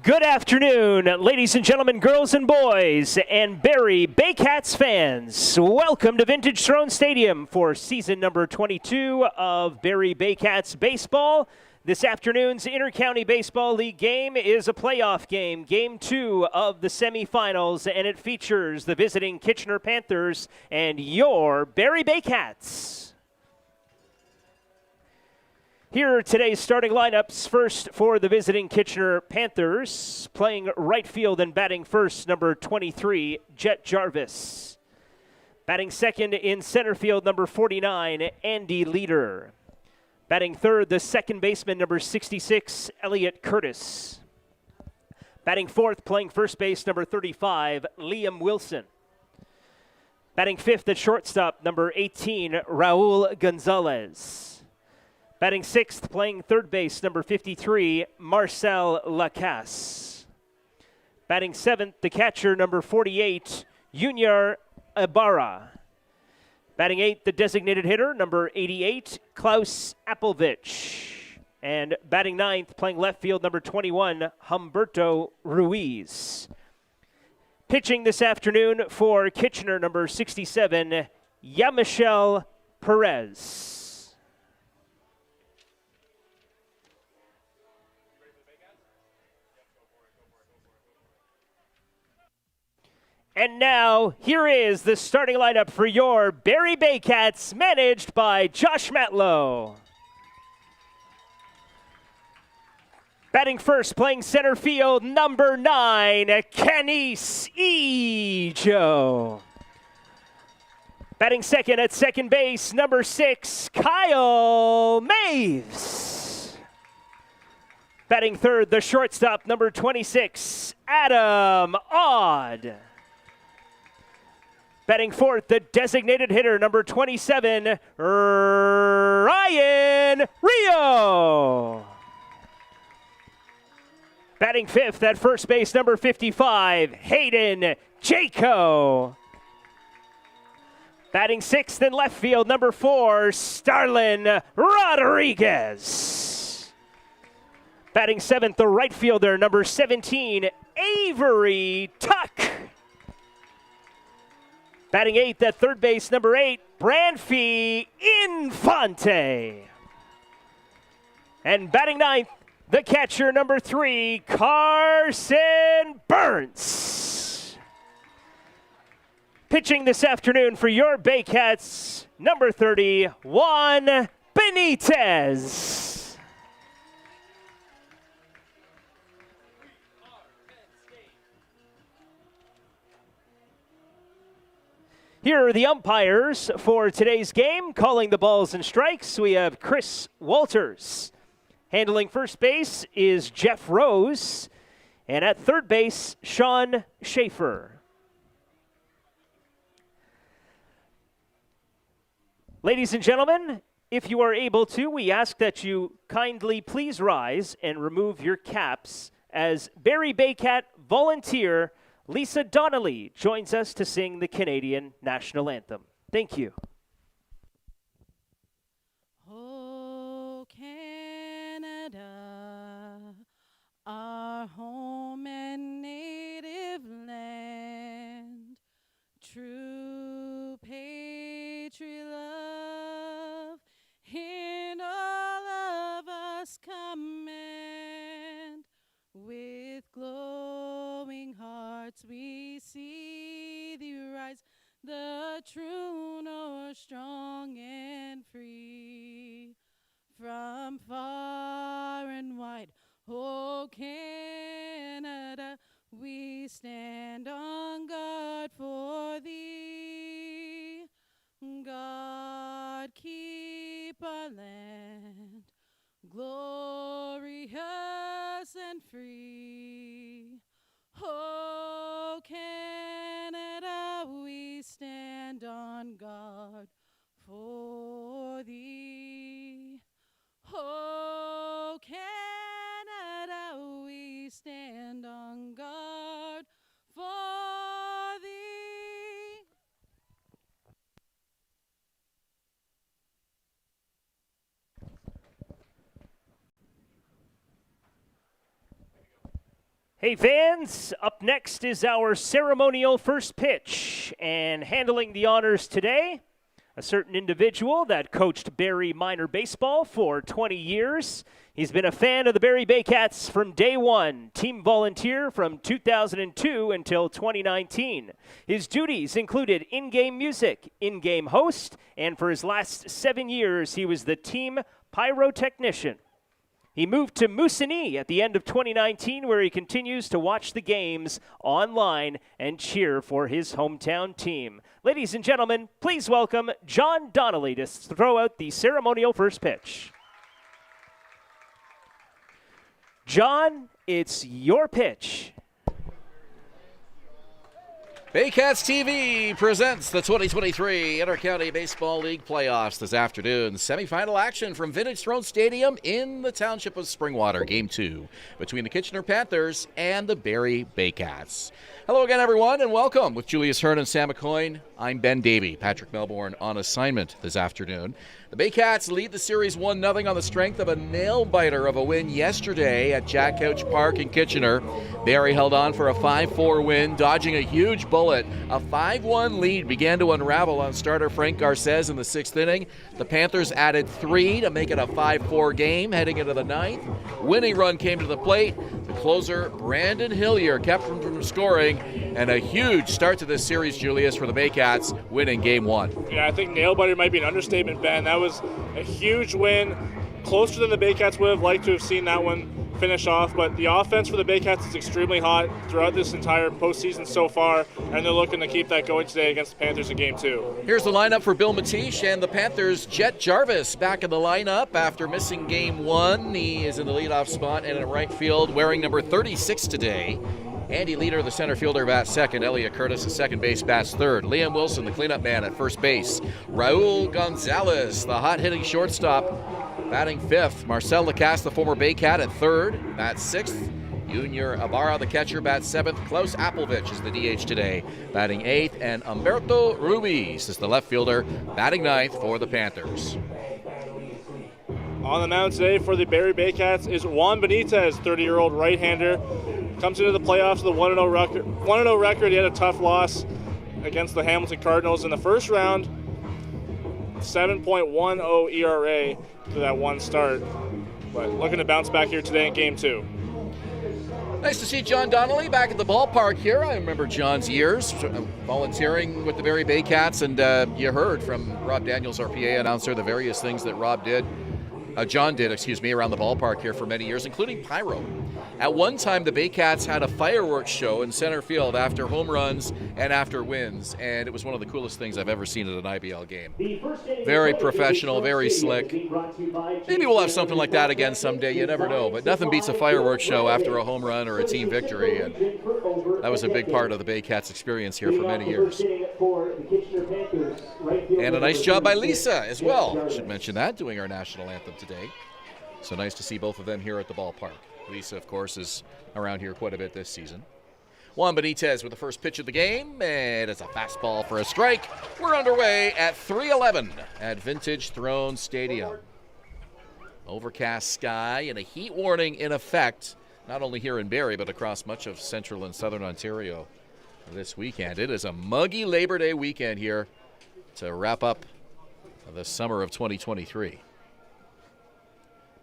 Good afternoon, ladies and gentlemen, girls and boys, and Barrie Baycats fans. Welcome to Vintage Throne Stadium for season number 22 of Barrie Baycats baseball. This afternoon's Intercounty Baseball League game is a playoff game, game 2 of the semifinals, and it features the visiting Kitchener Panthers and your Barrie Baycats. Here are today's starting lineups. First for the visiting Kitchener Panthers, playing right field and batting first, number 23, Jet Jarvis. Batting second in center field, number 49, Andy Leader. Batting third, the second baseman, number 66, Elliot Curtis. Batting fourth, playing first base, number 35, Liam Wilson. Batting fifth at shortstop, number 18, Raul Gonzalez. Batting sixth, playing third base, number 53, Marcel Lacasse. Batting seventh, the catcher, number 48, Junior Ibarra. Batting eighth, the designated hitter, number 88, Klaus Appelvich. And batting ninth, playing left field, number 21, Humberto Ruiz. Pitching this afternoon for Kitchener, number 67, Yamichel Perez. And now, here is the starting lineup for your Barrie Baycats, managed by Josh Matlow. Batting first, playing center field, number 9, Canis Ejo. Batting second at second base, number 6, Kyle Maves. Batting third, the shortstop, number 26, Adam Odd. Batting fourth, the designated hitter, number 27, Ryan Rio. Batting fifth at first base, number 55, Hayden Jaco. Batting sixth in left field, number 4, Starlin Rodriguez. Batting seventh, the right fielder, number 17, Avery Tuck. Batting eighth at third base, number 8, Branfy Infante. And batting ninth, the catcher, number 3, Carson Burns. Pitching this afternoon for your Baycats, number 30, Juan Benitez. Here are the umpires for today's game. Calling the balls and strikes, we have Chris Walters. Handling first base is Jeff Rose. And at third base, Sean Schaefer. Ladies and gentlemen, if you are able to, we ask that you kindly please rise and remove your caps as Barrie Baycat volunteer Lisa Donnelly joins us to sing the Canadian National Anthem. Thank you. Oh, Canada, our home and native land, true patriot love, in all of us command, with glowing hearts we see thee rise, the true north, strong and free. From far and wide, oh Canada, we stand on guard for thee. God keep our land glorious and free. Oh, Canada, we stand on guard for thee. Oh, Canada, we stand on guard for thee. Hey fans, up next is our ceremonial first pitch, and handling the honors today, a certain individual that coached Barrie minor baseball for 20 years. He's been a fan of the Barrie Baycats from day one, team volunteer from 2002 until 2019. His duties included in-game music, in-game host, and for his last 7 years, he was the team pyrotechnician. He moved to Moosonee at the end of 2019, where he continues to watch the games online and cheer for his hometown team. Ladies and gentlemen, please welcome John Donnelly to throw out the ceremonial first pitch. John, it's your pitch. Baycats TV presents the 2023 Inter-County Baseball League playoffs this afternoon. Semifinal action from Vintage Throne Stadium in the township of Springwater. Game 2 between the Kitchener Panthers and the Barrie Baycats. Hello again, everyone, and welcome. With Julius, Hern, and Sam McCoyne, I'm Ben Davy. Patrick Melbourne on assignment this afternoon. The Baycats lead the series 1-0 on the strength of a nail-biter of a win yesterday at Jack Couch Park in Kitchener. Barrie held on for a 5-4 win, dodging a huge bullet. A 5-1 lead began to unravel on starter Frank Garces in the 6th inning. The Panthers added 3 to make it a 5-4 game heading into the 9th. Winning run came to the plate. The closer, Brandon Hillier, kept him from scoring, and a huge start to this series, Julius, for the Baycats, winning Game 1. Yeah, I think nail-biter might be an understatement, Ben. That was a huge win, closer than the Baycats would have liked to have seen that one finish off, but the offense for the Baycats is extremely hot throughout this entire postseason so far, and they're looking to keep that going today against the Panthers in Game 2. Here's the lineup for Bill Matish and the Panthers. Jet Jarvis back in the lineup after missing Game 1. He is in the leadoff spot and in right field, wearing number 36 today. Andy Leader, the center fielder, bats second. Elliot Curtis, the second base, bats third. Liam Wilson, the cleanup man, at first base. Raul Gonzalez, the hot-hitting shortstop, batting fifth. Marcel Lacasse, the former Baycat, at third, bats sixth. Junior Ibarra, the catcher, bats seventh. Klaus Appelvich is the DH today, batting eighth. And Humberto Ruiz is the left fielder, batting ninth for the Panthers. On the mound today for the Barrie Baycats is Juan Benitez, 30-year-old right-hander. Comes into the playoffs with a 1-0 record. 1-0 record. He had a tough loss against the Hamilton Cardinals in the first round. 7.10 ERA to that one start. But looking to bounce back here today in Game 2. Nice to see John Donnelly back at the ballpark here. I remember John's years volunteering with the Barrie Baycats, and you heard from Rob Daniels, our PA announcer, the various things that John did around the ballpark here for many years, including pyro. At one time, the Baycats had a fireworks show in center field after home runs and after wins, and it was one of the coolest things I've ever seen at an IBL game. Very professional, very slick. Maybe we'll have something like that again someday, you never know, but nothing beats a fireworks show after a home run or a team victory, and that was a big part of the Baycats' experience here for many years. And a nice job by Lisa as well, should mention that, doing our national anthem today. So nice to see both of them here at the ballpark. Lisa, of course, is around here quite a bit this season. Juan Benitez with the first pitch of the game, and it's a fastball for a strike. We're underway at 3:11 at Vintage Throne Stadium. Overcast sky and a heat warning in effect, not only here in Barrie, but across much of central and southern Ontario this weekend. It is a muggy Labor Day weekend here to wrap up the summer of 2023.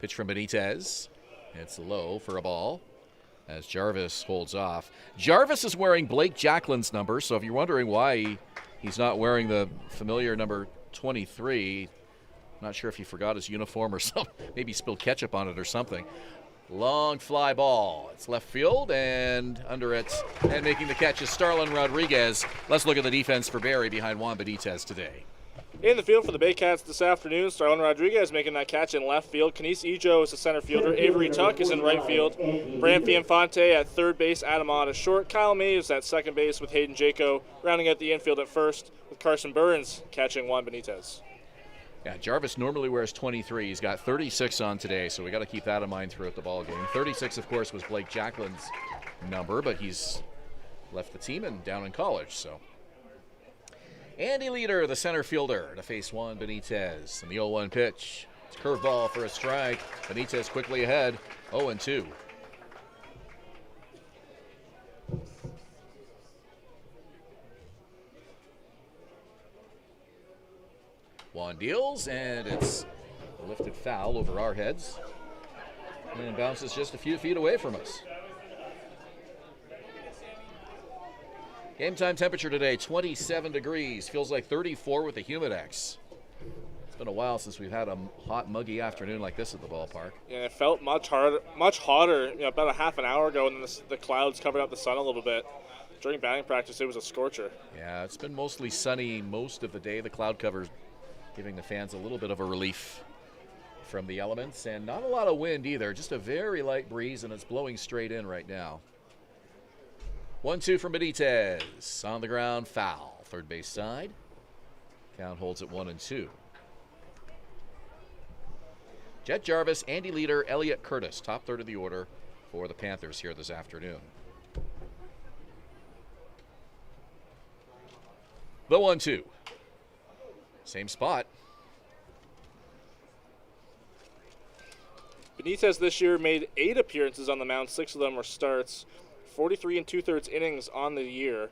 Pitch from Benitez. It's low for a ball as Jarvis holds off. Jarvis is wearing Blake Jacquelin's number, so if you're wondering why he's not wearing the familiar number 23, not sure if he forgot his uniform or something. Maybe he spilled ketchup on it or something. Long fly ball. It's left field and under it. And making the catch is Starlin Rodriguez. Let's look at the defense for Barrie behind Juan Benitez today. In the field for the Baycats this afternoon, Starlin Rodriguez making that catch in left field. Kanice Ejo is the center fielder. Avery Tuck is in right field. Bramfi Infante at third base. Adam Ott is short. Kyle May is at second base with Hayden Jaco. Rounding out the infield at first with Carson Burns catching Juan Benitez. Yeah, Jarvis normally wears 23. He's got 36 on today, so we got to keep that in mind throughout the ball game. 36, of course, was Blake Jacquelin's number, but he's left the team and down in college, so. Andy Leader, the center fielder, to face Juan Benitez. And the 0-1 pitch. It's a curveball for a strike. Benitez quickly ahead, 0-2. deals, and it's a lifted foul over our heads. And bounces just a few feet away from us. Game time temperature today, 27 degrees. Feels like 34 with the Humidex. It's been a while since we've had a hot, muggy afternoon like this at the ballpark. Yeah, it felt much hotter, about a half an hour ago, and then the clouds covered up the sun a little bit. During batting practice, it was a scorcher. Yeah, it's been mostly sunny most of the day. The cloud cover giving the fans a little bit of a relief from the elements, and not a lot of wind either. Just a very light breeze, and it's blowing straight in right now. 1-2 from Benitez. On the ground, foul. Third base side. Count holds at 1-2. Jet Jarvis, Andy Leader, Elliott Curtis. Top third of the order for the Panthers here this afternoon. The 1-2. Same spot. Benitez this year made 8 appearances on the mound. 6 of them were starts. 43 2/3 innings on the year.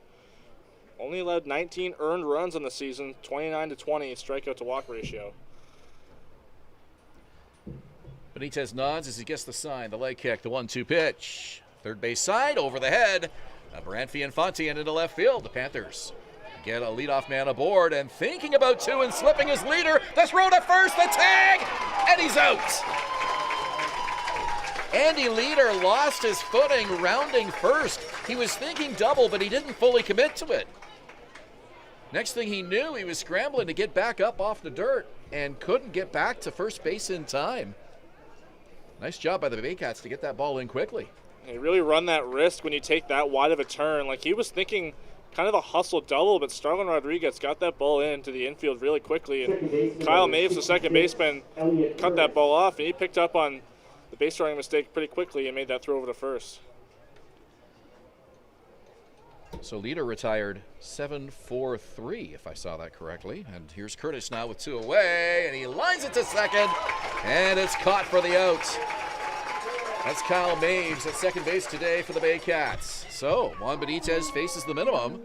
Only allowed 19 earned runs on the season. 29-20 strikeout to walk ratio. Benitez nods as he gets the sign. The leg kick, the 1-2 pitch. Third base side, over the head. Baranfi Infante and into left field. The Panthers get a leadoff man aboard and thinking about 2 and slipping his leader. The throw to first, the tag, and he's out. Andy Leader lost his footing rounding first. He was thinking double, but he didn't fully commit to it. Next thing he knew, he was scrambling to get back up off the dirt and couldn't get back to first base in time. Nice job by the Baycats to get that ball in quickly. And you really run that risk when you take that wide of a turn. Like, he was thinking kind of a hustle double, but Starlin Rodriguez got that ball into the infield really quickly. And Kyle Maves, the second baseman, cut that ball off, and he picked up on the base running mistake pretty quickly and made that throw over to first. So Leader retired 7-4-3, if I saw that correctly. And here's Curtis now with 2 away, and he lines it to second, and it's caught for the out. That's Kyle Maves at second base today for the Baycats. So Juan Benitez faces the minimum,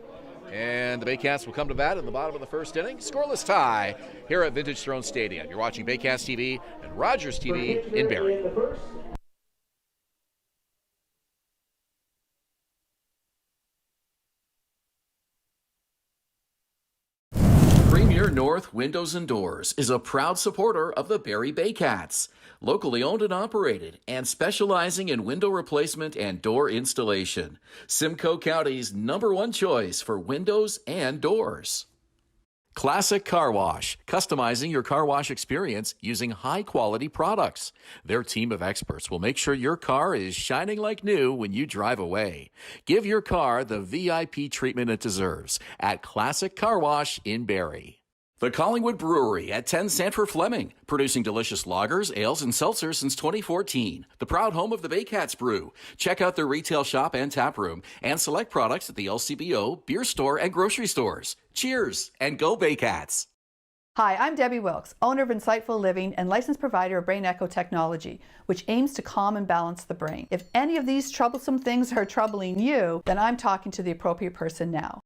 and the Baycats will come to bat in the bottom of the first inning. Scoreless tie here at Vintage Throne Stadium. You're watching Baycats TV and Rogers TV in Barrie. Premier North Windows and Doors is a proud supporter of the Barrie Baycats, locally owned and operated and specializing in window replacement and door installation. Simcoe County's #1 choice for windows and doors. Classic Car Wash, customizing your car wash experience using high-quality products. Their team of experts will make sure your car is shining like new when you drive away. Give your car the VIP treatment it deserves at Classic Car Wash in Barrie. The Collingwood Brewery at 10 Sanford Fleming, producing delicious lagers, ales, and seltzers since 2014. The proud home of the Baycats Brew. Check out their retail shop and tap room and select products at the LCBO, beer store, and grocery stores. Cheers and go Baycats! Hi, I'm Debbie Wilkes, owner of Insightful Living and licensed provider of Brain Echo Technology, which aims to calm and balance the brain. If any of these troublesome things are troubling you, then I'm talking to the appropriate person now.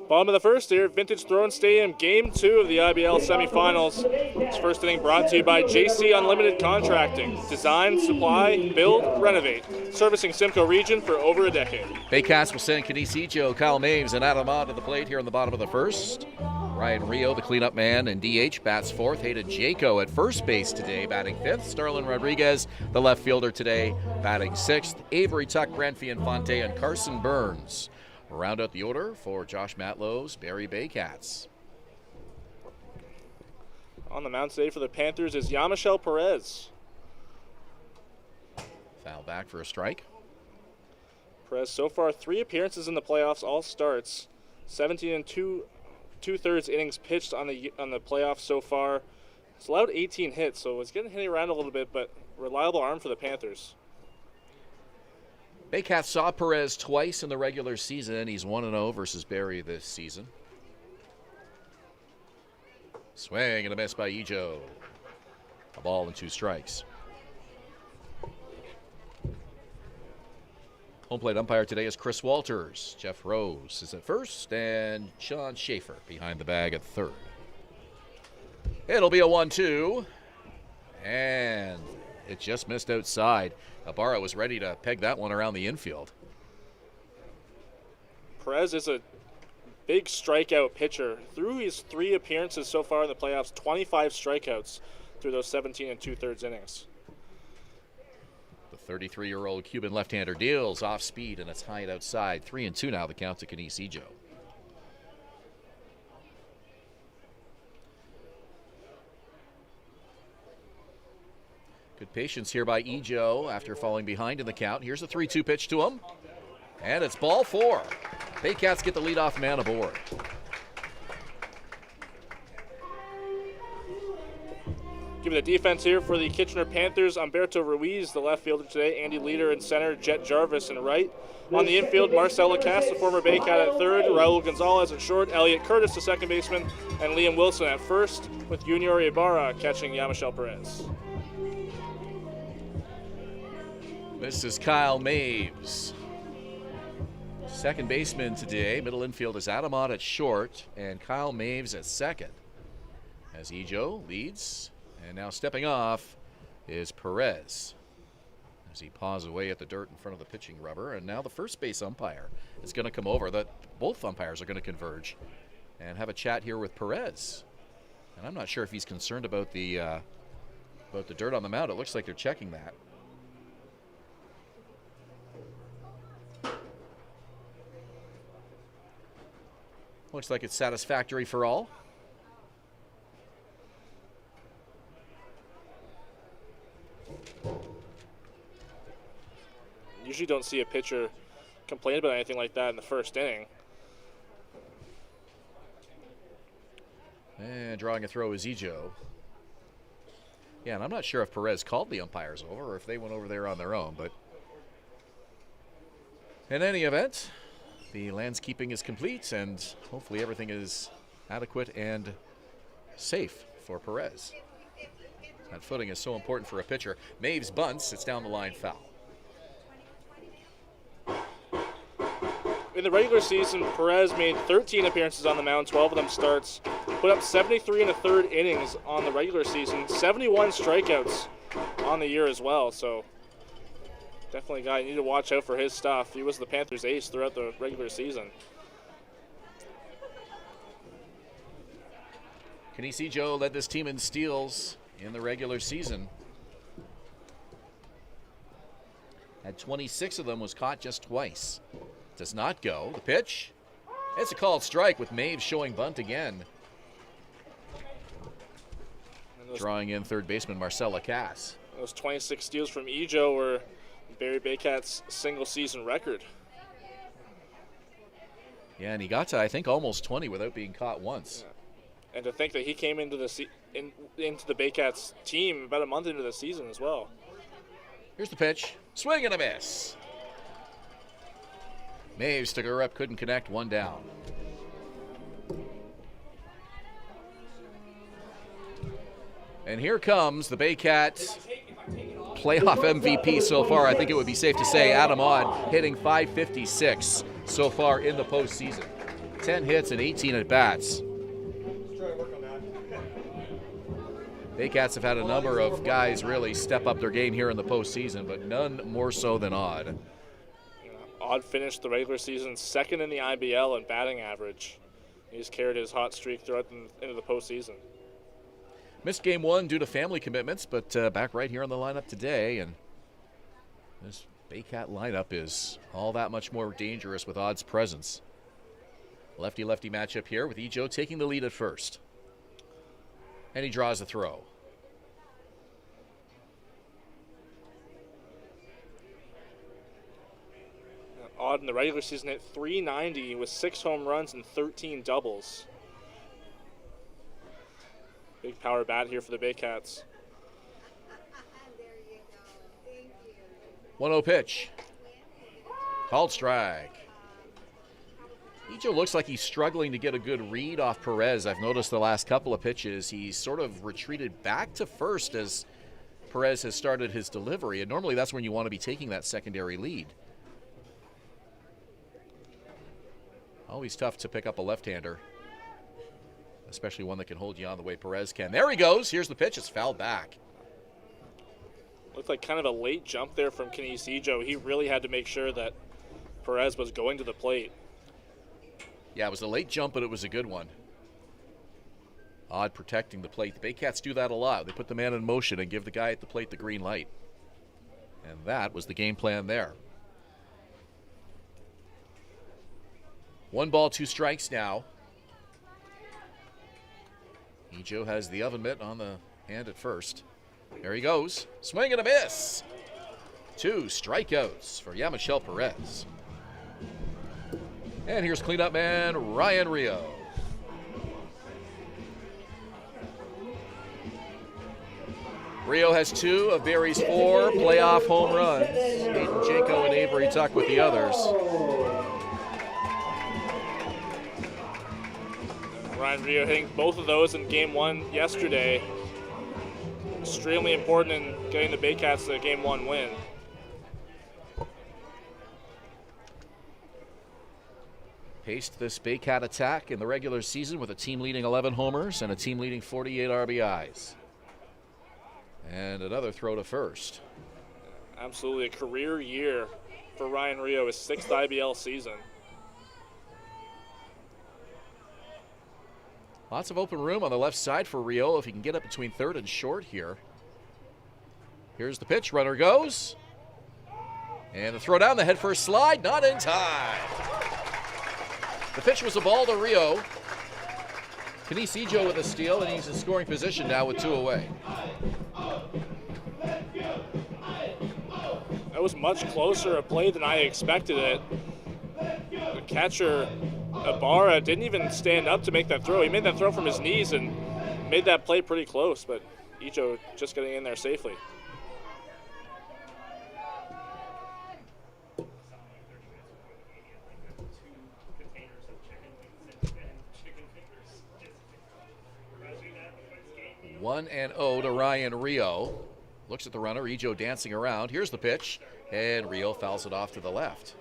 Bottom of the first here, Vintage Throne Stadium, Game 2 of the IBL Semifinals. This first inning brought to you by JC Unlimited Contracting. Design, supply, build, renovate. Servicing Simcoe region for over a decade. Baycats will send Canisijo, Kyle Maves, and Adam Ott to the plate here in the bottom of the first. Ryan Rio, the cleanup man, and DH bats fourth. Hayden Jaco at first base today, batting fifth. Starlin Rodriguez, the left fielder today, batting sixth. Avery Tuck, Baranfi Infante, and Carson Burns Round out the order for Josh Matlow's Barrie Baycats. On the mound today for the Panthers is Yamichel Perez. Foul back for a strike. Perez so far 3 appearances in the playoffs, all starts. 17 and 2/3 innings pitched on the playoffs so far. It's allowed 18 hits, so it's getting hit around a little bit, but reliable arm for the Panthers. Baycats saw Perez twice in the regular season. He's 1-0 versus Barrie this season. Swing and a miss by Ejo. A ball and 2 strikes. Home plate umpire today is Chris Walters. Jeff Rose is at first, and Sean Schaefer behind the bag at third. It'll be a 1-2, and it just missed outside. Ibarra was ready to peg that one around the infield. Perez is a big strikeout pitcher. Through his 3 appearances so far in the playoffs, 25 strikeouts through those 17 and 2/3 innings. The 33-year-old Cuban left-hander deals off speed, and it's high and outside. 3-2 now, the count to Kenise Ejo. Good patience here by Ejo after falling behind in the count. Here's a 3-2 pitch to him, and it's ball 4. Baycats get the leadoff man aboard. Give me the defense here for the Kitchener Panthers. Humberto Ruiz, the left fielder today. Andy Leader in center. Jet Jarvis in right. On the infield, Marcel Lacasse, the former Baycat, at third. Raul Gonzalez at short. Elliot Curtis, the second baseman. And Liam Wilson at first, with Junior Ibarra catching Yamichel Perez. This is Kyle Maves. Second baseman today. Middle infield is Adam Ott at short, and Kyle Maves at second. As Ejo leads, and now stepping off is Perez. As he paws away at the dirt in front of the pitching rubber, and now the first base umpire is going to come over. Both umpires are going to converge and have a chat here with Perez. And I'm not sure if he's concerned about the dirt on the mound. It looks like they're checking that. Looks like it's satisfactory for all. Usually don't see a pitcher complain about anything like that in the first inning. And drawing a throw is Ejo. Yeah, and I'm not sure if Perez called the umpires over or if they went over there on their own, but in any event, the landscaping is complete, and hopefully everything is adequate and safe for Perez. That footing is so important for a pitcher. Maves bunts. It's down the line, foul. In the regular season, Perez made 13 appearances on the mound, 12 of them starts. Put up 73 1/3 innings on the regular season, 71 strikeouts on the year as well. So definitely a guy you need to watch out for his stuff. He was the Panthers' ace throughout the regular season. Kenise Ejo led this team in steals in the regular season. Had 26 of them, was caught just twice. Does not go. The pitch. It's a called strike with Maves showing bunt again. Drawing in third baseman Marcel Lacasse. Those 26 steals from Ejo were Barrie Baycats' single season record. Yeah, and he got to, I think, almost 20 without being caught once. Yeah. And to think that he came into the into the Baycats team about a month into the season as well. Here's the pitch. Swing and a miss. Maves took her up, couldn't connect, one down. And here comes the Baycats playoff MVP so far. I think it would be safe to say Adam Ott hitting .556 so far in the postseason. 10 hits and 18 at-bats. Baycats have had a number of guys really step up their game here in the postseason, but none more so than Ott. Ott finished the regular season second in the IBL in batting average. He's carried his hot streak throughout into the postseason. Missed game one due to family commitments, but back right here on the lineup today. And this Baycat lineup is all that much more dangerous with Odd's presence. Lefty-lefty matchup here with Ijo taking the lead at first. And he draws a throw. Odd in the regular season at .390 with 6 home runs and 13 doubles. Big power bat here for the Baycats. 1-0 pitch. Called strike. Ijo looks like he's struggling to get a good read off Perez. I've noticed the last couple of pitches he's sort of retreated back to first as Perez has started his delivery, and normally that's when you want to be taking that secondary lead. Always tough to pick up a left-hander, especially one that can hold you on the way Perez can. There he goes. Here's the pitch. It's fouled back. Looked like kind of a late jump there from Kenise Ijo. He really had to make sure that Perez was going to the plate. Yeah, it was a late jump, but it was a good one. Odd protecting the plate. The Baycats do that a lot. They put the man in motion and give the guy at the plate the green light. And that was the game plan there. 1 ball, 2 strikes now. Ijo has the oven mitt on the hand at first. There he goes. Swing and a miss. 2 strikeouts for Yamichel Perez. And here's cleanup man Ryan Rio. Rio has 2 of Barrie's 4 playoff home runs. Aiden Janko and Avery Tuck with the others. Ryan Rio hitting both of those in Game 1 yesterday. Extremely important in getting the Baycats to a Game 1 win. Paced this Baycat attack in the regular season with a team-leading 11 homers and a team-leading 48 RBIs. And another throw to first. Absolutely a career year for Ryan Rio, his 6th IBL season. Lots of open room on the left side for Rio if he can get up between third and short here. Here's the pitch, runner goes. And the throw down, the head first slide, not in time. The pitch was a ball to Rio. Kenise Ijo with a steal, and he's in scoring position now with 2 away. That was much closer a play than I expected it. The catcher, Ibarra, didn't even stand up to make that throw. He made that throw from his knees and made that play pretty close, but Ijo just getting in there safely. One and 0 to Ryan Rio. Looks at the runner, Ijo dancing around. Here's the pitch, and Rio fouls it off to the left.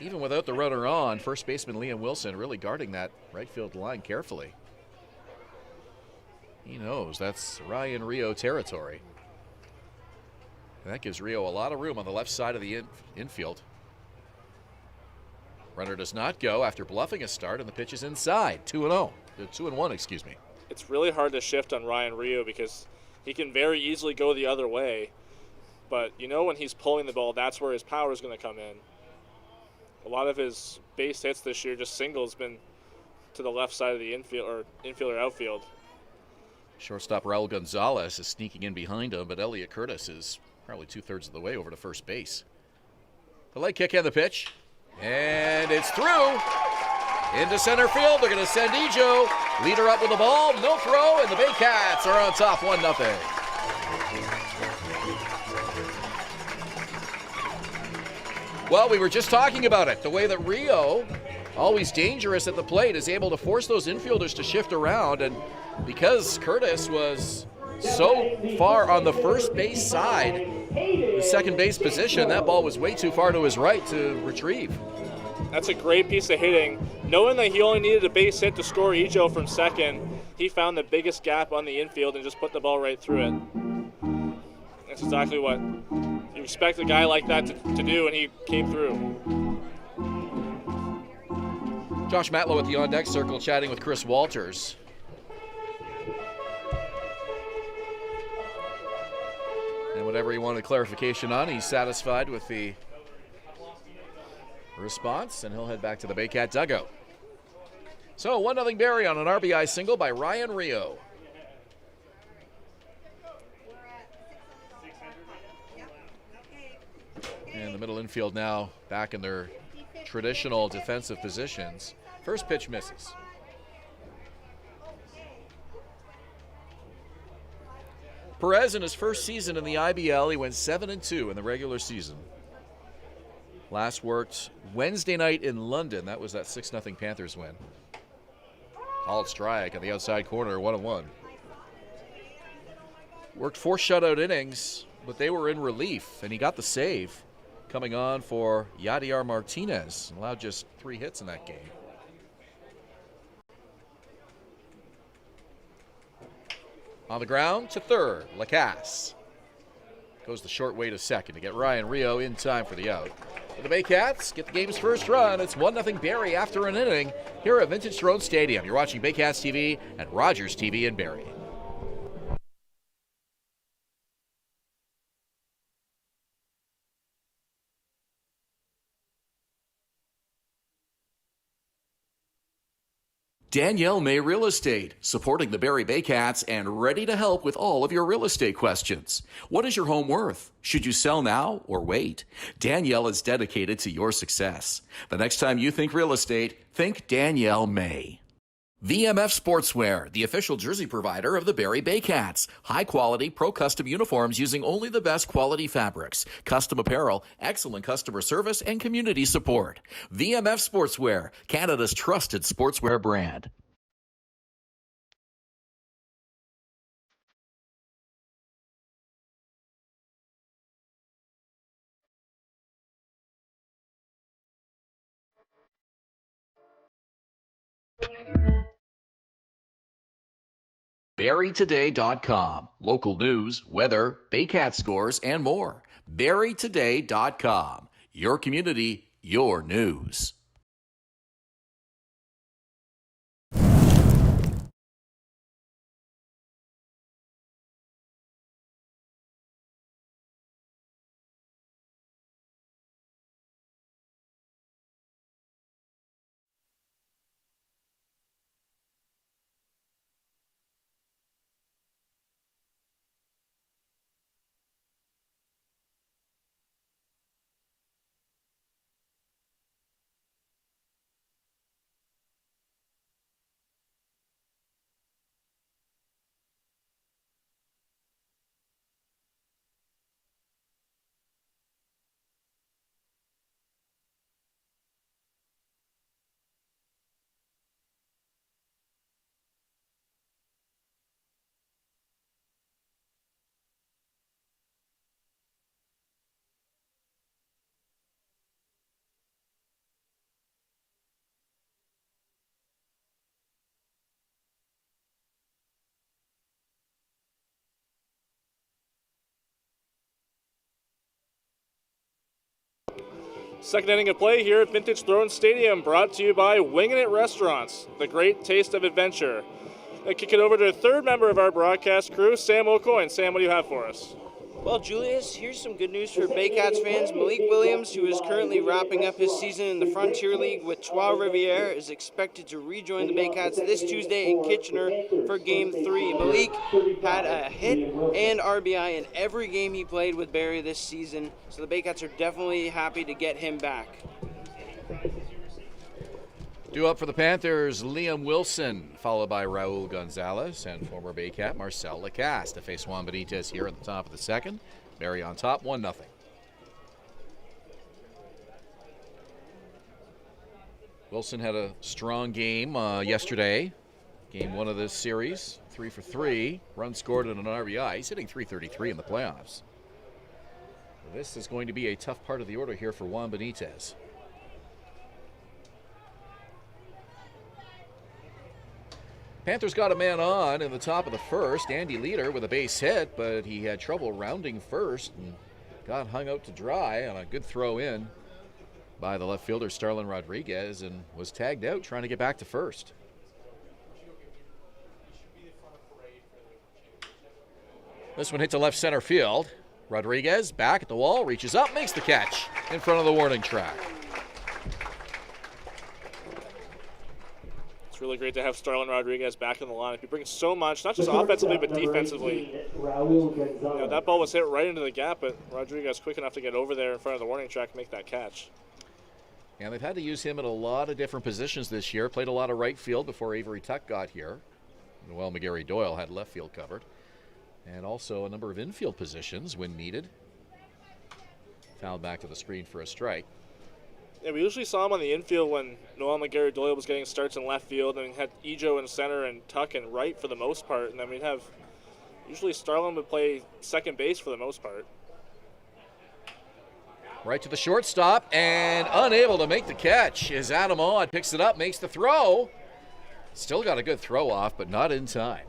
Even without the runner on, first baseman Liam Wilson really guarding that right field line carefully. He knows that's Ryan Rio territory. And that gives Rio a lot of room on the left side of the infield. Runner does not go after bluffing a start, and the pitch is inside. 2-0. 2-1, excuse me. It's really hard to shift on Ryan Rio because he can very easily go the other way. But you know when he's pulling the ball, that's where his power is going to come in. A lot of his base hits this year, just singles, been to the left side of the infield or outfield. Shortstop Raul Gonzalez is sneaking in behind him, but Elliot Curtis is probably 2/3 of the way over to first base. The leg kick and the pitch. And it's through. Into center field. They're going to send Ijo. Leader up with the ball. No throw. And the Baycats are on top 1-0. Well, we were just talking about it. The way that Rio, always dangerous at the plate, is able to force those infielders to shift around. And because Curtis was so far on the first base side, the second base position, that ball was way too far to his right to retrieve. That's a great piece of hitting. Knowing that he only needed a base hit to score Ijo from second, he found the biggest gap on the infield and just put the ball right through it. That's exactly what you expect a guy like that to do, and he came through. Josh Matlow at the on-deck circle chatting with Chris Walters. whatever he wanted clarification on, he's satisfied with the response, and he'll head back to the Baycat dugout. So 1-0 Barrie on an RBI single by Ryan Rio. And the middle infield now back in their traditional defensive positions. First pitch misses. Perez in his first season in the IBL, he went 7-2 in the regular season. Last worked Wednesday night in London. That was that 6-0 Panthers win. Called strike at the outside corner, 1-1. Worked 4 shutout innings, but they were in relief, and he got the save coming on for Yadier Martinez. Allowed just 3 hits in that game. On the ground to third, Lacasse. Goes the short way to second to get Ryan Rio in time for the out. The Baycats get the game's first run. It's 1-0 Barrie after an inning here at Vintage Throne Stadium. You're watching Baycats TV and Rogers TV in Barrie. Danielle May Real Estate, supporting the Barrie Baycats and ready to help with all of your real estate questions. What is your home worth? Should you sell now or wait? Danielle is dedicated to your success. The next time you think real estate, think Danielle May. VMF Sportswear, the official jersey provider of the Barrie Baycats. High-quality, pro-custom uniforms using only the best quality fabrics. Custom apparel, excellent customer service, and community support. VMF Sportswear, Canada's trusted sportswear brand. BarrieToday.com. Local news, weather, Baycat scores, and more. BarrieToday.com. Your community, your news. Second inning of play here at Vintage Throne Stadium, brought to you by Wingin' It Restaurants, the great taste of adventure. I kick it over to a third member of our broadcast crew, Sam O'Coin. Sam, what do you have for us? Well, Julius, here's some good news for Baycats fans. Malik Williams, who is currently wrapping up his season in the Frontier League with Trois-Rivières, is expected to rejoin the Baycats this Tuesday in Kitchener for Game 3. Malik had a hit and RBI in every game he played with Barrie this season, so the Baycats are definitely happy to get him back. Due up for the Panthers, Liam Wilson, followed by Raul Gonzalez and former Baycat Marcel Lacasse to face Juan Benitez here at the top of the second. Barrie on top, 1-0. Wilson had a strong game yesterday. Game 1 of this series, 3 for 3. Run scored and an RBI. He's hitting .333 in the playoffs. This is going to be a tough part of the order here for Juan Benitez. Panthers got a man on in the top of the first. Andy Leader with a base hit, but he had trouble rounding first and got hung out to dry on a good throw in by the left fielder Starlin Rodriguez and was tagged out trying to get back to first. This one hit to left center field. Rodriguez back at the wall, reaches up, makes the catch in front of the warning track. It's really great to have Starlin Rodriguez back in the lineup. He brings so much, not just offensively, but defensively. That ball was hit right into the gap, but Rodriguez quick enough to get over there in front of the warning track and make that catch. And they've had to use him in a lot of different positions this year. Played a lot of right field before Avery Tuck got here. Noel McGarry-Doyle had left field covered. And also a number of infield positions when needed. Fouled back to the screen for a strike. Yeah, we usually saw him on the infield when Noel McGarry-Doyle was getting starts in left field, and we had Ejo in center and Tuck in right for the most part. And then we'd have, usually Starlin would play second base for the most part. Right to the shortstop, and unable to make the catch as Adam Odd picks it up, makes the throw. Still got a good throw off, but not in time.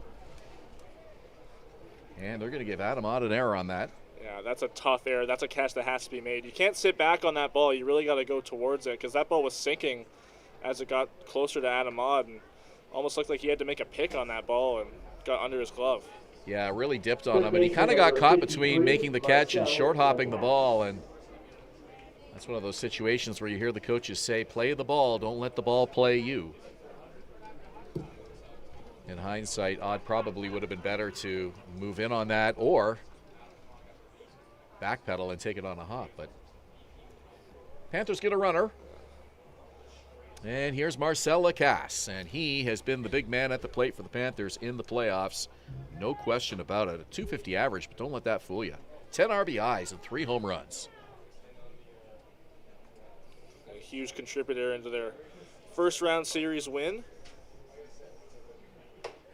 And they're going to give Adam Odd an error on that. Yeah, that's a tough error. That's a catch that has to be made. You can't sit back on that ball. You really got to go towards it because that ball was sinking as it got closer to Adam Odd, and almost looked like he had to make a pick on that ball and got under his glove. Yeah, really dipped on him, and he kind of got caught between making the catch and short hopping the ball, and that's one of those situations where you hear the coaches say, play the ball, don't let the ball play you. In hindsight, Odd probably would have been better to move in on that or backpedal and take it on a hop. But Panthers get a runner. And here's Marcel Lacasse, and he has been the big man at the plate for the Panthers in the playoffs. No question about it. A .250 average, but don't let that fool you. 10 RBIs and 3 home runs. A huge contributor into their first round series win.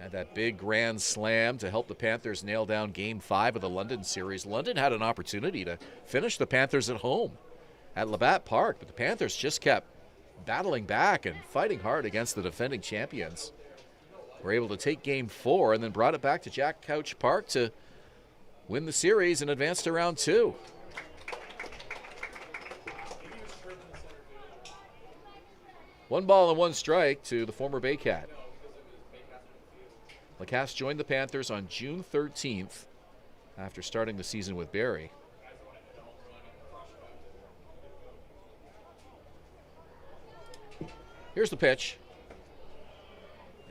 Had that big grand slam to help the Panthers nail down Game 5 of the London series. London had an opportunity to finish the Panthers at home at Labatt Park, but the Panthers just kept battling back and fighting hard against the defending champions. Were able to take Game 4 and then brought it back to Jack Couch Park to win the series and advance to round 2. One ball and one strike to the former Baycat. Lacasse joined the Panthers on June 13th after starting the season with Barrie. Here's the pitch.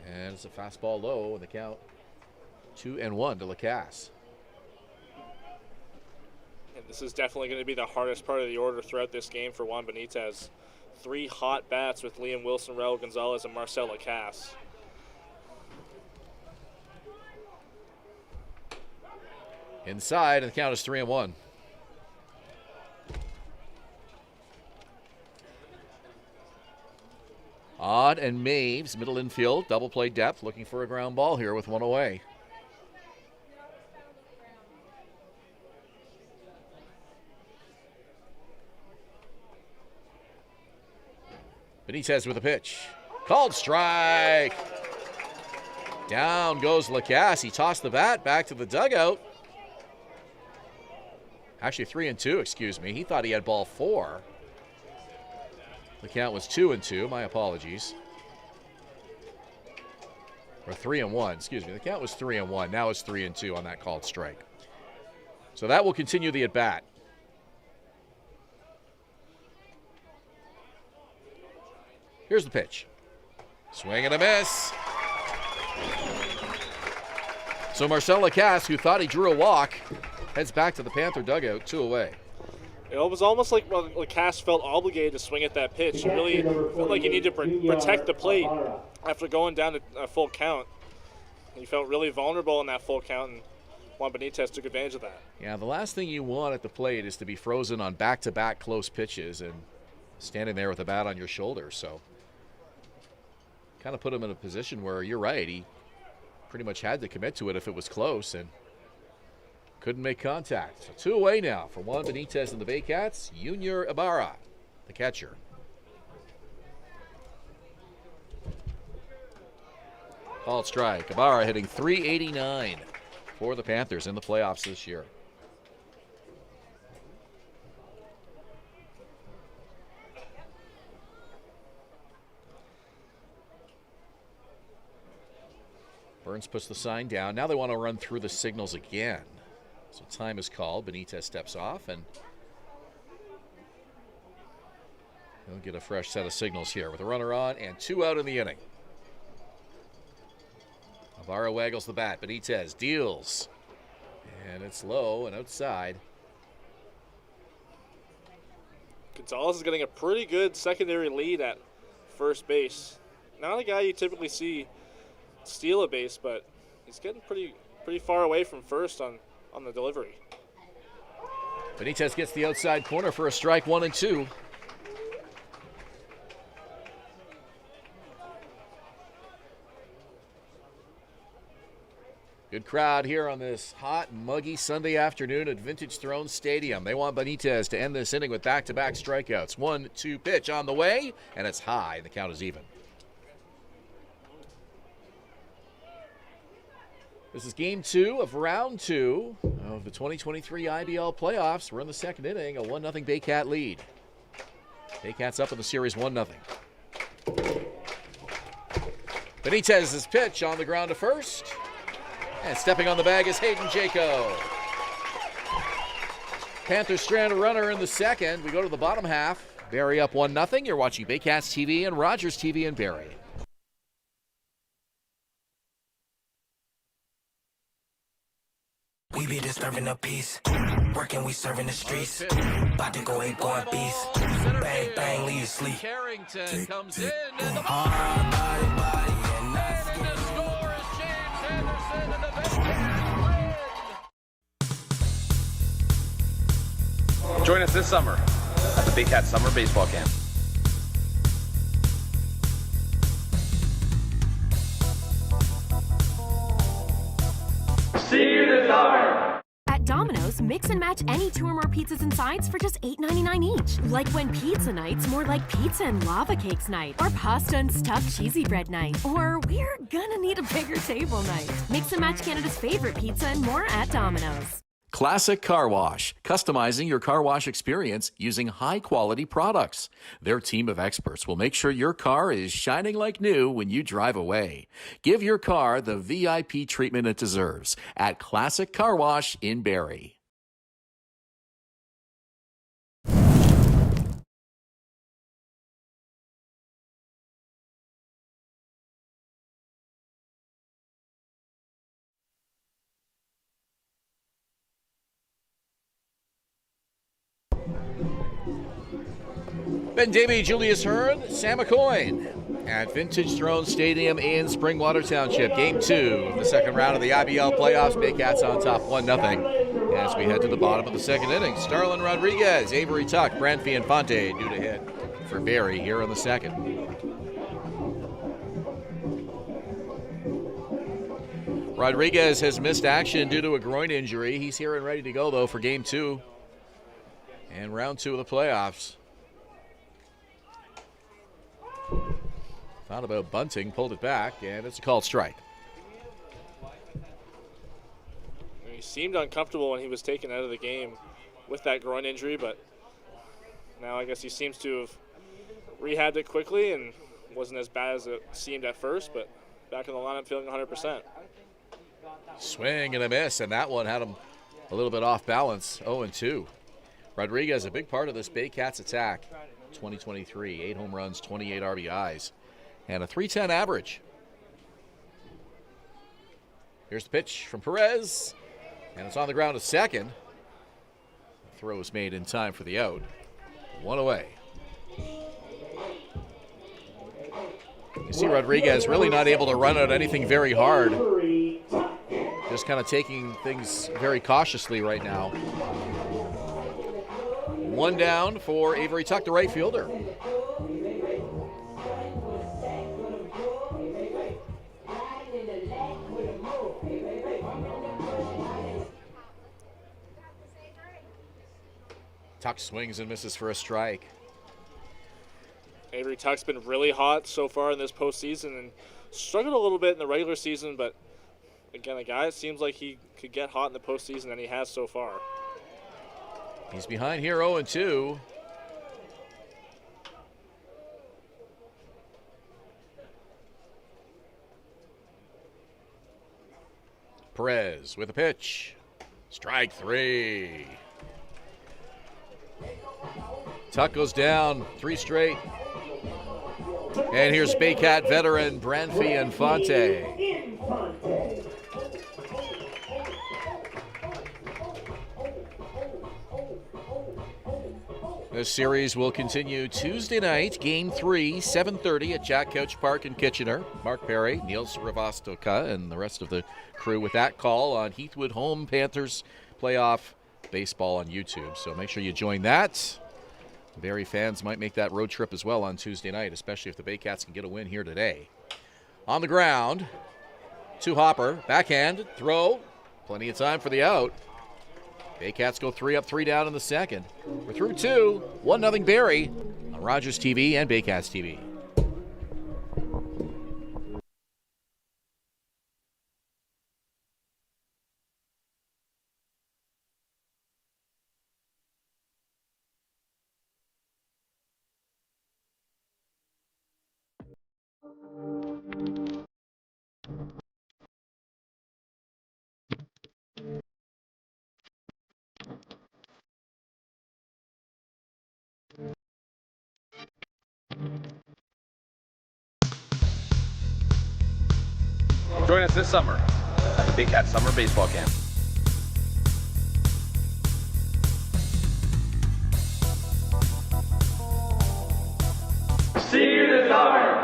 And it's a fastball low in the count. 2-1 to Lacasse. And this is definitely going to be the hardest part of the order throughout this game for Juan Benitez. 3 hot bats with Liam Wilson, Raul Gonzalez, and Marcel Lacasse. Inside, and the count is 3-1. Odd and Maves, middle infield, double play depth, looking for a ground ball here with one away. Benitez with a pitch. Called strike. Down goes Lacasse. He tossed the bat back to the dugout. Actually 3-2, excuse me. He thought he had ball 4. The count was 2-2, my apologies. Or 3-1, excuse me. The count was 3-1. Now it's 3-2 on that called strike. So that will continue the at-bat. Here's the pitch. Swing and a miss. So Marcel Lacasse, who thought he drew a walk, heads back to the Panther dugout, 2 away. It was almost like Lacasse felt obligated to swing at that pitch. He really felt like he needed to protect the plate after going down to a full count. He felt really vulnerable in that full count, and Juan Benitez took advantage of that. Yeah, the last thing you want at the plate is to be frozen on back-to-back close pitches and standing there with a bat on your shoulder. So kind of put him in a position where, you're right, he pretty much had to commit to it if it was close, and couldn't make contact. So 2 away now for Juan Benitez and the Baycats. Junior Ibarra, the catcher. Called strike. Ibarra hitting .389 for the Panthers in the playoffs this year. Burns puts the sign down. Now they want to run through the signals again. So time is called. Benitez steps off, and he'll get a fresh set of signals here with a runner on and 2 out in the inning. Navarro waggles the bat. Benitez deals, and it's low and outside. Gonzalez is getting a pretty good secondary lead at first base. Not a guy you typically see steal a base, but he's getting pretty far away from first on the delivery. Benitez gets the outside corner for a strike, 1-2. Good crowd here on this hot, muggy Sunday afternoon at Vintage Throne Stadium. They want Benitez to end this inning with back-to-back strikeouts. 1-2 pitch on the way, and it's high. The count is even. This is game 2 of round 2 of the 2023 IBL playoffs. We're in the second inning, a 1-0 Baycat lead. Baycats up in the series 1-0. Benitez's pitch on the ground to first. And stepping on the bag is Hayden Jaco. Panthers strand a runner in the second. We go to the bottom half. Barrie up 1-0. You're watching Baycats TV and Rogers TV in Barrie. We be disturbing the peace, working, we serving the streets. About to go ain't going beast. Bang, bang, leave you sleep. Carrington comes in, and the Hard body, and that's and the score is James Anderson, and the Baycats win. Join us this summer at the Baycats Summer Baseball Camp. See you this summer! At Domino's, mix and match any 2 or more pizzas and sides for just $8.99 each. Like when pizza night's more like pizza and lava cakes night, or pasta and stuffed cheesy bread night, or we're gonna need a bigger table night. Mix and match Canada's favorite pizza and more at Domino's. Classic Car Wash, customizing your car wash experience using high-quality products. Their team of experts will make sure your car is shining like new when you drive away. Give your car the VIP treatment it deserves at Classic Car Wash in Barrie. Ben Davy, Julius Hern, Sam McCoyne at Vintage Throne Stadium in Springwater Township. Game 2 of the second round of the IBL playoffs. Baycats on top 1-0 as we head to the bottom of the second inning. Starlin Rodriguez, Avery Tuck, Branfi Infante due to hit for Barrie here in the second. Rodriguez has missed action due to a groin injury. He's here and ready to go, though, for Game 2 and round 2 of the playoffs. Thought about bunting, pulled it back, and it's a called strike. He seemed uncomfortable when he was taken out of the game with that groin injury, but now I guess he seems to have rehabbed it quickly and wasn't as bad as it seemed at first, but back in the lineup feeling 100%. Swing and a miss, and that one had him a little bit off balance, 0-2. Rodriguez, a big part of this Baycats attack. 2023, 8 home runs, 28 RBIs, and a .310 average. Here's the pitch from Perez, and it's on the ground to second. The throw is made in time for the out. 1 away. You see Rodriguez really not able to run out anything very hard. Just kind of taking things very cautiously right now. 1 down for Avery Tuck, the right fielder. Tuck swings and misses for a strike. Avery Tuck's been really hot so far in this postseason and struggled a little bit in the regular season, but again, a guy, it seems like he could get hot in the postseason, and he has so far. He's behind here 0-2. Perez with a pitch. Strike 3. Tuck goes down, 3 straight. And here's Baycat veteran Branfi Infante. This series will continue Tuesday night, Game 3, 7:30 at Jack Couch Park in Kitchener. Mark Perry, Niels Ravastoka, and the rest of the crew with that call on Heathwood home Panthers playoff baseball on YouTube. So make sure you join that. Barrie fans might make that road trip as well on Tuesday night, especially if the Baycats can get a win here today. On the ground, to Hopper, backhand, throw, plenty of time for the out. Baycats go 3 up, 3 down in the second. We're through 2, 1-0 Barrie on Rogers TV and Baycats TV. Join us this summer at the Baycats Summer Baseball Camp. See you this summer!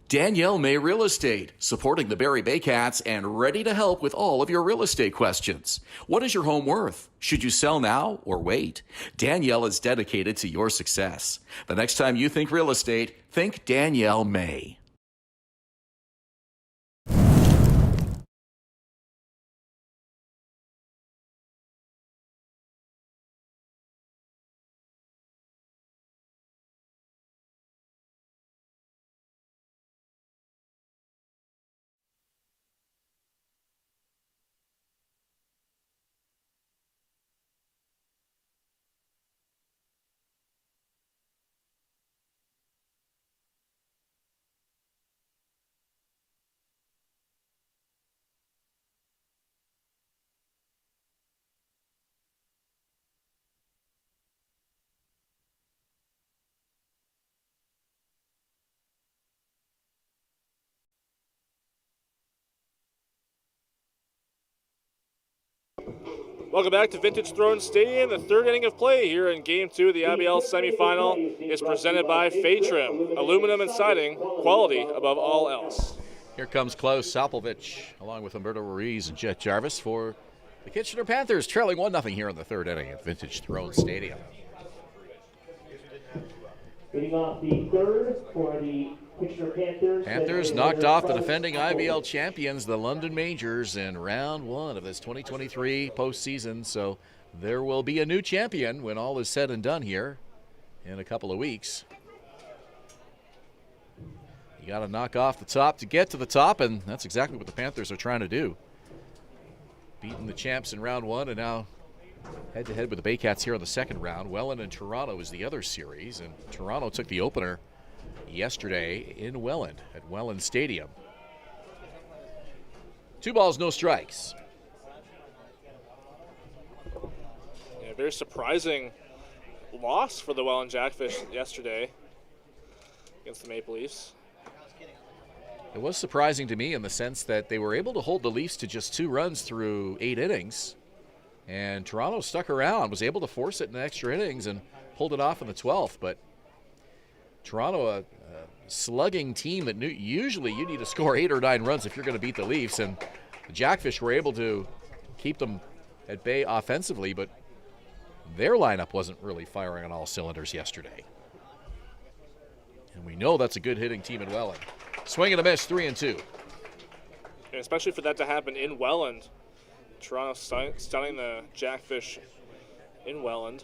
Danielle May Real Estate, supporting the Barrie Baycats and ready to help with all of your real estate questions. What is your home worth? Should you sell now or wait? Danielle is dedicated to your success. The next time you think real estate, think Danielle May. Welcome back to Vintage Throne Stadium. The third inning of play here in Game 2 of the IBL Semifinal is presented by Phaetrum. Aluminum and siding, quality above all else. Here comes Klaus Sapelvich, along with Humberto Ruiz and Jet Jarvis for the Kitchener Panthers, trailing 1-0 here in the third inning at Vintage Throne Stadium. Leading off the third for the Kitchener Panthers. Panthers knocked off the defending IBL champions, the London Majors, in round 1 of this 2023 postseason. So there will be a new champion when all is said and done here in a couple of weeks. You got to knock off the top to get to the top, and that's exactly what the Panthers are trying to do. Beating the champs in round 1 and now head-to-head with the Baycats here in the second round. Welland and Toronto is the other series, and Toronto took the opener yesterday in Welland at Welland Stadium. 2 balls, no strikes. Yeah, very surprising loss for the Welland Jackfish yesterday against the Maple Leafs. It was surprising to me in the sense that they were able to hold the Leafs to just 2 runs through 8 innings. And Toronto stuck around, was able to force it in extra innings and pulled it off in the 12th. But Toronto, a slugging team that usually you need to score 8 or 9 runs if you're going to beat the Leafs. And the Jackfish were able to keep them at bay offensively, but their lineup wasn't really firing on all cylinders yesterday. And we know that's a good hitting team in Welland. Swing and a miss, 3-2. And especially for that to happen in Welland. Toronto stunning the Jackfish in Welland.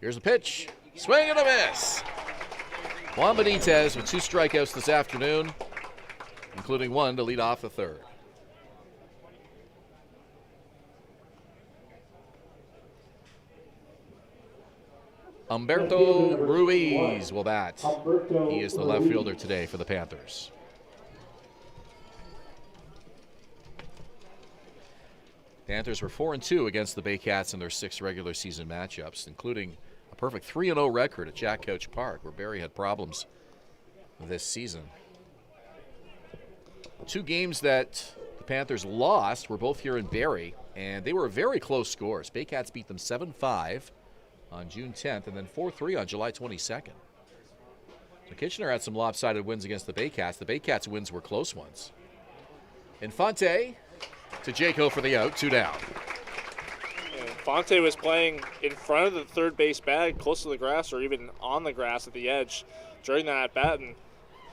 Here's a pitch. Swing and a miss. Juan Benitez with 2 strikeouts this afternoon, including 1 to lead off the third. Humberto Ruiz will bat. He is the left fielder today for the Panthers. Panthers were 4-2 against the Baycats in their 6 regular season matchups, including a perfect 3-0 record at Jack Couch Park, where Barrie had problems this season. 2 games that the Panthers lost were both here in Barrie, and they were very close scores. Baycats beat them 7-5 on June 10th and then 4-3 on July 22nd. So Kitchener had some lopsided wins against the Baycats. The Baycats' wins were close ones. Infante to Jaco for the out, 2 down. Fonte was playing in front of the third base bag, close to the grass, or even on the grass at the edge during that at bat, and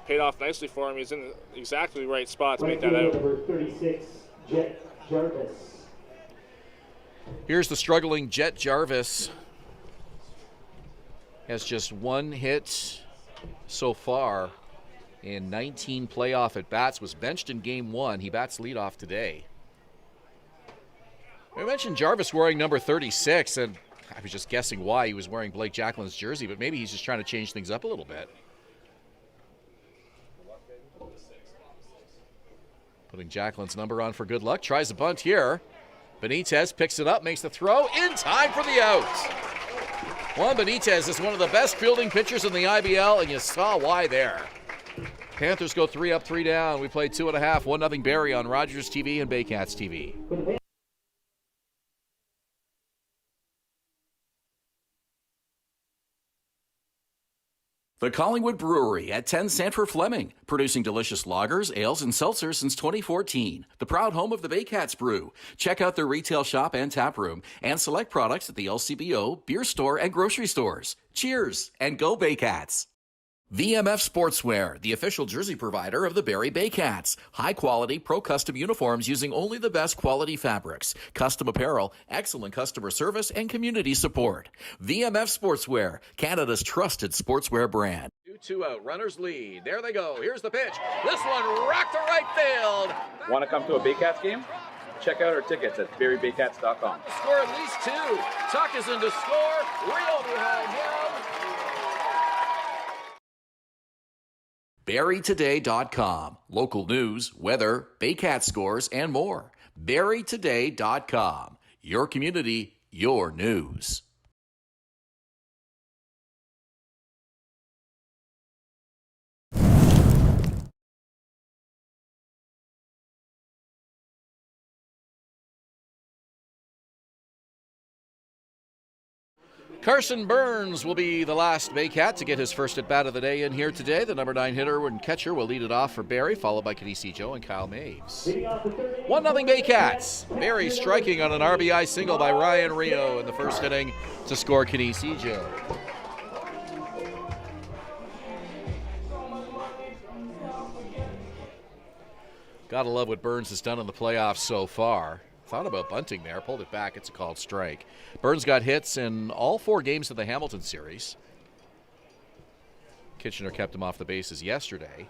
paid off nicely for him. He's in exactly the right spot to make that out. Number 36, Jet Jarvis. Here's the struggling Jet Jarvis. Has just 1 hit so far in 19 playoff at-bats. Was benched in game 1. He bats leadoff today. I mentioned Jarvis wearing number 36, and I was just guessing why he was wearing Blake Jacquelin's jersey, but maybe he's just trying to change things up a little bit. Putting Jacquelin's number on for good luck. Tries a bunt here. Benitez picks it up, makes the throw in time for the out. Juan Benitez is one of the best fielding pitchers in the IBL, and you saw why there. Panthers go 3 up, 3 down. We played 2.5, 1-0 Barrie on Rogers TV and Baycats TV. The Collingwood Brewery at 10 Sanford Fleming, producing delicious lagers, ales, and seltzers since 2014. The proud home of the Baycats Brew. Check out their retail shop and tap room, and select products at the LCBO, beer store, and grocery stores. Cheers, and go Baycats! VMF Sportswear, the official jersey provider of the Barrie Baycats. High-quality, pro-custom uniforms using only the best quality fabrics. Custom apparel, excellent customer service, and community support. VMF Sportswear, Canada's trusted sportswear brand. 2 out, runners lead. There they go. Here's the pitch. This one rocked to right field. Want to come to a Baycats game? Check out our tickets at barriebaycats.com. Score at least 2. Tuck is in to score. Rio behind him. BarrieToday.com. Local news, weather, Baycat scores, and more. BarrieToday.com. Your community, your news. Carson Burns will be the last Baycat to get his first at-bat of the day in here today. The number 9 hitter and catcher will lead it off for Barrie, followed by Canisijo and Kyle Maves. 1-0 Baycats. Barrie striking on an RBI single by Ryan Rio in the first inning to score Canisijo. Gotta love what Burns has done in the playoffs so far. Thought about bunting there, pulled it back. It's a called strike. Burns got hits in all 4 games of the Hamilton series. Kitchener kept him off the bases yesterday.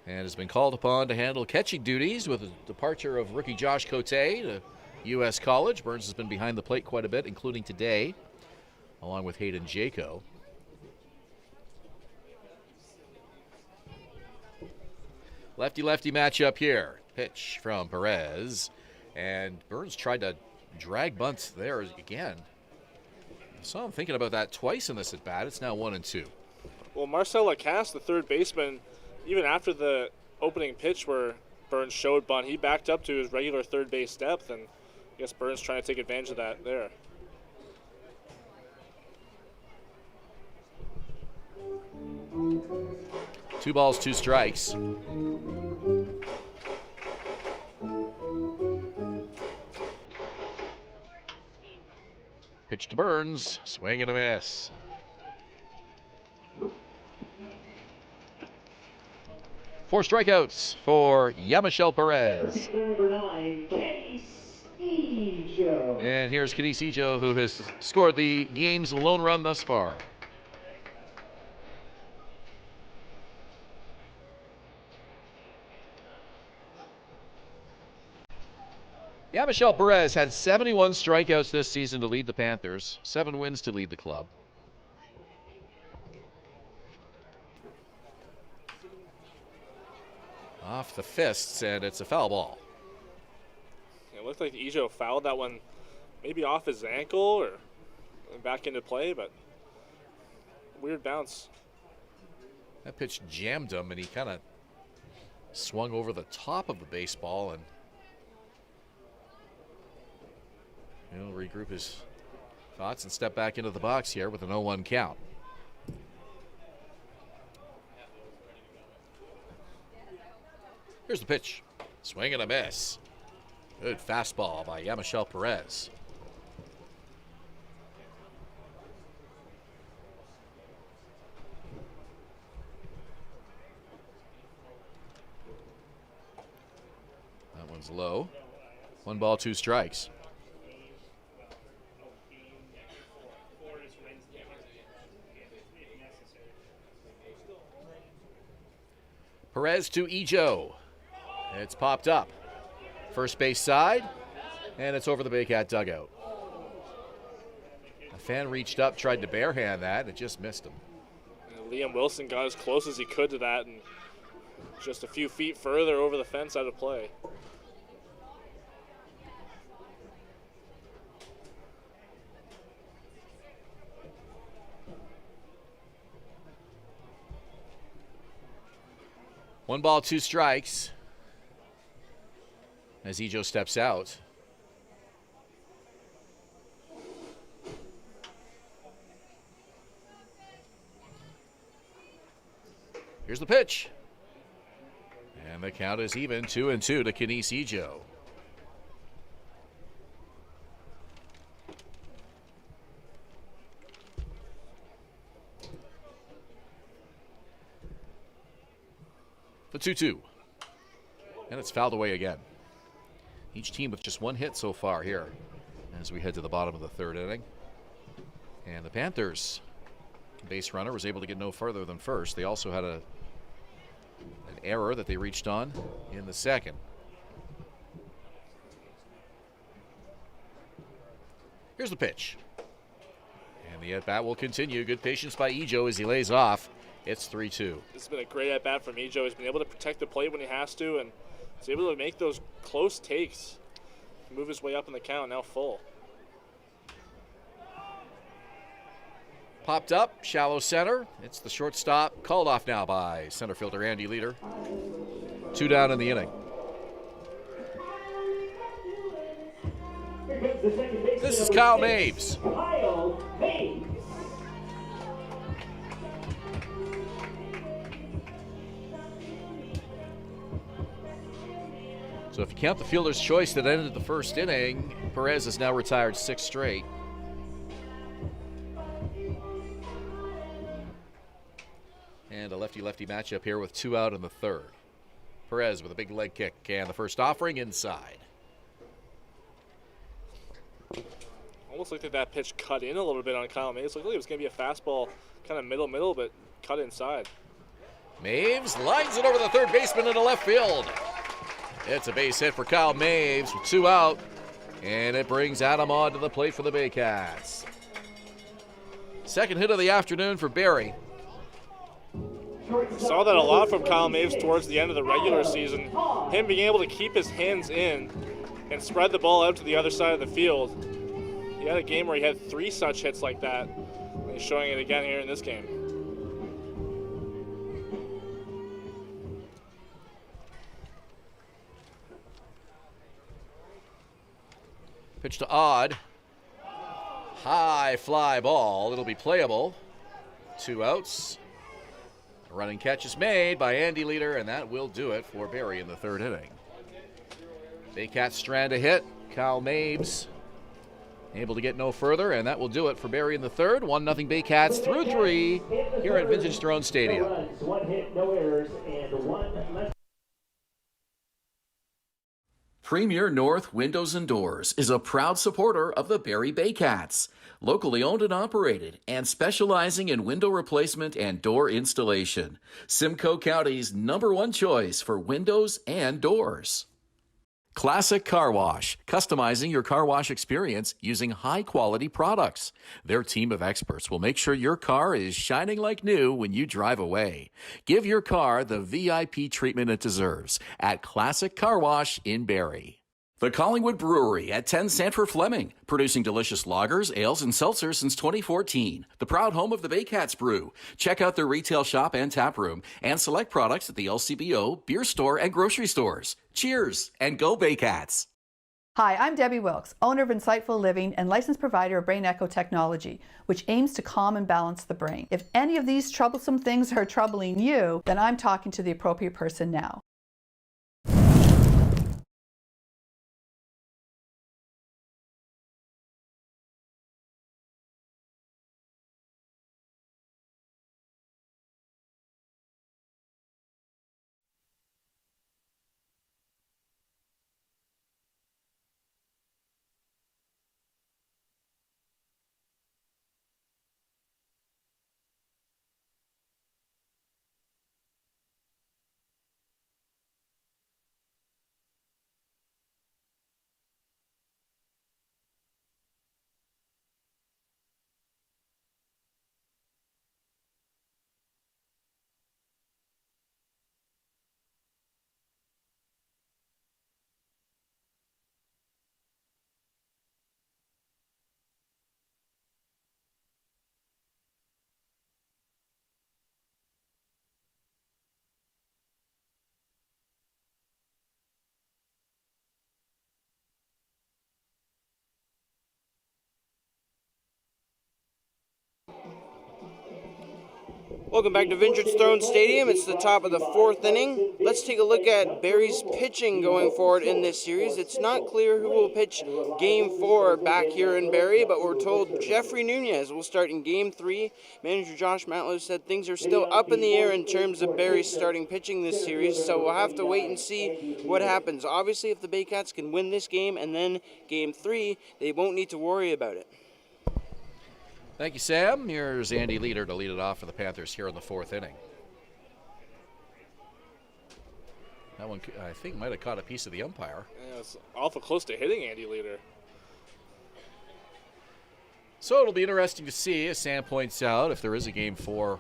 And has been called upon to handle catching duties with the departure of rookie Josh Cote to U.S. College. Burns has been behind the plate quite a bit, including today, along with Hayden Jaco. Lefty-lefty matchup here. Pitch from Perez. And Burns tried to drag bunts there again. I saw him thinking about that twice in this at-bat. It's now 1-2. Well, Marcel Lacasse, the third baseman, even after the opening pitch where Burns showed bunt, he backed up to his regular third base depth, and I guess Burns trying to take advantage of that there. Two balls, 2 strikes. Pitch to Burns, swing and a miss. Four strikeouts for Yamichel Perez. Number 9, Canisijo. And here's Canisijo, who has scored the game's lone run thus far. Yeah, Michelle Perez had 71 strikeouts this season to lead the Panthers, 7 wins to lead the club. Off the fists, and it's a foul ball. It looked like Ijo fouled that one maybe off his ankle or back into play, but weird bounce. That pitch jammed him, and he kind of swung over the top of the baseball and regroup his thoughts and step back into the box here with an 0-1 count. Here's the pitch. Swing and a miss. Good fastball by Yamichelle Perez. That one's low. 1 ball, 2 strikes. Perez to Ijo. It's popped up. First base side, and it's over the Baycat dugout. A fan reached up, tried to barehand that, and it just missed him. And Liam Wilson got as close as he could to that, and just a few feet further over the fence out of play. One ball, 2 strikes as Ijo steps out. Here's the pitch. And the count is even, 2-2 to Kenise Ijo. The 2-2. And it's fouled away again. Each team with just 1 hit so far here as we head to the bottom of the 3rd inning. And the Panthers base runner was able to get no further than first. They also had an error that they reached on in the 2nd. Here's the pitch. And the at-bat will continue. Good patience by Ijo as he lays off. It's 3-2. This has been a great at-bat from Ijo. He's been able to protect the plate when he has to, and he's able to make those close takes. Move his way up in the count, now full. Popped up, shallow center. It's the shortstop, called off now by center fielder Andy Leader. 2 down in the inning. This is Kyle Maves. Kyle Maves. So if you count the fielder's choice that ended the 1st inning, Perez has now retired 6 straight. And a lefty-lefty matchup here with 2 out in the 3rd. Perez with a big leg kick and the first offering inside. Almost looked like that pitch cut in a little bit on Kyle Maves. Looked like it was going to be a fastball, kind of middle, but cut inside. Maves lines it over the 3rd baseman into left field. It's a base hit for Kyle Maves with 2 out, and it brings Adam on to the plate for the Baycats. 2nd hit of the afternoon for Barrie. We saw that a lot from Kyle Maves towards the end of the regular season. Him being able to keep his hands in and spread the ball out to the other side of the field. He had a game where he had 3 such hits like that, and he's showing it again here in this game. Pitch to Odd. High fly ball. It'll be playable. 2 outs. A running catch is made by Andy Leader, and that will do it for Barrie in the 3rd inning. Baycats strand a hit. Kyle Maves able to get no further, and that will do it for Barrie in the 3rd. 1-0 Baycats through 3 here at Vintage Throne Stadium. 1 hit, no errors, and 1 less. Premier North Windows and Doors is a proud supporter of the Barrie Baycats, locally owned and operated, and specializing in window replacement and door installation. Simcoe County's #1 choice for windows and doors. Classic Car Wash, customizing your car wash experience using high-quality products. Their team of experts will make sure your car is shining like new when you drive away. Give your car the VIP treatment it deserves at Classic Car Wash in Barrie. The Collingwood Brewery at 10 Sanford Fleming, producing delicious lagers, ales, and seltzers since 2014. The proud home of the Baycats Brew. Check out their retail shop and tap room and select products at the LCBO, beer store, and grocery stores. Cheers and go Baycats! Hi, I'm Debbie Wilkes, owner of Insightful Living and licensed provider of brain echo technology, which aims to calm and balance the brain. If any of these troublesome things are troubling you, then I'm talking to the appropriate person now. Welcome back to Vintage Throne Stadium. It's the top of the fourth inning. Let's take a look at Barrie's pitching going forward in this series. It's not clear who will pitch Game 4 back here in Barrie, but we're told Jeffrey Nunez will start in Game 3. Manager Josh Matlow said things are still up in the air in terms of Barrie's starting pitching this series, so we'll have to wait and see what happens. Obviously, if the Baycats can win this game and then Game 3, they won't need to worry about it. Thank you, Sam. Here's Andy Leader to lead it off for the Panthers here in the fourth inning. That one, I think, might have caught a piece of the umpire. Yeah, it's awful close to hitting Andy Leader. So it'll be interesting to see, as Sam points out, if there is a Game 4,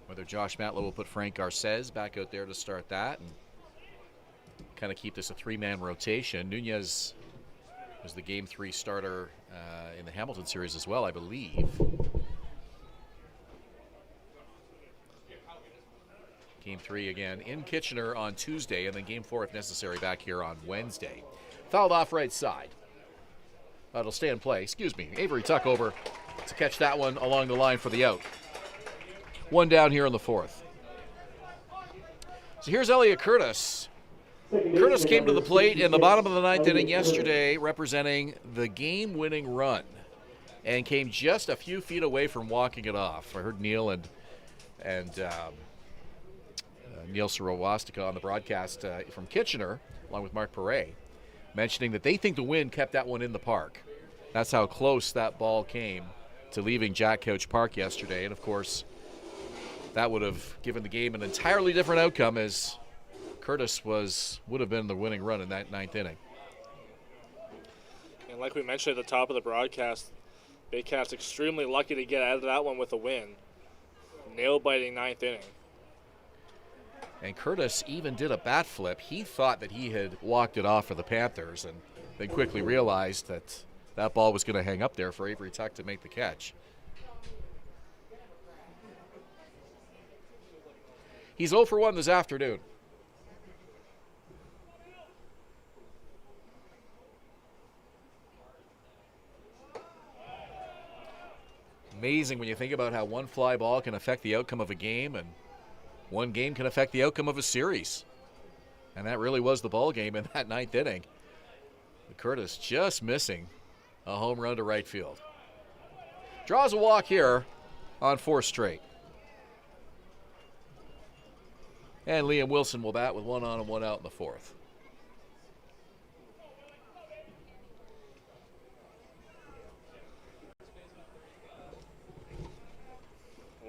whether Josh Matlow will put Frank Garces back out there to start that and kind of keep this a three-man rotation. Nunez was the Game 3 starter in the Hamilton series as well, I believe. Game 3 again in Kitchener on Tuesday, and then Game 4, if necessary, back here on Wednesday. Fouled off right side. It'll stay in play. Excuse me. Avery Tuck over to catch that one along the line for the out. One down here in the fourth. So here's Elliot Curtis. Curtis came to the plate in the bottom of the ninth inning yesterday, representing the game-winning run, and came just a few feet away from walking it off. I heard Neil and Neil Sorowastika on the broadcast from Kitchener, along with Mark Perret, mentioning that they think the wind kept that one in the park. That's how close that ball came to leaving Jack Couch Park yesterday, and of course, that would have given the game an entirely different outcome, as Curtis would have been the winning run in that ninth inning. And like we mentioned at the top of the broadcast, Baycats extremely lucky to get out of that one with a win. Nail-biting ninth inning. And Curtis even did a bat flip. He thought that he had walked it off for the Panthers, and then quickly realized that that ball was going to hang up there for Avery Tuck to make the catch. He's 0 for 1 this afternoon. Amazing when you think about how one fly ball can affect the outcome of a game, and one game can affect the outcome of a series. And that really was the ball game in that ninth inning. But Curtis just missing a home run to right field. Draws a walk here on 4 straight. And Liam Wilson will bat with 1 on and 1 out in the fourth.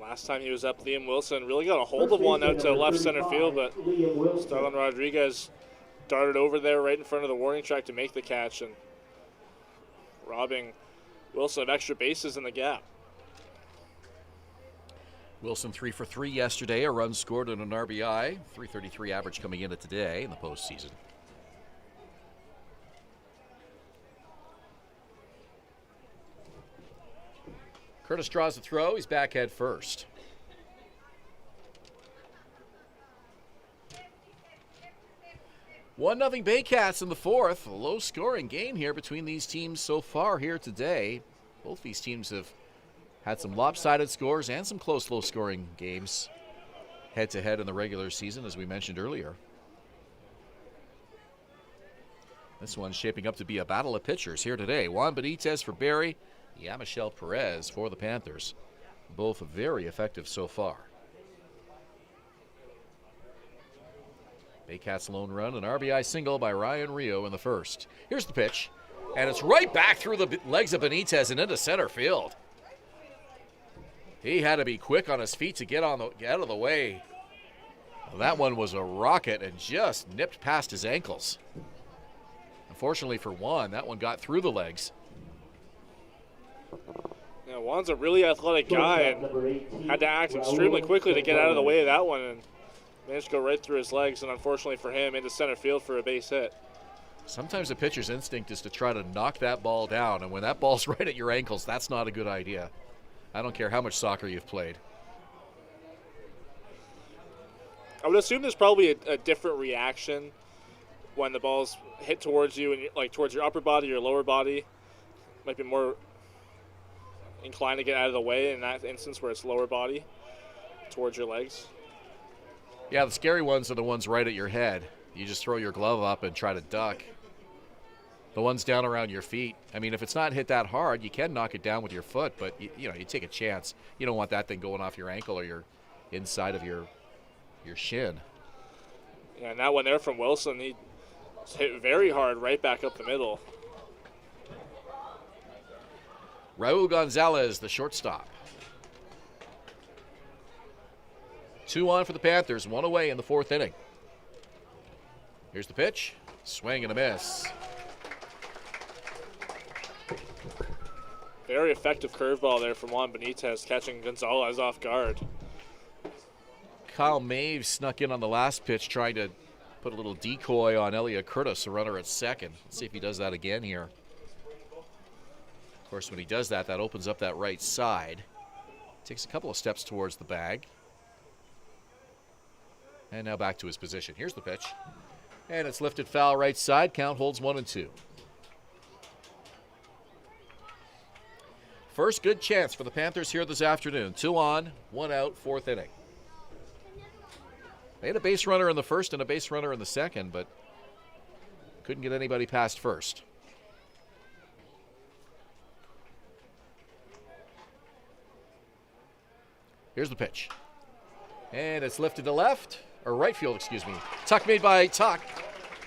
Last time he was up, Liam Wilson really got a hold of one out to left center field, but Starlin Rodriguez darted over there right in front of the warning track to make the catch and robbing Wilson of extra bases in the gap. Wilson 3 for 3 yesterday, a run scored and an RBI, 333 average coming into today in the postseason. Curtis draws the throw, he's back head first. One nothing Baycats in the fourth. A low-scoring game here between these teams so far here today. Both these teams have had some lopsided scores and some close, low-scoring games head-to-head in the regular season, as we mentioned earlier. This one's shaping up to be a battle of pitchers here today. Juan Benitez for Barrie, Yamichel Perez for the Panthers. Both very effective so far. Baycats lone run, an RBI single by Ryan Rio in the first. Here's the pitch, and it's right back through the legs of Benitez and into center field. He had to be quick on his feet to get out of the way. Well, that one was a rocket and just nipped past his ankles. Unfortunately for Juan, that one got through the legs. Yeah, Juan's a really athletic guy and had to act extremely quickly to get out of the way of that one and managed to go right through his legs, and unfortunately for him, into center field for a base hit. Sometimes a pitcher's instinct is to try to knock that ball down, and when that ball's right at your ankles, that's not a good idea. I don't care how much soccer you've played. I would assume there's probably a different reaction when the ball's hit towards you and like towards your upper body or lower body. Might be more inclined to get out of the way in that instance where it's lower body towards your legs. Yeah, the scary ones are the ones right at your head. You just throw your glove up and try to duck. The ones down around your feet, I mean, if it's not hit that hard, you can knock it down with your foot, but you take a chance. You don't want that thing going off your ankle or your inside of your shin. Yeah, and that one there from Wilson, he hit very hard right back up the middle. Raul Gonzalez, the shortstop. 2 on for the Panthers, 1 away in the fourth inning. Here's the pitch, swing and a miss. Very effective curveball there from Juan Benitez, catching Gonzalez off guard. Kyle Maves snuck in on the last pitch, trying to put a little decoy on Elliot Curtis, a runner at second. Let's see if he does that again here. Of course, when he does that, that opens up that right side. Takes a couple of steps towards the bag. And now back to his position. Here's the pitch. And it's lifted foul right side. Count holds 1-2. First good chance for the Panthers here this afternoon. 2 on, 1 out, fourth inning. They had a base runner in the first and a base runner in the second, but couldn't get anybody past first. Here's the pitch. And it's lifted to left, or right field, excuse me. Tuck made by Tuck,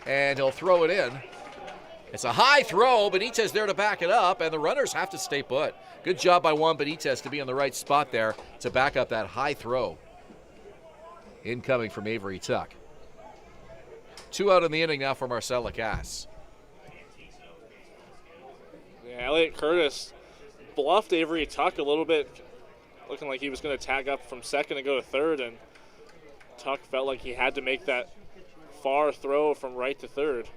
and he'll throw it in. It's a high throw. Benitez there to back it up, and the runners have to stay put. Good job by Juan Benitez to be in the right spot there to back up that high throw. Incoming from Avery Tuck. 2 out in the inning now for Marcel Lacasse. Yeah, Elliot Curtis bluffed Avery Tuck a little bit, looking like he was going to tag up from second and go to third, and Tuck felt like he had to make that far throw from right to third.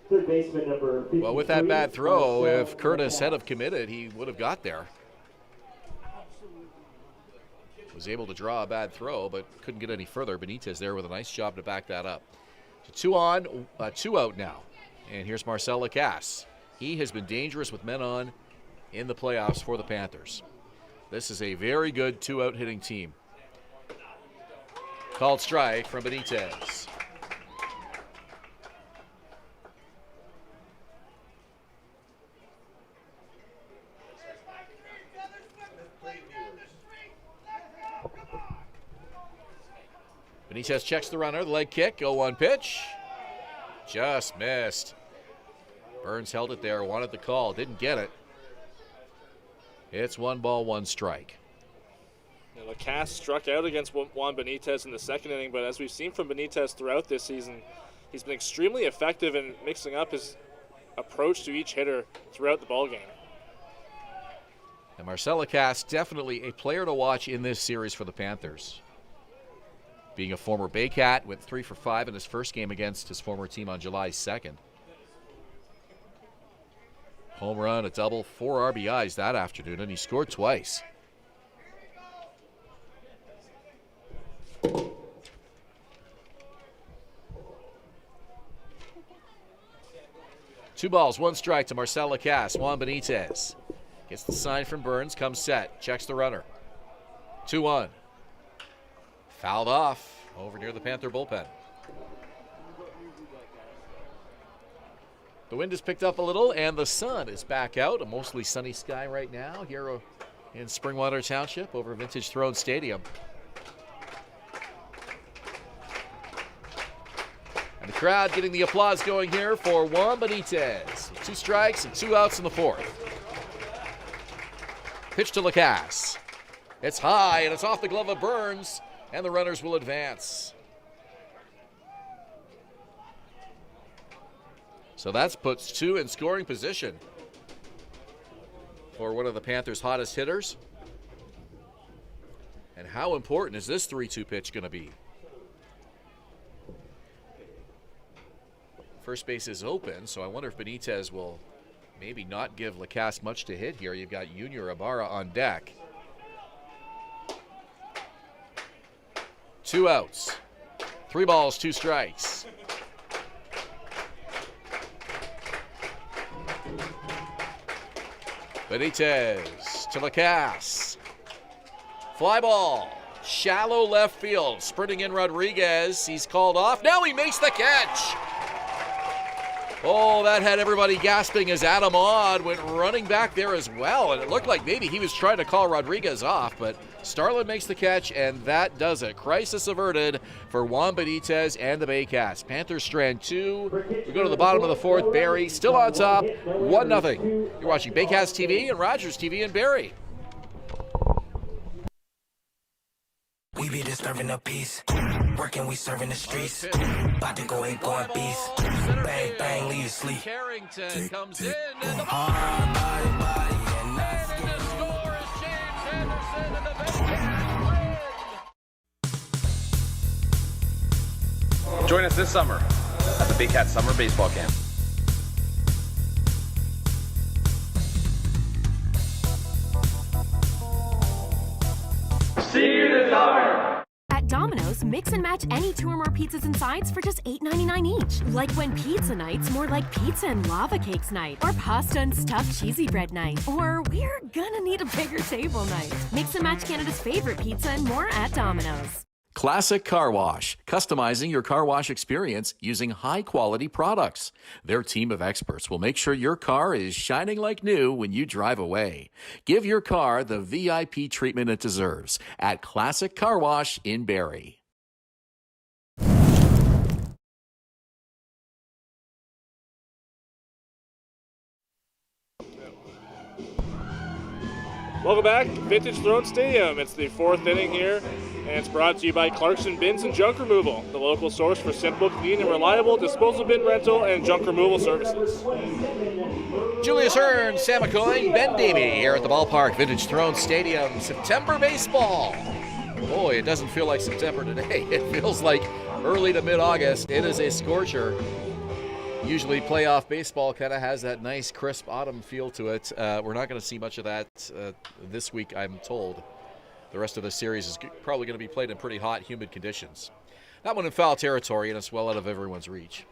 Third baseman number 53. Well, with that bad throw, if Curtis had have committed, he would have got there. Was able to draw a bad throw, but couldn't get any further. Benitez there with a nice job to back that up. So 2 on, 2 out now. And here's Marcel Lacasse. He has been dangerous with men on in the playoffs for the Panthers. This is a very good 2-out hitting team. Called strike from Benitez. Benitez checks the runner, the leg kick, 0-1 pitch. Just missed. Burns held it there, wanted the call, didn't get it. It's 1 ball, 1 strike. Yeah, Lacasse struck out against Juan Benitez in the second inning, but as we've seen from Benitez throughout this season, he's been extremely effective in mixing up his approach to each hitter throughout the ballgame. And Marcel Lacasse, definitely a player to watch in this series for the Panthers. Being a former Baycat, went 3 for 5 in his first game against his former team on July 2nd. Home run, a double, 4 RBIs that afternoon, and he scored twice. Two balls, one strike to Marcel Lacasse. Juan Benitez gets the sign from Burns, comes set, checks the runner. 2-1. Fouled off over near the Panther bullpen. The wind has picked up a little, and the sun is back out. A mostly sunny sky right now here in Springwater Township over Vintage Throne Stadium. And the crowd getting the applause going here for Juan Benitez. 2 strikes and 2 outs in the 4th. Pitch to Lacasse. It's high, and it's off the glove of Burns, and the runners will advance. So that puts 2 in scoring position for one of the Panthers' hottest hitters. And how important is this 3-2 pitch going to be? First base is open, so I wonder if Benitez will maybe not give Lacasse much to hit here. You've got Junior Ibarra on deck. 2 outs. 3 balls, 2 strikes. Benitez to Lacasse. Fly ball. Shallow left field. Sprinting in Rodriguez. He's called off. Now he makes the catch. Oh, that had everybody gasping as Adam Odd went running back there as well. And it looked like maybe he was trying to call Rodriguez off, but Starlin makes the catch, and that does it. Crisis averted for Juan Benitez and the Baycats. Panthers strand 2. We go to the bottom of the 4th. Barrie still on top, 1-0. You're watching Baycats TV and Rogers TV in Barrie. We be disturbing the peace. Working, we serving the streets. About to go ain't going beast. Bang, bang, leave you sleep. Carrington comes in, and the score is James Anderson, and the Baycats win. Join us this summer at the Baycats Summer Baseball Camp. See you this summer! At Domino's, mix and match any 2 or more pizzas and sides for just $8.99 each. Like when pizza night's more like pizza and lava cakes night, or pasta and stuffed cheesy bread night, or we're gonna need a bigger table night. Mix and match Canada's favorite pizza and more at Domino's. Classic Car Wash, customizing your car wash experience using high-quality products. Their team of experts will make sure your car is shining like new when you drive away. Give your car the VIP treatment it deserves at Classic Car Wash in Barrie. Welcome back, Vintage Throne Stadium. It's the 4th inning here, and it's brought to you by Clarkson Bins and Junk Removal, the local source for simple, clean, and reliable disposal bin rental and junk removal services. Julius Hern, Sam McCoy, Ben Davy here at the ballpark, Vintage Throne Stadium. September baseball. Boy, it doesn't feel like September today. It feels like early to mid-August. It is a scorcher. Usually playoff baseball kind of has that nice crisp autumn feel to it. We're not going to see much of that this week, I'm told. The rest of the series is probably going to be played in pretty hot, humid conditions. That one in foul territory, and it's well out of everyone's reach.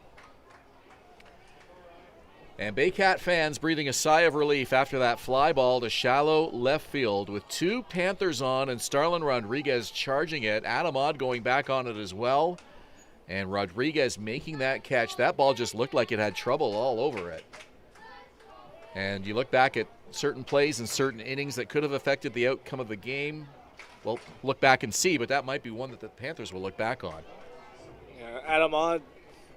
And Baycat fans breathing a sigh of relief after that fly ball to shallow left field with 2 Panthers on and Starlin Rodriguez charging it. Adam Odd going back on it as well. And Rodriguez making that catch. That ball just looked like it had trouble all over it. And you look back at certain plays and certain innings that could have affected the outcome of the game. Well, look back and see, but that might be one that the Panthers will look back on. Yeah, Adam Odd,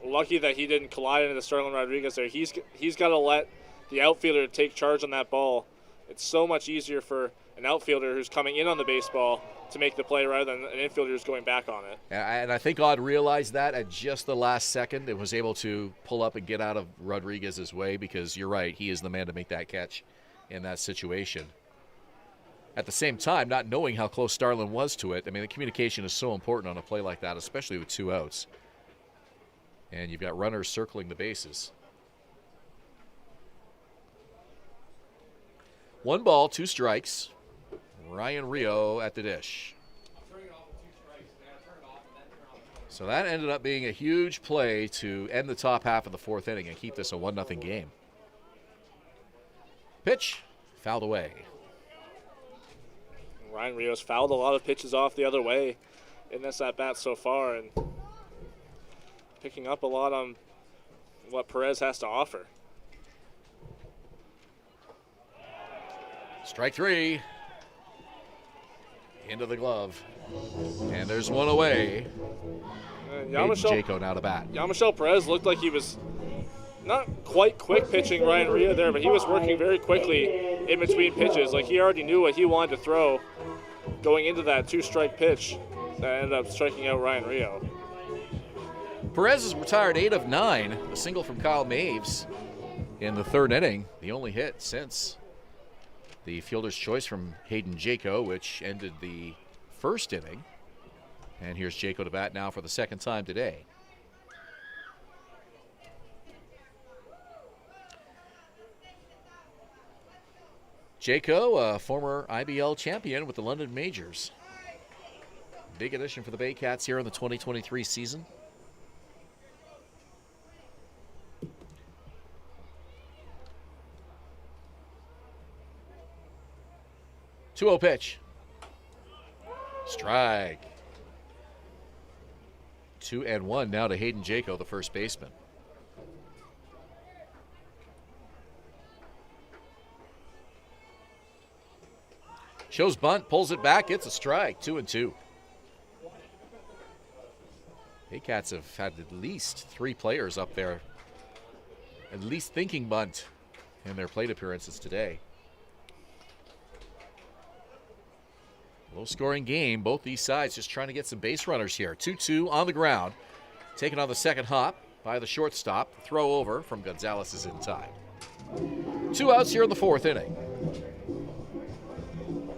lucky that he didn't collide into Starlin Rodriguez there. He's got to let the outfielder take charge on that ball It's so much easier for an outfielder who's coming in on the baseball to make the play rather than an infielder who's going back on it. And I think Odd realized that at just the last second and was able to pull up and get out of Rodriguez's way, because you're right, he is the man to make that catch in that situation. At the same time, not knowing how close Starlin was to it, I mean, the communication is so important on a play like that, especially with 2 outs. And you've got runners circling the bases. 1 ball, 2 strikes. Ryan Rio at the dish. So that ended up being a huge play to end the top half of the 4th inning and keep this a 1-0 game. Pitch, fouled away. Ryan Rio's fouled a lot of pitches off the other way in this at-bat so far, and picking up a lot on what Perez has to offer. Strike 3. Into the glove. And there's 1 away. Jaco now to bat. Yamashel Perez looked like he was not quite quick pitching Ryan Rio there, but he was working very quickly in between pitches. Like, he already knew what he wanted to throw going into that 2-strike pitch that ended up striking out Ryan Rio. Perez is retired 8 of 9. A single from Kyle Maves in the 3rd inning. The only hit since the fielder's choice from Hayden Jaco, which ended the 1st inning. And here's Jaco to bat now for the 2nd time today. Jaco, a former IBL champion with the London Majors. Big addition for the Baycats here in the 2023 season. Two-0 pitch. Strike. 2-1 now to Hayden Jaco, the first baseman. Shows bunt, pulls it back, gets a strike. 2-2. Baycats have had at least 3 players up there, at least thinking bunt in their plate appearances today. Low-scoring game. Both these sides just trying to get some base runners here. 2-2 on the ground. Taken on the second hop by the shortstop. The throw over from Gonzalez is in time. 2 outs here in the 4th inning.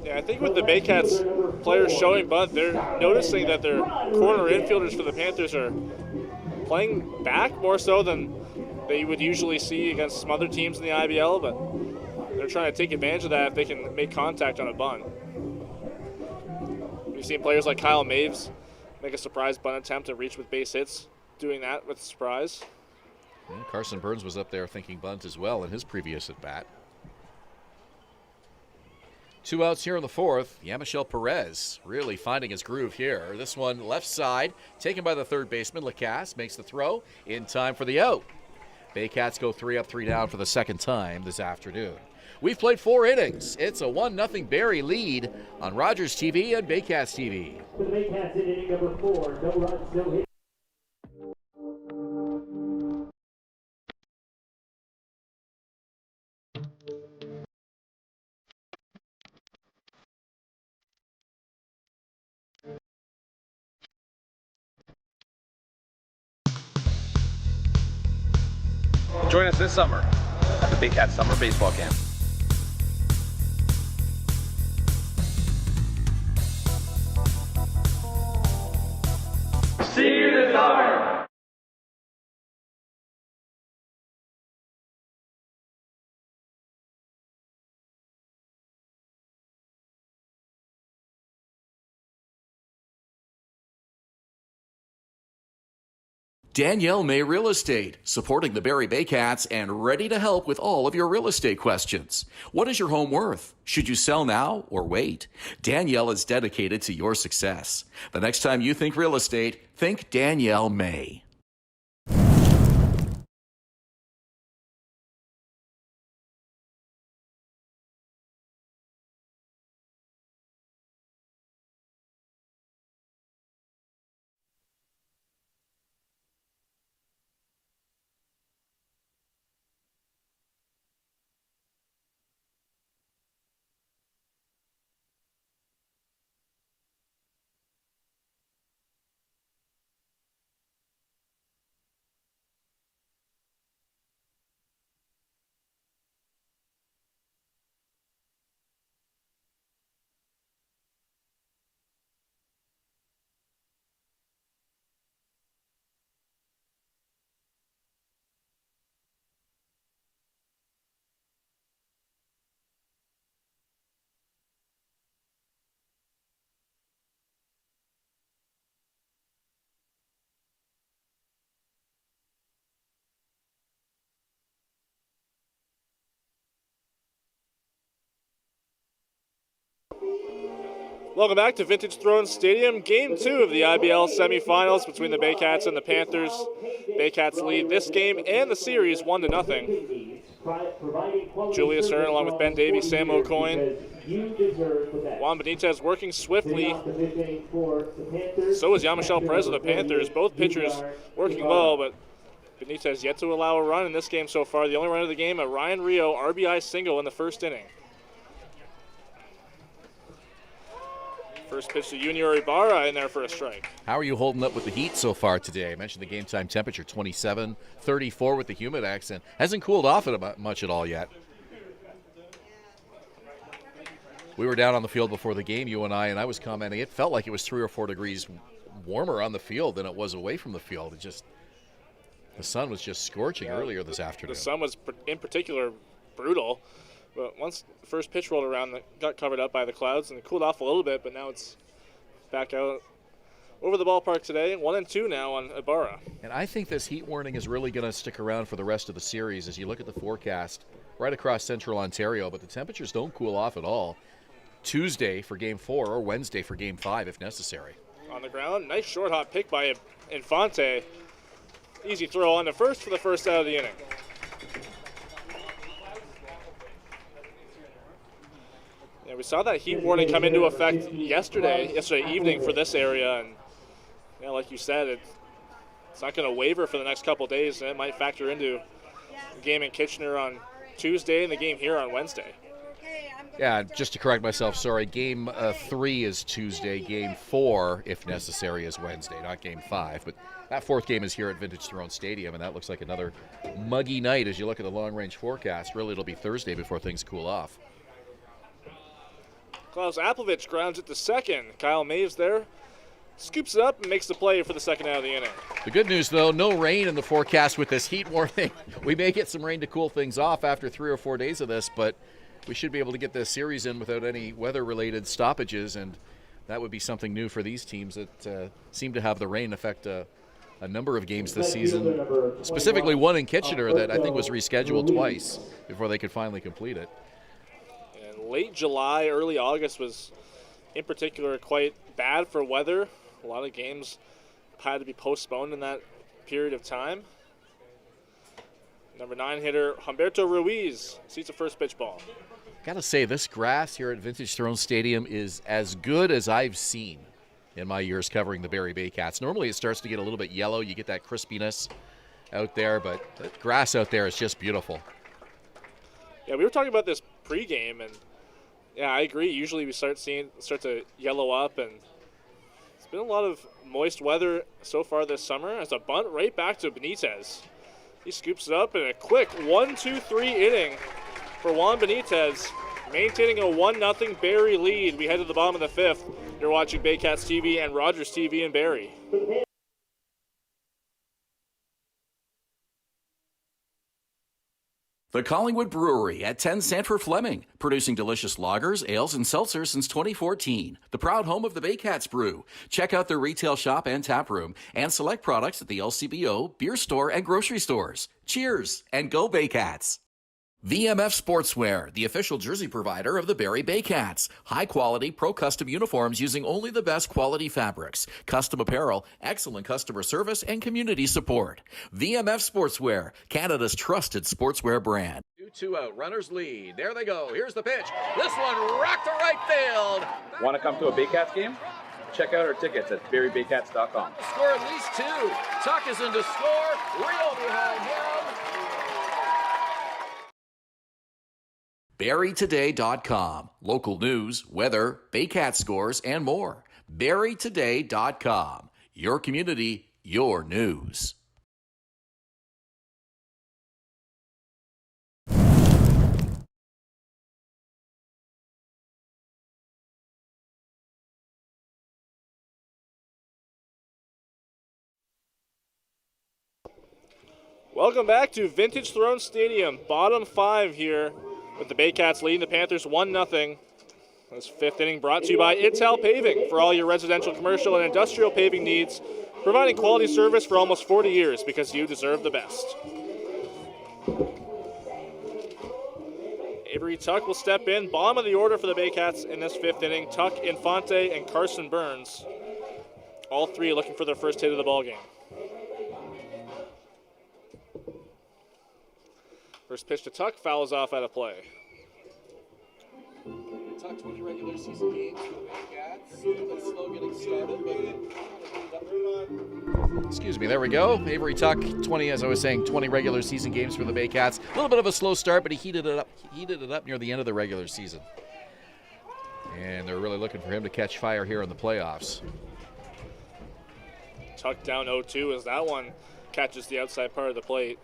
Yeah, I think with the Baycats players showing bunt, they're noticing that their corner infielders for the Panthers are playing back more so than they would usually see against some other teams in the IBL, but they're trying to take advantage of that if they can make contact on a bunt. We've seen players like Kyle Maves make a surprise bunt attempt and reach with base hits, doing that with surprise. And Carson Burns was up there thinking bunt as well in his previous at-bat. 2 outs here in the 4th. Yamashel Perez really finding his groove here. This one left side, taken by the third baseman. Lacasse makes the throw in time for the out. Baycats go 3 up, 3 down for the 2nd time this afternoon. We've played 4 innings. It's a 1-0 Barrie lead on Rogers TV and Baycats TV. For the Baycats in inning number 4, no runs, no hits. Join us this summer at the Baycats Summer Baseball Camp. See you this summer! Danielle May Real Estate, supporting the Barrie Baycats and ready to help with all of your real estate questions. What is your home worth? Should you sell now or wait? Danielle is dedicated to your success. The next time you think real estate, think Danielle May. Welcome back to Vintage Throne Stadium, Game 2 of the IBL semifinals between the Baycats and the Panthers. Baycats lead this game and the series 1-0. Julius Hern along with Ben Davy, Sam O'Coin. Juan Benitez working swiftly. So is Yamichelle Perez of the Panthers. Both pitchers working well, but Benitez yet to allow a run in this game so far. The only run of the game, a Ryan Rio RBI single in the first inning. First pitch to Junior Ibarra in there for a strike. How are you holding up with the heat so far today? I mentioned the game time temperature, 27, 34 with the humidex, and hasn't cooled off much at all yet. We were down on the field before the game, you and I was commenting, it felt like it was 3 or 4 degrees warmer on the field than it was away from the field. The sun was just scorching earlier this afternoon. The sun was, in particular, brutal. But once the first pitch rolled around, it got covered up by the clouds and it cooled off a little bit, but now it's back out over the ballpark today. 1-2 now on Ibarra. And I think this heat warning is really going to stick around for the rest of the series as you look at the forecast right across central Ontario, but the temperatures don't cool off at all. Tuesday for Game 4 or Wednesday for Game 5 if necessary. On the ground, nice short hop pick by Infante. Easy throw on to first for the first out of the inning. Yeah, we saw that heat warning come into effect yesterday evening for this area, and yeah, like you said, it's not going to waver for the next couple days, and it might factor into the game in Kitchener on Tuesday and the game here on Wednesday. Yeah, just to correct myself, sorry, Game 3 is Tuesday, Game 4, if necessary, is Wednesday, not Game 5, but that fourth game is here at Vintage Throne Stadium, and that looks like another muggy night as you look at the long-range forecast. Really, it'll be Thursday before things cool off. Klaus Applovich grounds it to second. Kyle Maves there, scoops it up and makes the play for the second out of the inning. The good news, though, no rain in the forecast with this heat warning. We may get some rain to cool things off after 3 or 4 days of this, but we should be able to get this series in without any weather-related stoppages, and that would be something new for these teams that seem to have the rain affect a number of games this season, specifically one in Kitchener that I think was rescheduled twice before they could finally complete it. Late July, early August was, in particular, quite bad for weather. A lot of games had to be postponed in that period of time. Number 9 hitter Humberto Ruiz sees the first pitch ball. Got to say, this grass here at Vintage Throne Stadium is as good as I've seen in my years covering the Barrie Baycats. Normally it starts to get a little bit yellow. You get that crispiness out there, but the grass out there is just beautiful. Yeah, we were talking about this pregame, and yeah, I agree. Usually we start to yellow up, and it's been a lot of moist weather so far this summer. As a bunt right back to Benitez. He scoops it up in a quick 1-2-3 inning for Juan Benitez, maintaining a 1-0 Barrie lead. We head to the bottom of the 5th. You're watching Baycats TV and Rogers TV in Barrie. The Collingwood Brewery at 10 Sanford Fleming, producing delicious lagers, ales, and seltzers since 2014. The proud home of the Baycats Brew. Check out their retail shop and tap room, and select products at the LCBO, beer store, and grocery stores. Cheers, and go Baycats! VMF Sportswear, the official jersey provider of the Barrie Baycats. High-quality, pro-custom uniforms using only the best quality fabrics. Custom apparel, excellent customer service, and community support. VMF Sportswear, Canada's trusted sportswear brand. 2 out, runners lead. There they go. Here's the pitch. This one rocked to right field. Want to come to a Baycats game? Check out our tickets at barriebaycats.com. Score at least 2. Tuck is in to score. Rio behind him. BarrieToday.com. Local news, weather, Baycats scores, and more. BarrieToday.com. Your community, your news. Welcome back to Vintage Throne Stadium. Bottom 5 here, with the Baycats leading the Panthers 1-0. This 5th inning brought to you by Ital Paving for all your residential, commercial, and industrial paving needs, providing quality service for almost 40 years because you deserve the best. Avery Tuck will step in. Bottom of the order for the Baycats in this 5th inning. Tuck, Infante, and Carson Burns. All three looking for their first hit of the ballgame. First pitch to Tuck, fouls off out of play. Tuck, 20 regular season games for the Baycats. A little bit slow getting started, but excuse me, there we go. Avery Tuck, 20, as I was saying, 20 regular season games for the Baycats. A little bit of a slow start, but he heated it up near the end of the regular season. And they're really looking for him to catch fire here in the playoffs. Tuck down 0-2 as that one catches the outside part of the plate.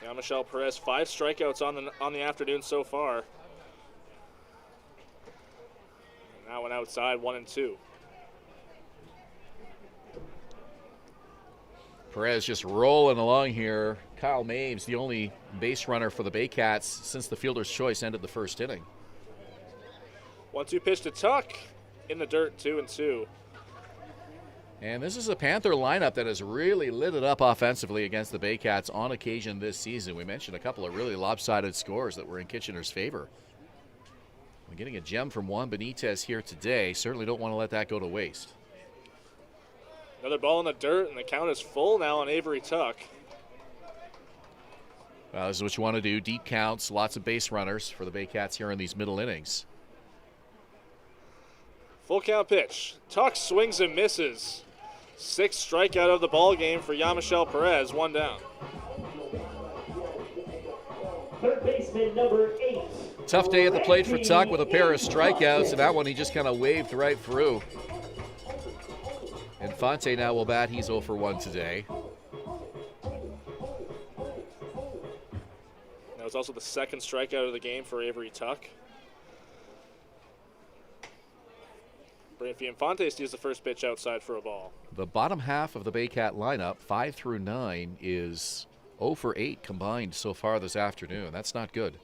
Jean-Michel Perez, 5 strikeouts on the afternoon so far. And that one outside, 1-2. Perez just rolling along here. Kyle Maves, the only base runner for the Baycats since the fielder's choice ended the first inning. 1-2 pitch to Tuck in the dirt, 2-2. And this is a Panther lineup that has really lit it up offensively against the Baycats on occasion this season. We mentioned a couple of really lopsided scores that were in Kitchener's favor. We're getting a gem from Juan Benitez here today. Certainly don't want to let that go to waste. Another ball in the dirt, and the count is full now on Avery Tuck. Well, this is what you want to do. Deep counts, lots of base runners for the Baycats here in these middle innings. Full count pitch. Tuck swings and misses. 6th strikeout of the ball game for Jean-Michel Perez, 1 down. Third baseman number 8. Tough day at the plate for Tuck with a pair of strikeouts, and that one he just kind of waved right through. Infante now will bat. He's 0 for 1 today. That was also the 2nd strikeout of the game for Avery Tuck. Branfy Infante steals the first pitch outside for a ball. The bottom half of the Baycat lineup, 5 through 9, is 0 for 8 combined so far this afternoon. That's not good.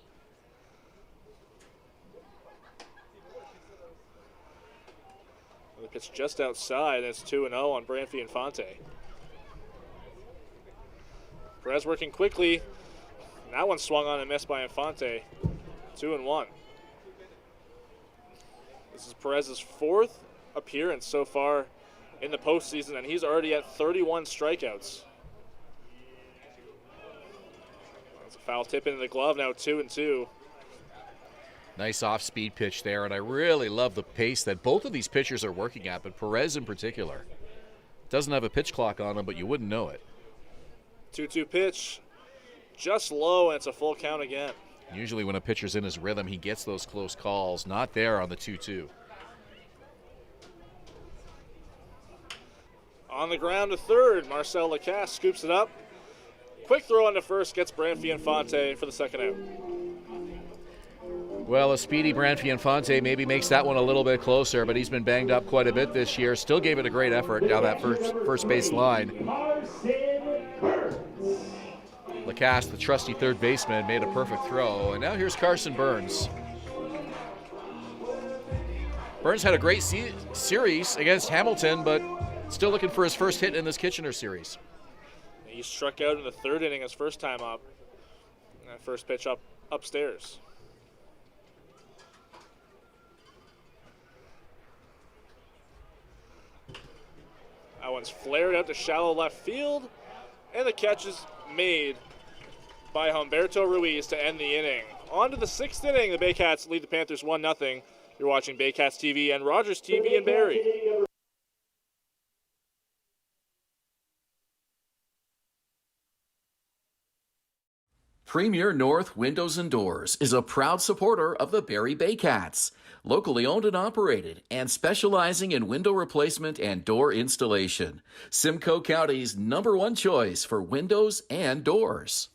The pitch just outside, and it's 2-0 on Branfy Infante. Perez working quickly. And that one swung on and missed by Infante. 2-1. This is Perez's 4th appearance so far in the postseason, and he's already at 31 strikeouts. That's a foul tip into the glove, now 2-2. Nice off-speed pitch there, and I really love the pace that both of these pitchers are working at, but Perez in particular. Doesn't have a pitch clock on him, but you wouldn't know it. 2-2 pitch, just low, and it's a full count again. Usually when a pitcher's in his rhythm, he gets those close calls. Not there on the 2-2. On the ground to third, Marcel Lacasse scoops it up. Quick throw on to first, gets Branfy Infante for the 2nd out. Well, a speedy Branfy Infante maybe makes that one a little bit closer, but he's been banged up quite a bit this year. Still gave it a great effort down that first base line. Lacasse, the trusty third baseman, made a perfect throw. And now here's Carson Burns. Burns had a great series against Hamilton, but still looking for his first hit in this Kitchener series. He struck out in the 3rd inning his first time up. That first pitch upstairs. That one's flared out to shallow left field, and the catch is made by Humberto Ruiz to end the inning. On to the 6th inning, the Baycats lead the Panthers 1-0. You're watching Baycats TV and Rogers TV in Barrie. Premier North Windows and Doors is a proud supporter of the Barrie Baycats, locally owned and operated, and specializing in window replacement and door installation. Simcoe County's #1 choice for windows and doors.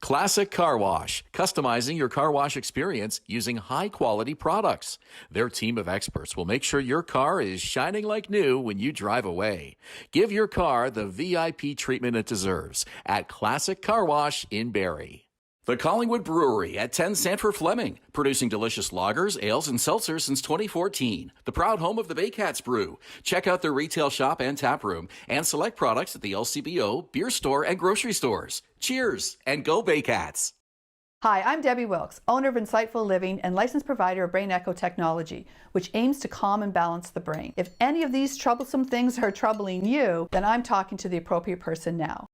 Classic Car Wash, customizing your car wash experience using high-quality products. Their team of experts will make sure your car is shining like new when you drive away. Give your car the VIP treatment it deserves at Classic Car Wash in Barrie. The Collingwood Brewery at 10 Sanford Fleming, producing delicious lagers, ales, and seltzers since 2014. The proud home of the Baycats Brew. Check out their retail shop and tap room, and select products at the LCBO, beer store, and grocery stores. Cheers, and go Baycats! Hi, I'm Debbie Wilkes, owner of Insightful Living and licensed provider of Brain Echo technology, which aims to calm and balance the brain. If any of these troublesome things are troubling you, then I'm talking to the appropriate person now.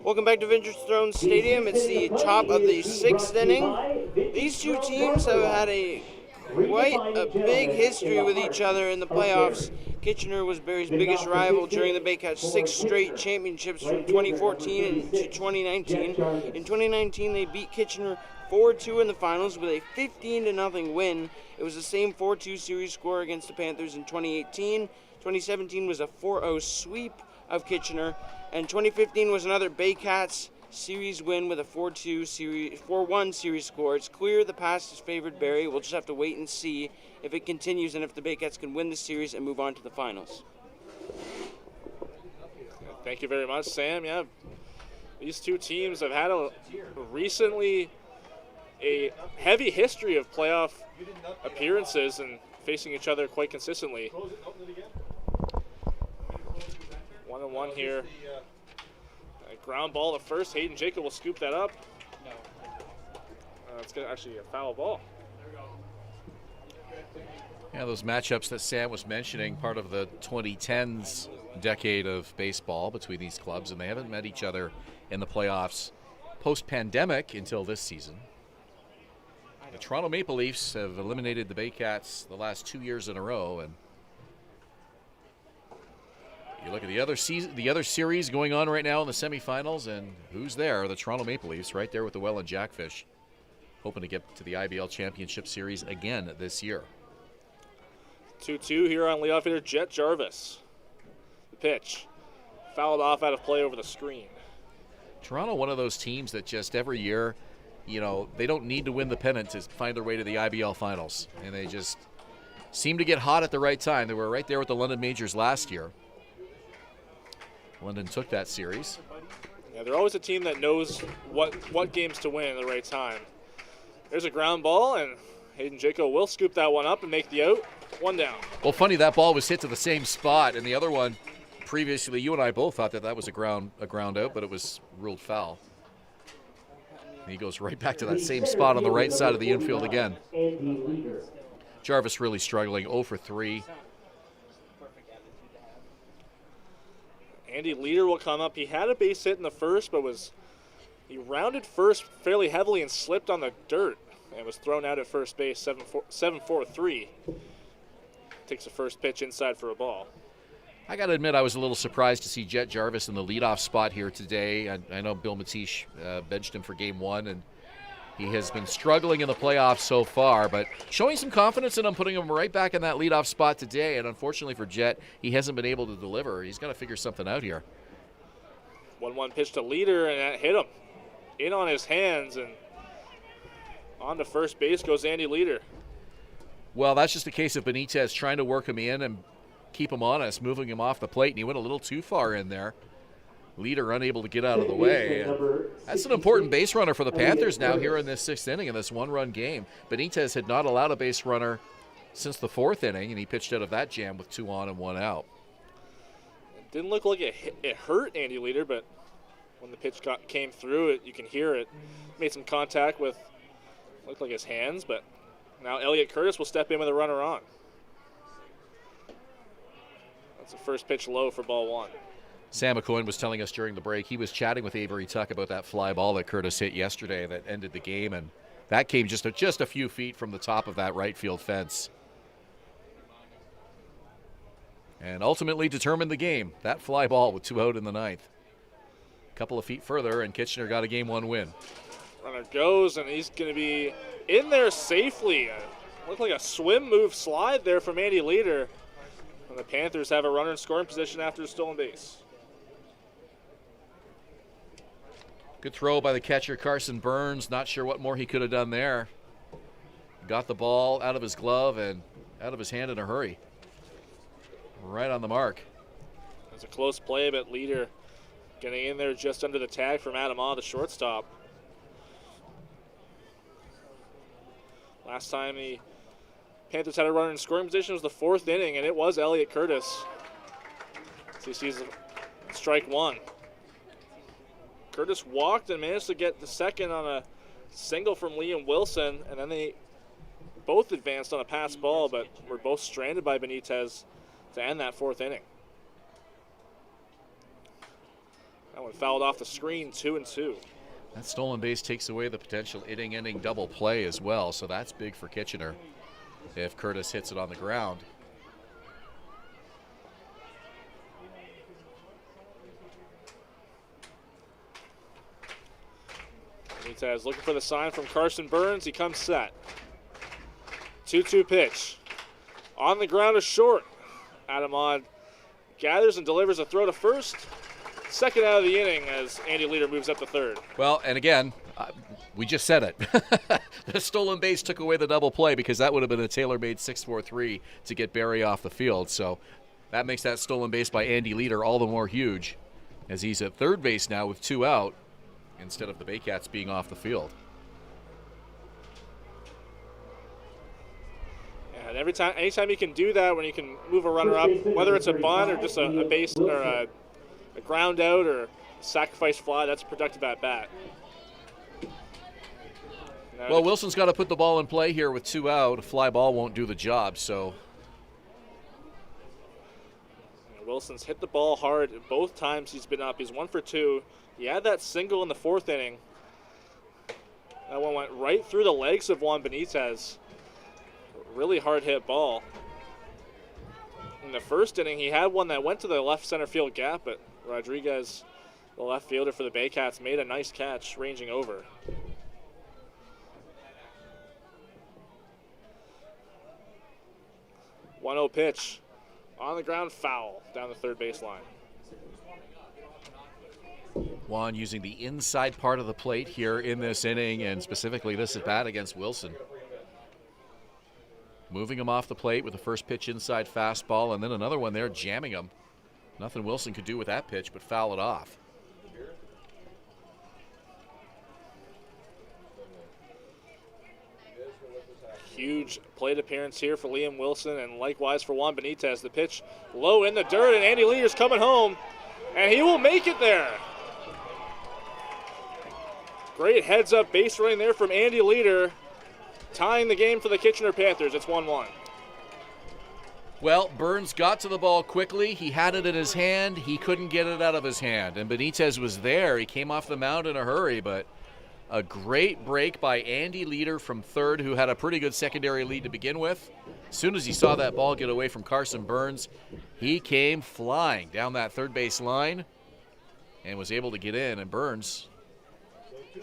Welcome back to Vintage Throne Stadium. It's the top of the 6th inning. These two teams have had quite a big history with each other in the playoffs. Kitchener was Barrie's biggest rival during the Baycats' 6 straight championships from 2014 to 2019. In 2019, they beat Kitchener 4-2 in the finals with a 15-0 win. It was the same 4-2 series score against the Panthers in 2018. 2017 was a 4-0 sweep of Kitchener, and 2015 was another Baycats series win with a 4-1 series score. It's clear the past has favored Barrie. We'll just have to wait and see if it continues and if the Baycats can win the series and move on to the finals. Thank you very much, Sam. Yeah, these two teams have had recently a heavy history of playoff appearances and facing each other quite consistently. 1-1 here. A ground ball to first. Hayden Jacob will scoop that up. It's actually a foul ball. Yeah, those matchups that Sam was mentioning, part of the 2010s decade of baseball between these clubs, and they haven't met each other in the playoffs post-pandemic until this season. The Toronto Maple Leafs have eliminated the Baycats the last 2 years in a row, and you look at the other series going on right now in the semifinals, and who's there? The Toronto Maple Leafs, right there with the Welland Jackfish, hoping to get to the IBL Championship Series again this year. 2-2 here on leadoff hitter Jet Jarvis. The pitch fouled off out of play over the screen. Toronto, one of those teams that just every year, you know, they don't need to win the pennant to find their way to the IBL Finals, and they just seem to get hot at the right time. They were right there with the London Majors last year. London took that series. Yeah, they're always a team that knows what games to win at the right time. There's a ground ball, and Hayden Jaco will scoop that one up and make the out. 1 down. Well, funny, that ball was hit to the same spot, and the other one, previously, you and I both thought that was a ground out, but it was ruled foul. And he goes right back to that same spot on the right side of the infield again. Jarvis really struggling, 0 for 3. Andy Leader will come up. He had a base hit in the first, but he rounded first fairly heavily and slipped on the dirt and was thrown out at first base. 7-4-3. Takes the first pitch inside for a ball. I got to admit, I was a little surprised to see Jet Jarvis in the leadoff spot here today. I know Bill Matish benched him for Game 1, and he has been struggling in the playoffs so far, but showing some confidence in him, putting him right back in that leadoff spot today. And unfortunately for Jet, he hasn't been able to deliver. He's got to figure something out here. 1-1 pitch to Leader, and that hit him in on his hands, and on to first base goes Andy Leader. Well, that's just a case of Benitez trying to work him in and keep him honest, moving him off the plate, and he went a little too far in there. Leader unable to get out of the way. That's an important base runner for the Panthers now here in this 6th inning in this 1-run game. Benitez had not allowed a base runner since the 4th inning, and he pitched out of that jam with 2 on and 1 out. It didn't look like it hurt Andy Leader, but when the pitch came through it, you can hear it. Made some contact with, looked like his hands, but now Elliot Curtis will step in with a runner on. That's the first pitch low for ball one. Sam McCoy was telling us during the break, he was chatting with Avery Tuck about that fly ball that Curtis hit yesterday that ended the game, and that came just a few feet from the top of that right field fence. And ultimately determined the game. That fly ball with 2 out in the ninth. A couple of feet further, and Kitchener got a Game 1 win. Runner goes, and he's going to be in there safely. Looked like a swim move slide there from Andy Leader. And the Panthers have a runner in scoring position after a stolen base. Good throw by the catcher, Carson Burns. Not sure what more he could have done there. Got the ball out of his glove and out of his hand in a hurry. Right on the mark. It's a close play, but Leader getting in there just under the tag from Adam the shortstop. Last time the Panthers had a runner in scoring position was the 4th inning, and it was Elliot Curtis. So he sees strike one. Curtis walked and managed to get the second on a single from Liam Wilson, and then they both advanced on a pass ball, but were both stranded by Benitez to end that 4th inning. That one fouled off the screen, 2-2. That stolen base takes away the potential inning-ending double play as well, so that's big for Kitchener if Curtis hits it on the ground. Benitez looking for the sign from Carson Burns. He comes set. 2-2 pitch. On the ground is short. Adam Odd gathers and delivers a throw to first. Second out of the inning as Andy Leader moves up to third. Well, and again, we just said it. The stolen base took away the double play because that would have been a tailor-made 6-4-3 to get Barrie off the field. So that makes that stolen base by Andy Leader all the more huge as he's at third base now with 2 out instead of the Baycats being off the field. And anytime you can do that, when you can move a runner up, whether it's a bunt or just a base or a ground out or sacrifice fly, that's a productive at bat. Well, Wilson's got to put the ball in play here with 2 out. A fly ball won't do the job, so. Wilson's hit the ball hard both times he's been up. He's 1 for 2. He had that single in the 4th inning. That one went right through the legs of Juan Benitez. Really hard hit ball. In the 1st inning, he had one that went to the left center field gap, but Rodriguez, the left fielder for the Baycats, made a nice catch ranging over. One-0 pitch. On the ground, foul down the third baseline. Juan using the inside part of the plate here in this inning, and specifically this at bat against Wilson. Moving him off the plate with the first pitch inside fastball, and then another one there jamming him. Nothing Wilson could do with that pitch but foul it off. Huge plate appearance here for Liam Wilson and likewise for Juan Benitez. The pitch low in the dirt, and Andy Leader's coming home, and he will make it there. Great heads-up base running there from Andy Leader, tying the game for the Kitchener Panthers. It's 1-1. Well, Burns got to the ball quickly. He had it in his hand. He couldn't get it out of his hand, and Benitez was there. He came off the mound in a hurry, but a great break by Andy Leader from third, who had a pretty good secondary lead to begin with. As soon as he saw that ball get away from Carson Burns, he came flying down that third base line and was able to get in, and Burns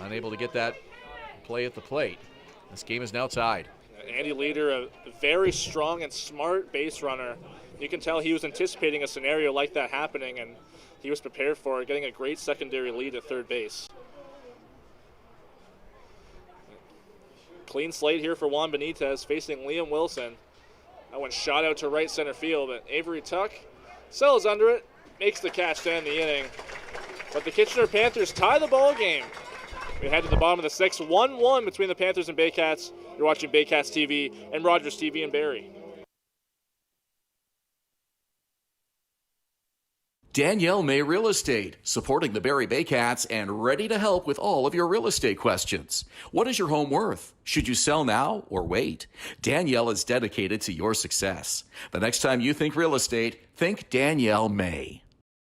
unable to get that play at the plate. This game is now tied. Andy Leader, a very strong and smart base runner. You can tell he was anticipating a scenario like that happening, and he was prepared for it, getting a great secondary lead at third base. Clean slate here for Juan Benitez facing Liam Wilson. That one shot out to right center field, but Avery Tuck settles under it, makes the catch to end the inning. But the Kitchener Panthers tie the ball game. We head to the bottom of the sixth, 1-1 between the Panthers and Baycats. You're watching Baycats TV and Rogers TV in Barrie. Danielle May Real Estate, supporting the Barrie Baycats and ready to help with all of your real estate questions. What is your home worth? Should you sell now or wait? Danielle is dedicated to your success. The next time you think real estate, think Danielle May.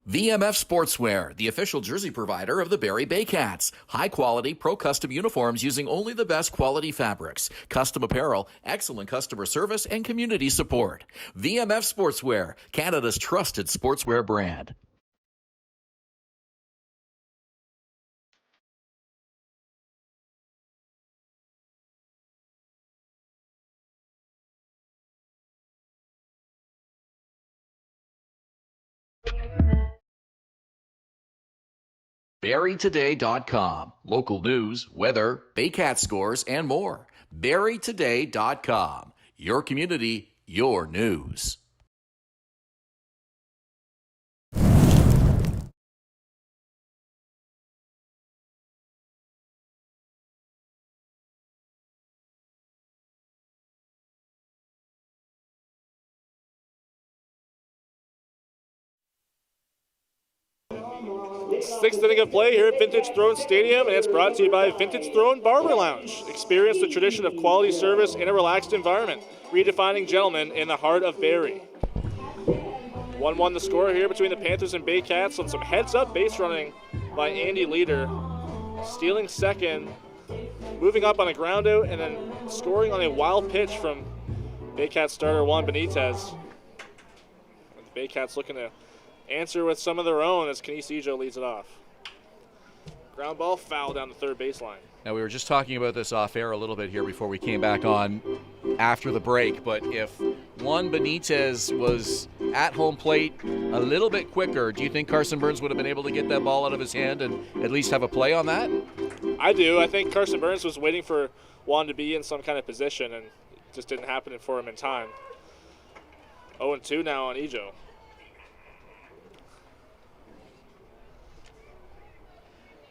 VMF Sportswear, the official jersey provider of the Barrie Baycats. High-quality, pro-custom uniforms using only the best quality fabrics. Custom apparel, excellent customer service, and community support. VMF Sportswear, Canada's trusted sportswear brand. BarrieToday.com. Local news, weather, Baycat scores, and more. BarrieToday.com. Your community, your news. Sixth inning of play here at Vintage Throne Stadium, and it's brought to you by Vintage Throne Barber Lounge. Experience the tradition of quality service in a relaxed environment. Redefining gentlemen in the heart of Barrie. 1-1 the score here between the Panthers and Baycats on some heads-up base running by Andy Leader. Stealing second, moving up on a ground out, and then scoring on a wild pitch from Baycats starter Juan Benitez. The Baycats looking to answer with some of their own as Kenise Ijo leads it off. Ground ball, foul down the third baseline. Now, we were just talking about this off air a little bit here before we came back on after the break, but if Juan Benitez was at home plate a little bit quicker, do you think Carson Burns would have been able to get that ball out of his hand and at least have a play on that? I do. I think Carson Burns was waiting for Juan to be in some kind of position, and it just didn't happen for him in time. 0-2 now on Ijo.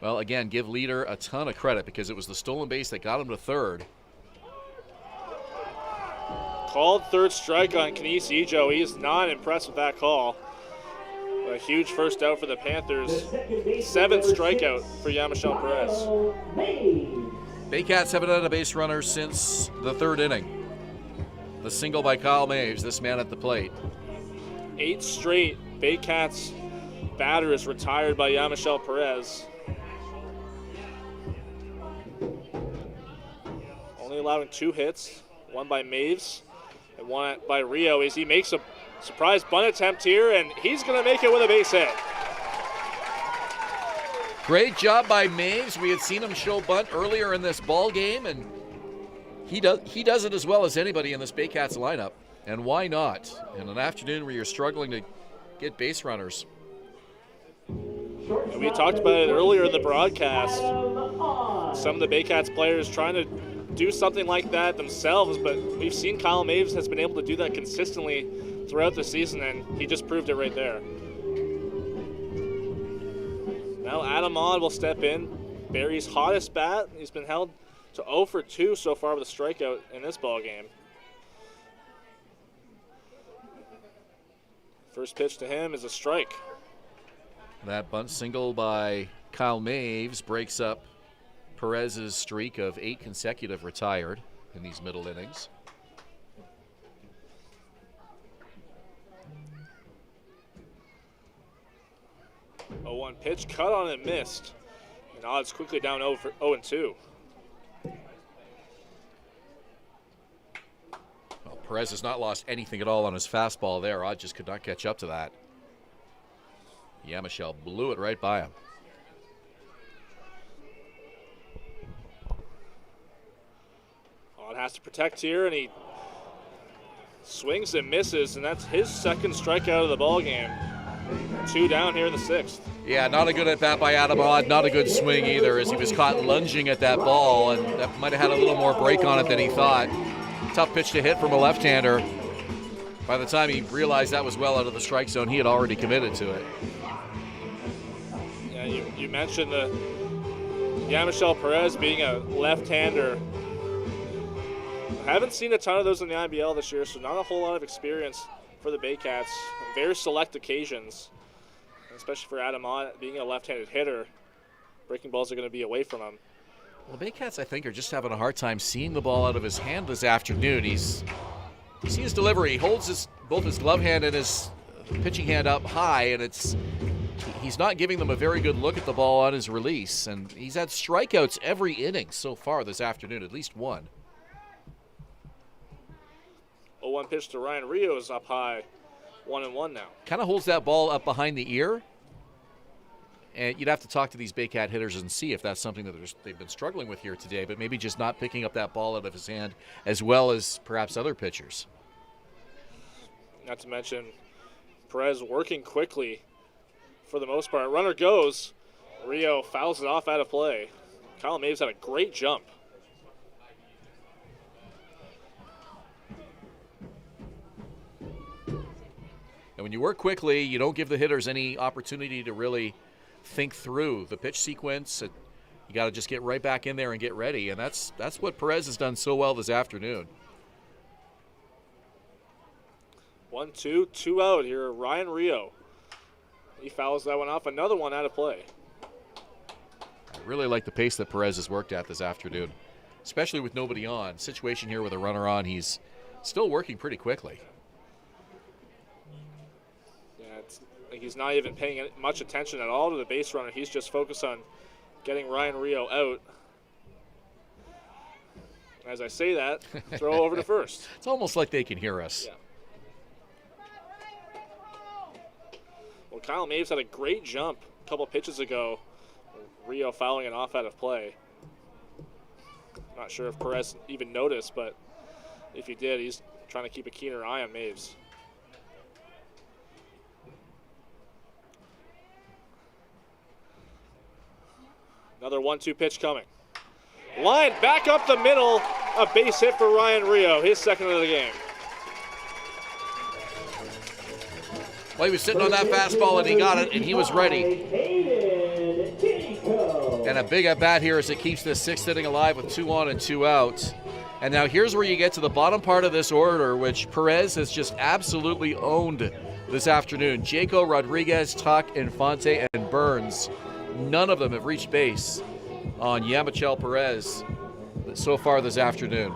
Well, again, give Leader a ton of credit because it was the stolen base that got him to third. Called third strike on Kenise Ijo. He is not impressed with that call. A huge first out for the Panthers. 7th strikeout for Yamichel Perez. Baycats haven't had a base runner since the third inning. The single by Kyle Maves, this man at the plate. 8 straight Baycats batters retired by Yamichel Perez. Only allowing 2 hits, one by Maves and one by Rio, as he makes a surprise bunt attempt here, and he's going to make it with a base hit. Great job by Maves. We had seen him show bunt earlier in this ball game, and he does it as well as anybody in this Baycats lineup. And why not? In an afternoon where you're struggling to get base runners. And we talked about it earlier in the broadcast. Some of the Baycats players trying to do something like that themselves, but we've seen Kyle Maves has been able to do that consistently throughout the season, and he just proved it right there. Now Adam Maud will step in. Barrie's hottest bat. He's been held to 0 for 2 so far with a strikeout in this ball game. First pitch to him is a strike. That bunt single by Kyle Maves breaks up Perez's streak of 8 consecutive retired in these middle innings. A 1 pitch cut on and missed. And odds quickly down 0-2. Well, Perez has not lost anything at all on his fastball there. Odd just could not catch up to that. Yamichel blew it right by him. Odd has to protect here, and he swings and misses, and that's his 2nd strikeout of the ball game. 2 down here in the 6th. Yeah, not a good at bat by Adam Odd, not a good swing either, as he was caught lunging at that ball, and that might have had a little more break on it than he thought. Tough pitch to hit from a left-hander. By the time he realized that was well out of the strike zone, he had already committed to it. Yeah, you mentioned the Yamichel Perez being a left-hander. Haven't seen a ton of those in the IBL this year, so not a whole lot of experience for the Baycats. Very select occasions. especially for Adam Ott, being a left-handed hitter. Breaking balls are going to be away from him. Well, the Baycats, I think, are just having a hard time seeing the ball out of his hand this afternoon. You see his delivery. He holds both his glove hand and his pitching hand up high, and he's not giving them a very good look at the ball on his release. And he's had strikeouts every inning so far this afternoon, at least one. 0-1 pitch to Ryan Rio is up high. 1-1 now. Kind of holds that ball up behind the ear. And you'd have to talk to these Baycat hitters and see if that's something that they've been struggling with here today, but maybe just not picking up that ball out of his hand as well as perhaps other pitchers. Not to mention Perez working quickly for the most part. Runner goes. Rio fouls it off out of play. Kyle Maves had a great jump. And when you work quickly, you don't give the hitters any opportunity to really think through the pitch sequence. You got to just get right back in there and get ready, and that's what Perez has done so well this afternoon. 1-2, 2 out here. Ryan Rio. He fouls that one off. Another one out of play. I really like the pace that Perez has worked at this afternoon, especially with nobody on. Situation here with a runner on, he's still working pretty quickly. Like he's not even paying much attention at all to the base runner. He's just focused on getting Ryan Rio out. As I say that, throw over to first. It's almost like they can hear us. Yeah. Well, Kyle Maves had a great jump a couple pitches ago. Rio fouling it off out of play. Not sure if Perez even noticed, but if he did, he's trying to keep a keener eye on Maves. Another 1-2 pitch coming. Line back up the middle. A base hit for Ryan Rio, his second of the game. Well, he was sitting on that fastball and he got it and he was ready. And a big at bat here as it keeps this sixth inning alive with 2 on and 2 out. And now here's where you get to the bottom part of this order, which Perez has just absolutely owned this afternoon. Jaco, Rodriguez, Tuck, Infante, and Burns. None of them have reached base on Yamichel Perez so far this afternoon.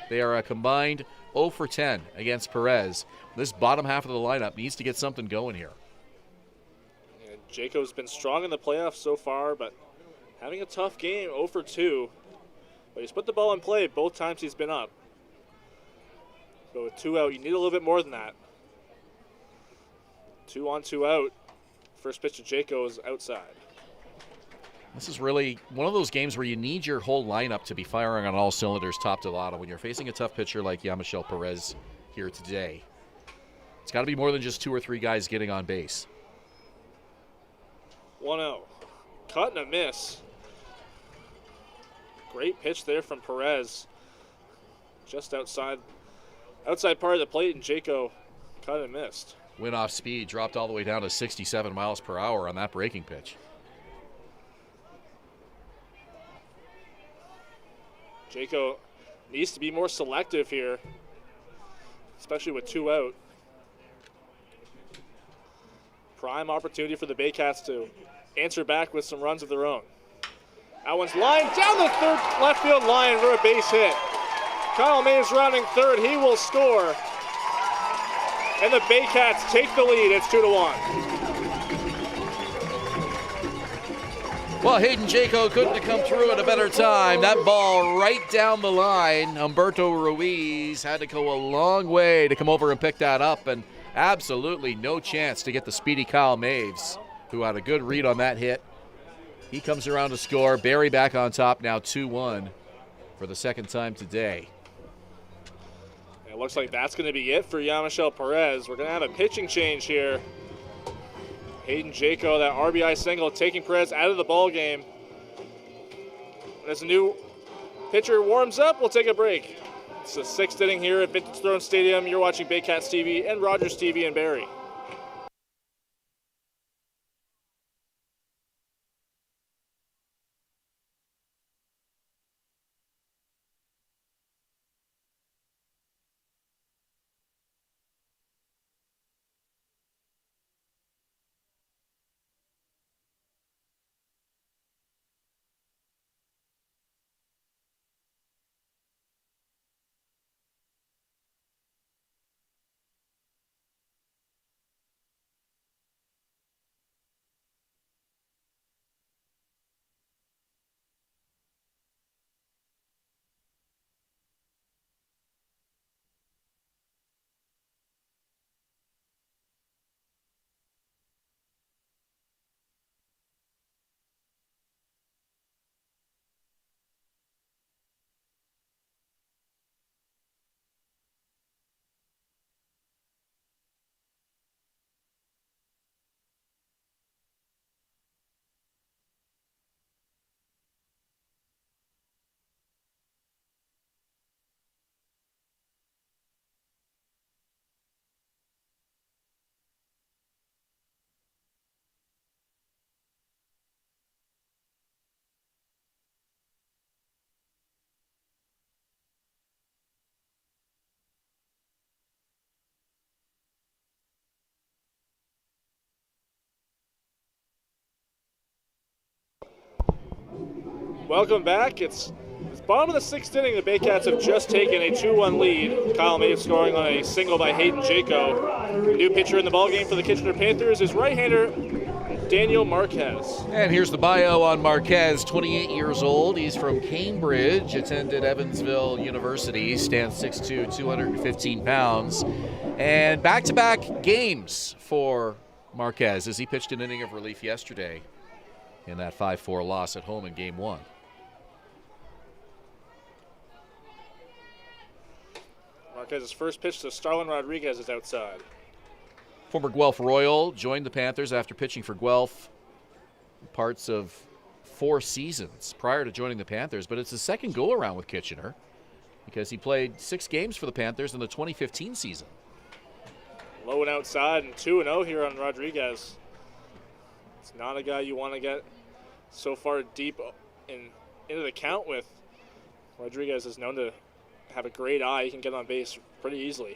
They are a combined 0 for 10 against Perez. This bottom half of the lineup needs to get something going here. And Jaco's been strong in the playoffs so far, but having a tough game, 0 for 2. But he's put the ball in play both times he's been up. But with 2 out, you need a little bit more than that. 2 on, 2 out. First pitch to Jaco is outside. This is really one of those games where you need your whole lineup to be firing on all cylinders top to bottom when you're facing a tough pitcher like Yamichel Perez here today. It's got to be more than just 2 or 3 guys getting on base. 1-0. Cut and a miss. Great pitch there from Perez. Just outside part of the plate, and Jaco cut and missed. Went off speed, dropped all the way down to 67 miles per hour on that breaking pitch. Jaco needs to be more selective here, especially with 2 out. Prime opportunity for the Baycats to answer back with some runs of their own. That one's lined down the left field line for a base hit. Kyle Mays rounding third. He will score. And the Baycats take the lead. It's 2-1. Well, Hayden Jaco couldn't have come through at a better time. That ball right down the line. Humberto Ruiz had to go a long way to come over and pick that up, and absolutely no chance to get the speedy Kyle Maves, who had a good read on that hit. He comes around to score. Barrie back on top now, 2-1 for the second time today. It looks like that's going to be it for Yamichel Perez. We're going to have a pitching change here. Hayden Jaco, that RBI single, taking Perez out of the ball game. As a new pitcher warms up, we'll take a break. It's the 6th inning here at Vintage Throne Stadium. You're watching Baycats TV and Rogers TV in Barrie. welcome back. It's bottom of the sixth inning. The Baycats have just taken a 2-1 lead. Kyle May scoring on a single by Hayden Jaco. The new pitcher in the ballgame for the Kitchener Panthers is right-hander Daniel Marquez. And here's the bio on Marquez, 28 years old. He's from Cambridge, attended Evansville University, stands 6'2", 215 pounds. And back-to-back games for Marquez as he pitched an inning of relief yesterday in that 5-4 loss at home in Game 1. Marquez's first pitch to Starlin Rodriguez is outside. Former Guelph Royal joined the Panthers after pitching for Guelph parts of 4 seasons prior to joining the Panthers, but it's his second go-around with Kitchener because he played 6 games for the Panthers in the 2015 season. Low and outside and 2-0 here on Rodriguez. It's not a guy you want to get so far deep into the count with. Rodriguez is known to have a great eye. He can get on base pretty easily.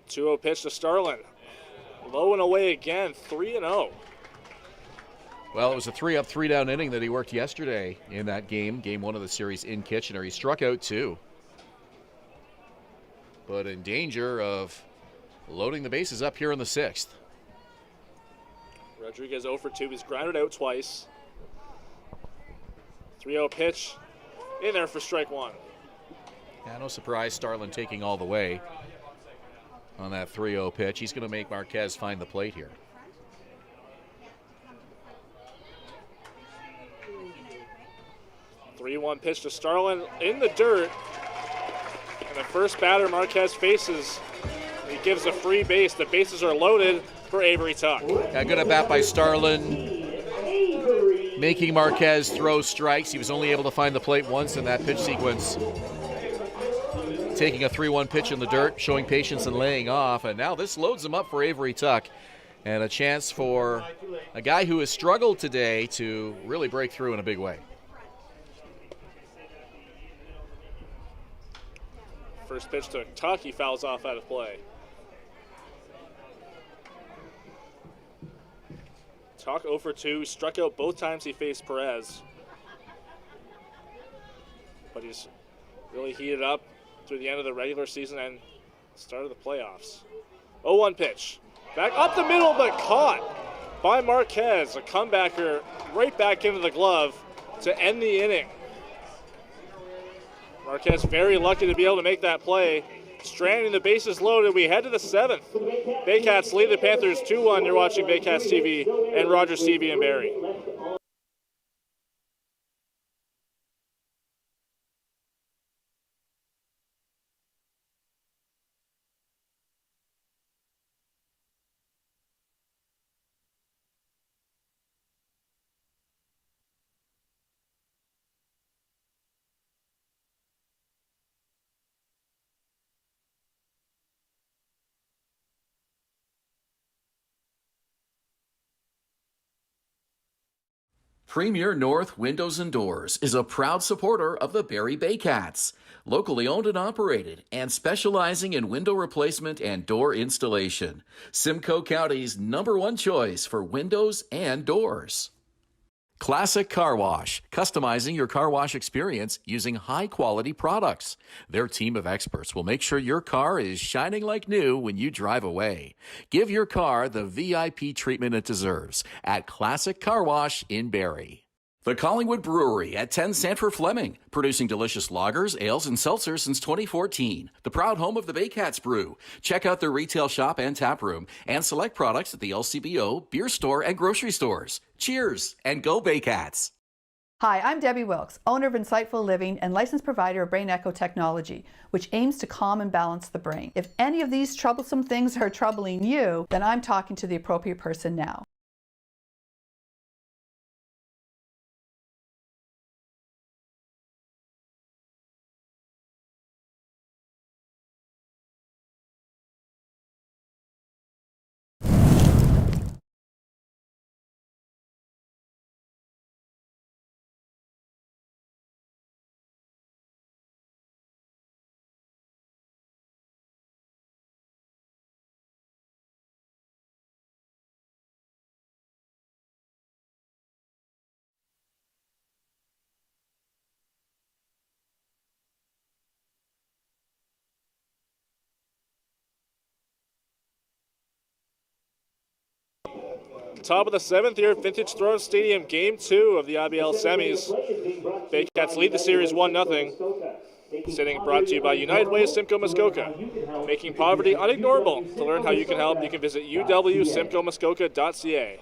Two-0 pitch to Starlin. Low and away again, 3-0. Well, it was a 3-up, 3-down inning that he worked yesterday in that game, Game 1 of the series in Kitchener. He struck out 2, but in danger of loading the bases up here in the 6th. Rodriguez 0 for 2. He's grounded out twice. 3-0 pitch in there for strike 1. Yeah, no surprise, Starlin taking all the way on that 3-0 pitch. He's going to make Marquez find the plate here. Three-one pitch to Starlin in the dirt. And the first batter Marquez faces, he gives a free base. The bases are loaded for Avery Tuck. Yeah, good at bat by Starlin, making Marquez throw strikes. He was only able to find the plate once in that pitch sequence. Taking a 3-1 pitch in the dirt, showing patience and laying off. And now this loads him up for Avery Tuck. And a chance for a guy who has struggled today to really break through in a big way. First pitch to Tuck, he fouls off out of play. Tuck 0 for 2, struck out both times he faced Perez. But he's really heated up through the end of the regular season and start of the playoffs. 0-1 pitch. Back up the middle, but caught by Marquez. A comebacker right back into the glove to end the inning. Marquez very lucky to be able to make that play. Stranding the bases loaded. We head to the 7th. Baycats lead the Panthers 2-1. You're watching Baycats TV and Rogers TV in Barrie. Premier North Windows and Doors is a proud supporter of the Barrie Baycats, locally owned and operated, and specializing in window replacement and door installation. Simcoe County's #1 choice for windows and doors. Classic Car Wash, customizing your car wash experience using high-quality products. Their team of experts will make sure your car is shining like new when you drive away. Give your car the VIP treatment it deserves at Classic Car Wash in Barrie. The Collingwood Brewery at 10 Sanford Fleming, producing delicious lagers, ales, and seltzers since 2014. The proud home of the Baycats Brew. Check out their retail shop and tap room and select products at the LCBO, beer store, and grocery stores. Cheers and go Baycats! Hi, I'm Debbie Wilkes, owner of Insightful Living and licensed provider of Brain Echo Technology, which aims to calm and balance the brain. If any of these troublesome things are troubling you, then I'm talking to the appropriate person now. Top of the 7th here at Vintage Throne Stadium, Game 2 of the IBL semis. Baycats lead the series 1-0. Sitting brought to you by United Way of Simcoe Muskoka. Making poverty unignorable. To learn how you can help, you can visit uwsimcoemuskoka.ca.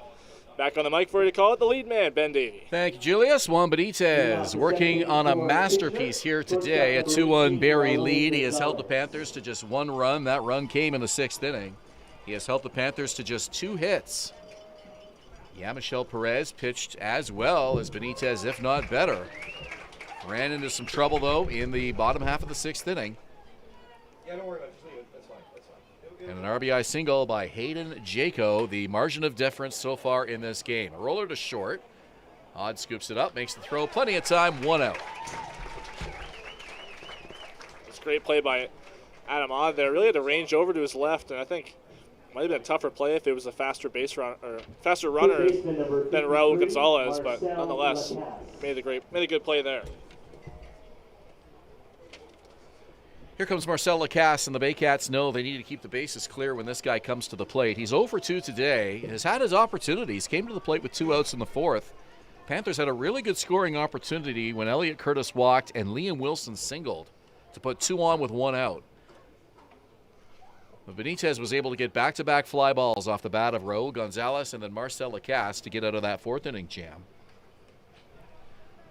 Back on the mic for you to call it, the lead man, Ben Davy. Thank you, Julius. Juan Benitez working on a masterpiece here today. A 2-1 Barrie lead. He has held the Panthers to just one run. That run came in the 6th inning. He has helped the Panthers to just 2 hits. Yamichel Perez pitched as well as Benitez, if not better. Ran into some trouble, though, in the bottom half of the 6th inning. Yeah, don't worry about it. Just leave it. That's fine. And an RBI single by Hayden Jaco, the margin of difference so far in this game. A roller to short. Odd scoops it up, makes the throw. Plenty of time, 1 out. It's a great play by Adam Odd there. Really had to range over to his left, and I think it might have been a tougher play if it was a faster runner than Raul Gonzalez, but nonetheless, made a good play there. Here comes Marcel Lacasse, and the Baycats know they need to keep the bases clear when this guy comes to the plate. He's 0 for 2 today, has had his opportunities, came to the plate with 2 outs in the 4th. Panthers had a really good scoring opportunity when Elliot Curtis walked and Liam Wilson singled to put 2 on with 1 out. But Benitez was able to get back-to-back fly balls off the bat of Raul Gonzalez and then Marcel Lacasse to get out of that 4th inning jam.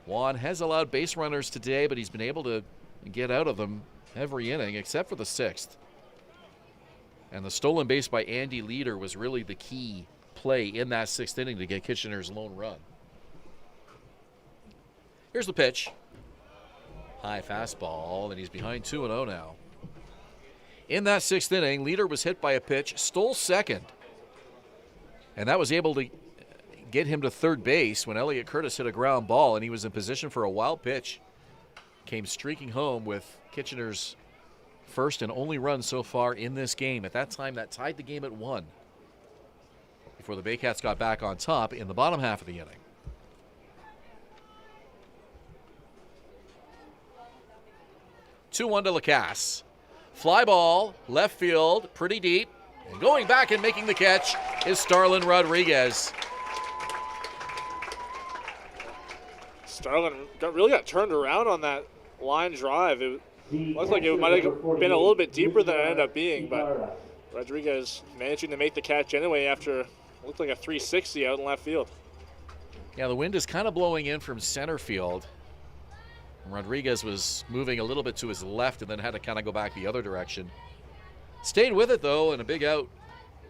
Juan has allowed base runners today, but he's been able to get out of them every inning except for the 6th. And the stolen base by Andy Leader was really the key play in that 6th inning to get Kitchener's lone run. Here's the pitch. High fastball, and he's behind 2-0 now. In that 6th inning, Leader was hit by a pitch, stole second. And that was able to get him to third base when Elliot Curtis hit a ground ball, and he was in position for a wild pitch. Came streaking home with Kitchener's first and only run so far in this game. At that time, that tied the game at 1 before the Baycats got back on top in the bottom half of the inning. Two-1 to Lacasse. Fly ball, left field, pretty deep. And going back and making the catch is Starlin Rodriguez. Starlin really got turned around on that line drive. It looked like it might have been a little bit deeper than it ended up being, but Rodriguez managing to make the catch anyway after it looked like a 360 out in left field. Yeah, the wind is kind of blowing in from center field. Rodriguez was moving a little bit to his left and then had to kind of go back the other direction. Stayed with it, though, and a big out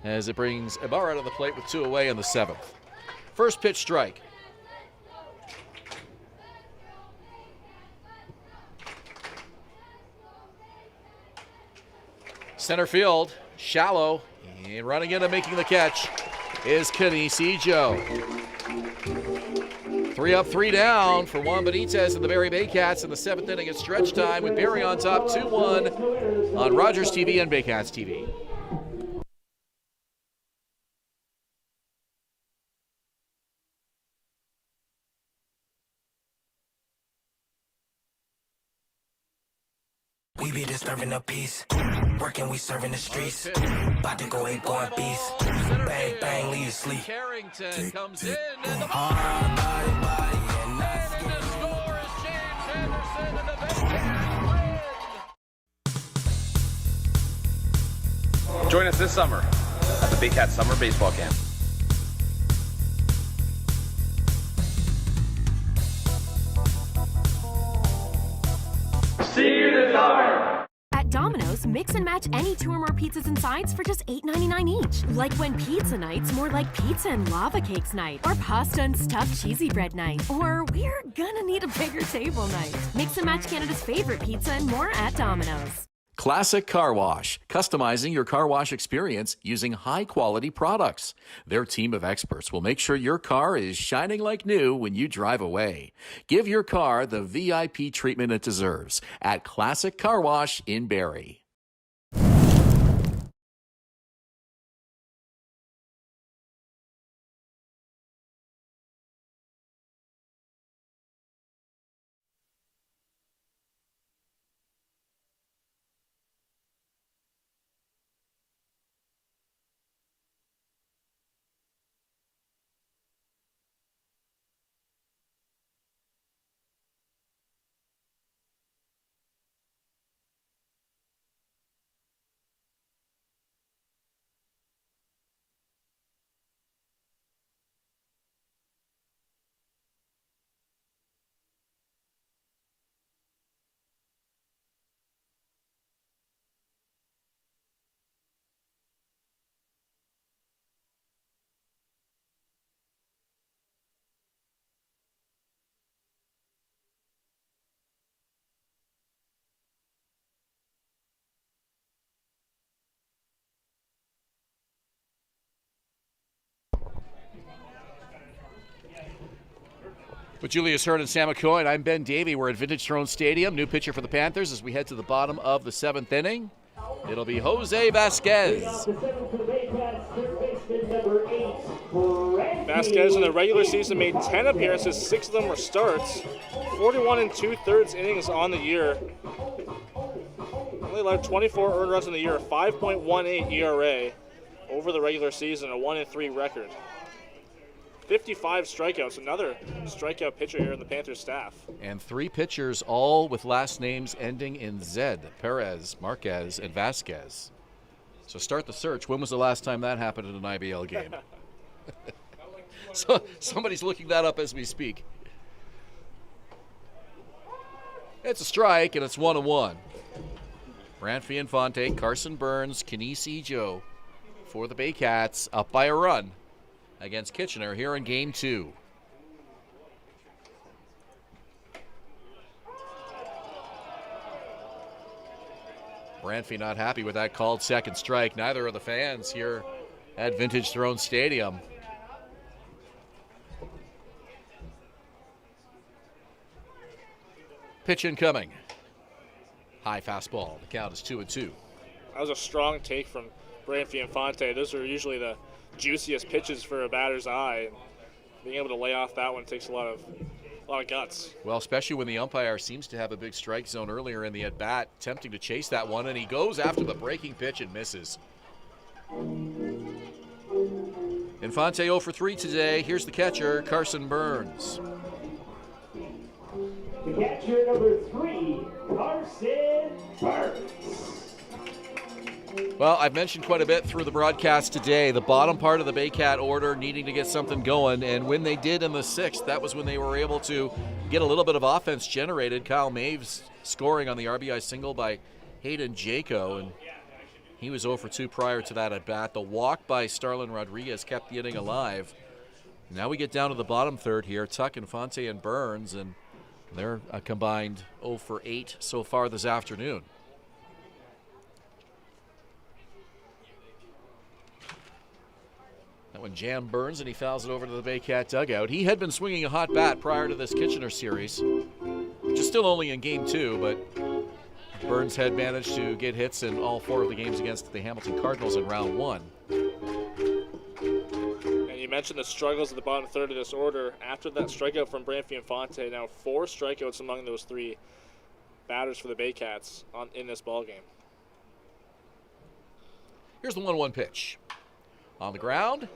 as it brings Ibarra to the plate with 2 away in the 7th. First pitch strike. Center field, shallow, and running in and making the catch is Kenisi Joe. 3 up, 3 down for Juan Benitez and the Barrie Baycats in the 7th inning at stretch time with Barrie on top 2-1 on Rogers TV and Baycats TV. We be disturbing the peace. Working, we serving the streets. About to go ain't going beast. Bang, bang, leave you sleep. Carrington comes in and the score is James Henderson and the Baycats win. Join us this summer at the Baycats Summer Baseball Camp. See you this summer! At Domino's, mix and match any 2 or more pizzas and sides for just $8.99 each. Like when pizza night's more like pizza and lava cakes night, or pasta and stuffed cheesy bread night, or we're gonna need a bigger table night. Mix and match Canada's favorite pizza and more at Domino's. Classic Car Wash, customizing your car wash experience using high-quality products. Their team of experts will make sure your car is shining like new when you drive away. Give your car the VIP treatment it deserves at Classic Car Wash in Barrie. With Julius, Hern, and Sam McCoy, I'm Ben Davy. We're at Vintage Throne Stadium. New pitcher for the Panthers as we head to the bottom of the 7th inning. It'll be Jose Vasquez. Vasquez in the regular season made 10 appearances, 6 of them were starts, 41 2/3 innings on the year. Only allowed 24 earned runs in the year, a 5.18 ERA over the regular season, a 1-3 record. 55 strikeouts, another strikeout pitcher here in the Panthers staff. And 3 pitchers, all with last names ending in Z: Perez, Marquez, and Vasquez. So start the search. When was the last time that happened in an IBL game? So somebody's looking that up as we speak. It's a strike, and it's 1-1. Brant Infante, Carson Burns, Kenise Ejo for the Baycats, up by a run against Kitchener here in Game 2. Brantford not happy with that called second strike. Neither are the fans here at Vintage Throne Stadium. Pitch incoming. High fastball. The count is 2-2. That was a strong take from Brant Infante. Those are usually the juiciest pitches for a batter's eye. And being able to lay off that one takes a lot of guts. Well, especially when the umpire seems to have a big strike zone earlier in the at-bat, attempting to chase that one, and he goes after the breaking pitch and misses. Infante 0 for 3 today. Here's the catcher, Carson Burns. The catcher, number 3, Carson Burns. Well, I've mentioned quite a bit through the broadcast today, the bottom part of the Baycat order needing to get something going, and when they did in the 6th, that was when they were able to get a little bit of offense generated. Kyle Maves scoring on the RBI single by Hayden Jaco, and he was 0 for 2 prior to that at bat. The walk by Starlin Rodriguez kept the inning alive. Now we get down to the bottom third here, Tuck, Infante, and Burns, and they're a combined 0 for 8 so far this afternoon. That one Jam Burns, and he fouls it over to the Baycat dugout. He had been swinging a hot bat prior to this Kitchener series, which is still only in Game 2, but Burns had managed to get hits in all 4 of the games against the Hamilton Cardinals in round 1. And you mentioned the struggles at the bottom third of this order. After that strikeout from Brant Infante, now 4 strikeouts among those 3 batters for the Baycats in this ballgame. Here's the 1-1 pitch. On the ground.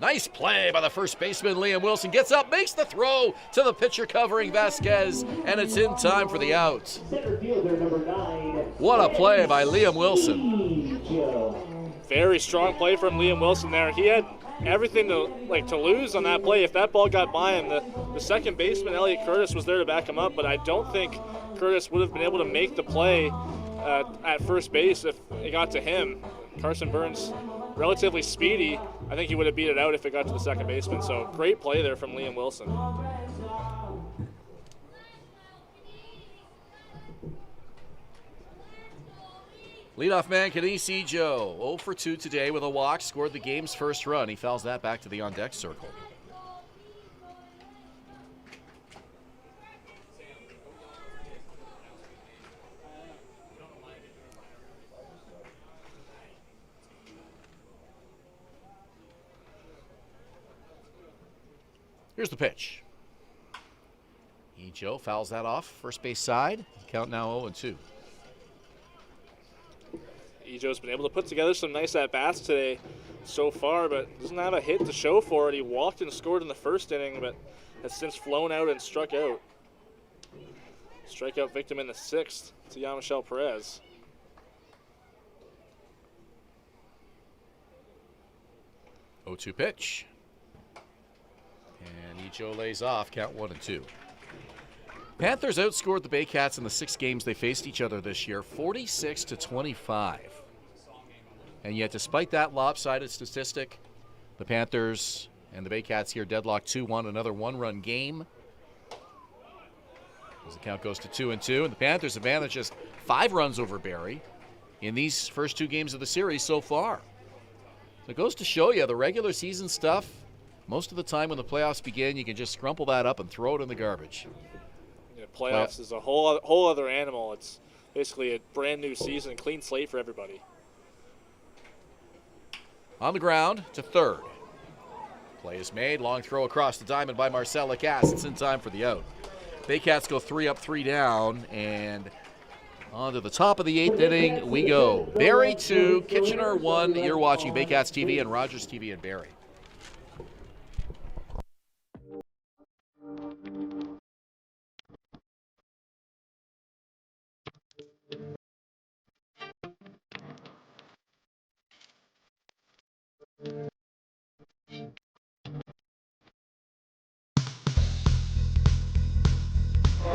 Nice play by the first baseman, Liam Wilson. Gets up, makes the throw to the pitcher covering Vasquez, and it's in time for the out. Center fielder, number 9. What a play by Liam Wilson. Very strong play from Liam Wilson there. He had everything to lose on that play. If that ball got by him, the second baseman, Elliot Curtis, was there to back him up, but I don't think Curtis would have been able to make the play at first base if it got to him. Carson Burns, relatively speedy. I think he would have beat it out if it got to the second baseman. So great play there from Liam Wilson. Leadoff man Kenise Ejo, 0 for 2 today with a walk, scored the game's first run. He fouls that back to the on-deck circle. Here's the pitch. Ejo fouls that off, first base side. Count now 0-2. Ejo's been able to put together some nice at-bats today so far, but doesn't have a hit to show for it. He walked and scored in the first inning, but has since flown out and struck out. Strikeout victim in the 6th to Yamichel Perez. Oh-2 pitch. And Ejo lays off, count 1-2. Panthers outscored the Baycats in the 6 games they faced each other this year, 46-25. And yet, despite that lopsided statistic, the Panthers and the Baycats here deadlocked 2-1, another one-run game. As the count goes to 2-2, and the Panthers have managed just 5 runs over Barrie in these first 2 games of the series so far. So it goes to show you the regular season stuff Most of the time when the playoffs begin, you can just crumple that up and throw it in the garbage. Yeah, playoffs is a whole other animal. It's basically a brand new season, clean slate for everybody. On the ground to third. Play is made. Long throw across the diamond by Marcel Lacasse. It's in time for the out. Baycats go 3 up, 3 down, and on to the top of the 8th inning we go. Barrie 2, Kitchener 1. You're watching Baycats TV and Rogers TV in Barrie.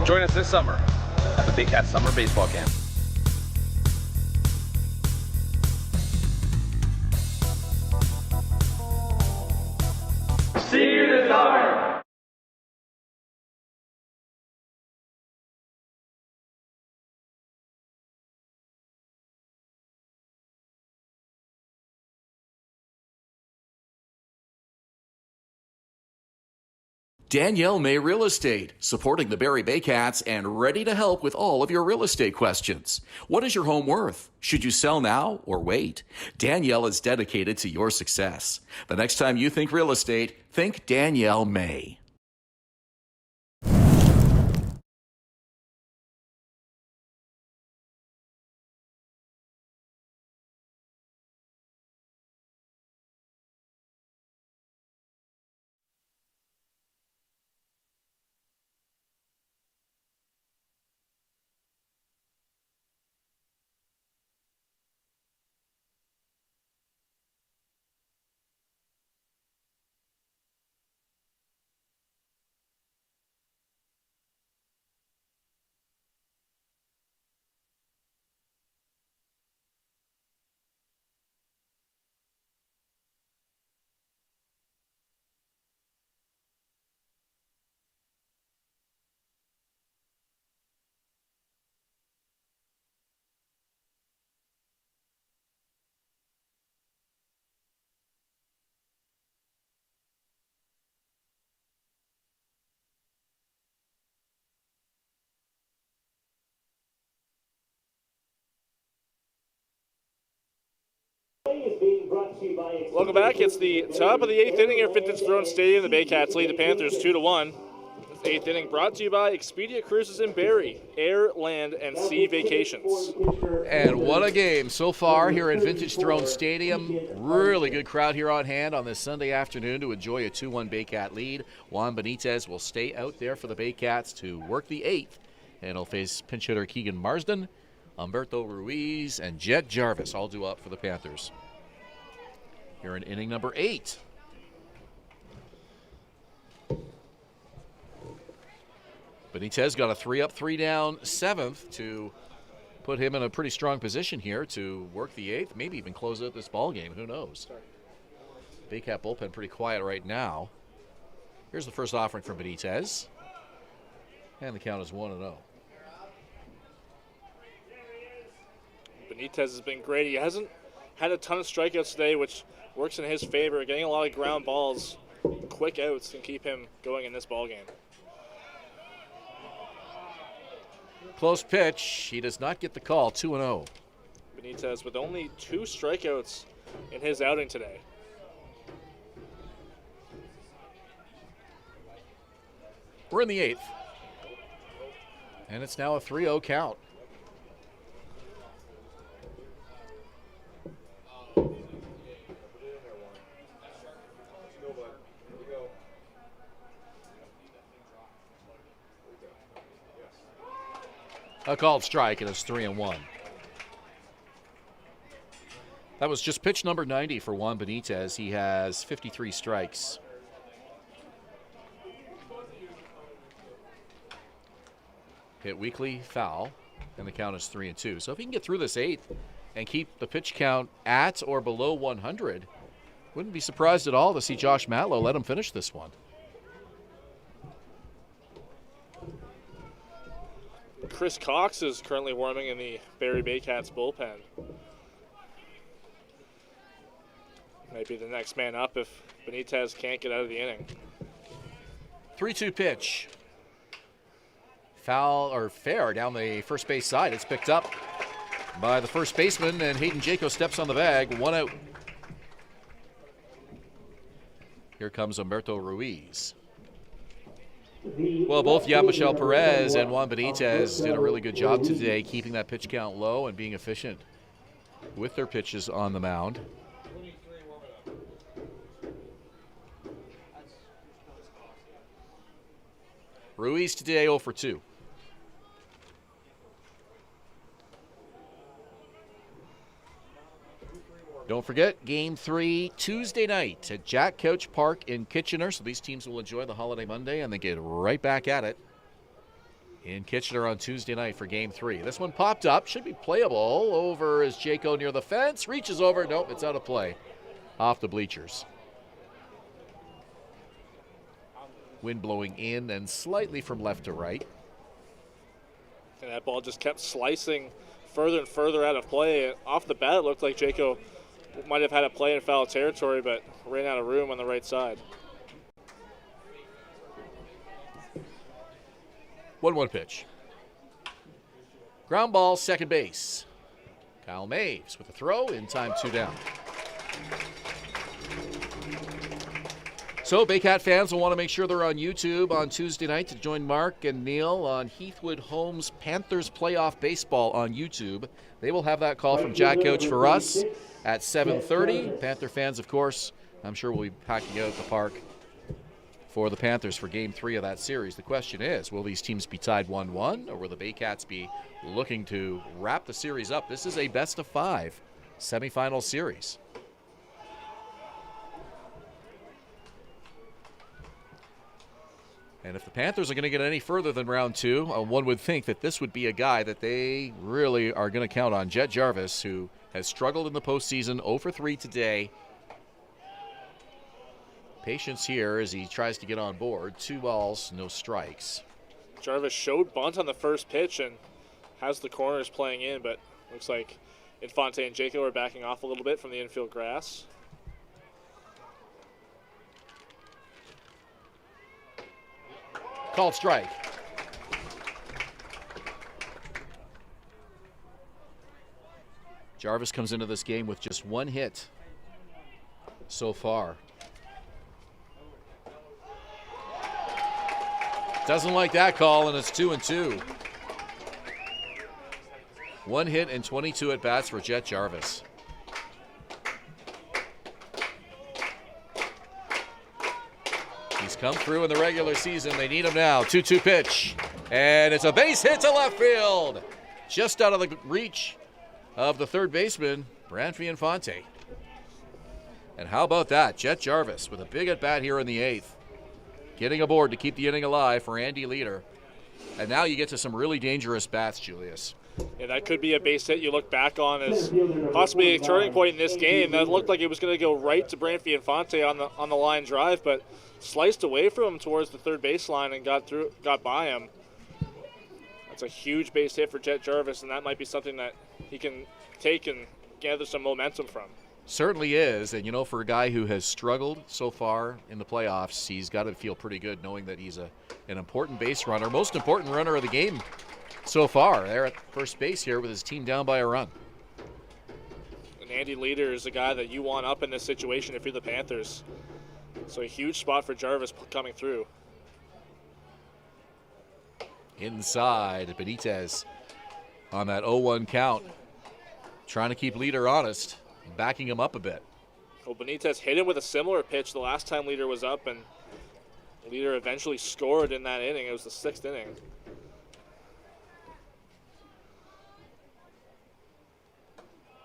Join us this summer at the Baycats Summer Baseball Camp. See you this summer. Danielle May Real Estate, supporting the Barrie Baycats and ready to help with all of your real estate questions. What is your home worth? Should you sell now or wait? Danielle is dedicated to your success. The next time you think real estate, think Danielle May. Welcome back. It's the top of the 8th inning here at Vintage Throne Stadium. The Baycats lead the Panthers 2-1. This 8th inning brought to you by Expedia Cruises in Barrie, Air, Land, and Sea Vacations. And what a game so far here at Vintage Throne Stadium. Really good crowd here on hand on this Sunday afternoon to enjoy a 2-1 Baycat lead. Juan Benitez will stay out there for the Baycats to work the 8th. And he'll face pinch hitter Keegan Marsden, Humberto Ruiz, and Jet Jarvis all due up for the Panthers. Here in inning number 8. Benitez got a 3 up, 3 down 7th to put him in a pretty strong position here to work the 8th, maybe even close out this ball game. Who knows? Baycat bullpen pretty quiet right now. Here's the first offering from Benitez. And the count is 1-0. Benitez has been great. He hasn't had a ton of strikeouts today, which works in his favor. Getting a lot of ground balls, quick outs can keep him going in this ballgame. Close pitch. He does not get the call. 2-0. Benitez with only 2 strikeouts in his outing today. We're in the 8th. And it's now a 3-0 count. A called strike, and it's 3-1. That was just pitch number 90 for Juan Benitez. He has 53 strikes. Hit weakly, foul, and the count is 3-2. So if he can get through this 8th and keep the pitch count at or below 100, wouldn't be surprised at all to see Josh Matlow let him finish this one. Chris Cox is currently warming in the Barrie Baycats bullpen. Might be the next man up if Benitez can't get out of the inning. 3-2 pitch. Foul or fair down the first base side. It's picked up by the first baseman, and Hayden Jaco steps on the bag. 1 out. Here comes Humberto Ruiz. Well, both Jean-Michel Perez and Juan Benitez did a really good job today keeping that pitch count low and being efficient with their pitches on the mound. Ruiz today 0 for 2. Don't forget, Game 3 Tuesday night at Jack Couch Park in Kitchener. So these teams will enjoy the holiday Monday and then get right back at it in Kitchener on Tuesday night for Game 3. This one popped up. Should be playable. Over is Jaco near the fence. Reaches over. Nope, it's out of play. Off the bleachers. Wind blowing in and slightly from left to right. And that ball just kept slicing further and further out of play. Off the bat, it looked like Jaco might have had a play in foul territory, but ran out of room on the right side. 1-1 pitch. Ground ball, second base. Kyle Maves with a throw, in time, 2 down. So Baycat fans will want to make sure they're on YouTube on Tuesday night to join Mark and Neil on Heathwood Homes Panthers Playoff Baseball on YouTube. They will have that call from Jack Couch for us at 7:30. Panther fans, of course, I'm sure will be packing out the park for the Panthers for Game 3 of that series. The question is, will these teams be tied 1-1, or will the Baycats be looking to wrap the series up? This is a best-of-5 semifinal series. And if the Panthers are going to get any further than round 2, one would think that this would be a guy that they really are going to count on. Jet Jarvis, who has struggled in the postseason, 0 for 3 today. Patience here as he tries to get on board. 2 balls, no strikes. Jarvis showed bunt on the first pitch and has the corners playing in, but looks like Infante and Jaco are backing off a little bit from the infield grass. Called strike. Jarvis comes into this game with just 1 hit so far. Doesn't like that call, and it's 2-2. 1 hit and 22 at-bats for Jet Jarvis. He's come through in the regular season. They need him now. 2-2 pitch. And it's a base hit to left field. Just out of the reach of the third baseman, Branfy Infante. And how about that? Jet Jarvis with a big at-bat here in the 8th. Getting aboard to keep the inning alive for Andy Leader. And now you get to some really dangerous bats, Julius. Yeah, that could be a base hit you look back on as possibly a turning point in this game. That looked like it was going to go right to Branfy Infante on the line drive, but sliced away from him towards the third baseline and got by him. That's a huge base hit for Jet Jarvis, and that might be something that he can take and gather some momentum from. Certainly is, and you know, for a guy who has struggled so far in the playoffs, he's got to feel pretty good knowing that he's an important base runner, most important runner of the game so far. There at first base here with his team down by a run. And Andy Leader is a guy that you want up in this situation if you're the Panthers. So a huge spot for Jarvis coming through. Inside, Benitez on that 0-1 count, trying to keep Leader honest, backing him up a bit. Well, Benitez hit him with a similar pitch the last time Leader was up, and Leader eventually scored in that inning. It was the 6th inning.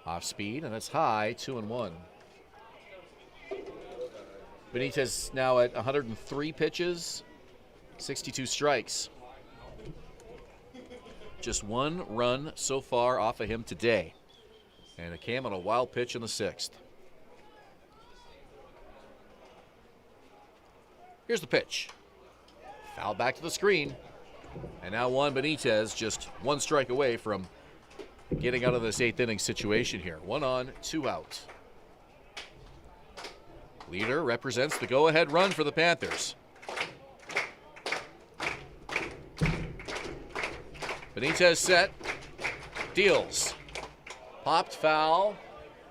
Off speed, and it's high, 2-1. Benitez now at 103 pitches, 62 strikes. Just 1 run so far off of him today. And it came on a wild pitch in the 6th. Here's the pitch. Fouled back to the screen. And now Juan Benitez just 1 strike away from getting out of this 8th inning situation here. 1 on, 2 out. Leader represents the go-ahead run for the Panthers. Benitez set, deals. Popped foul,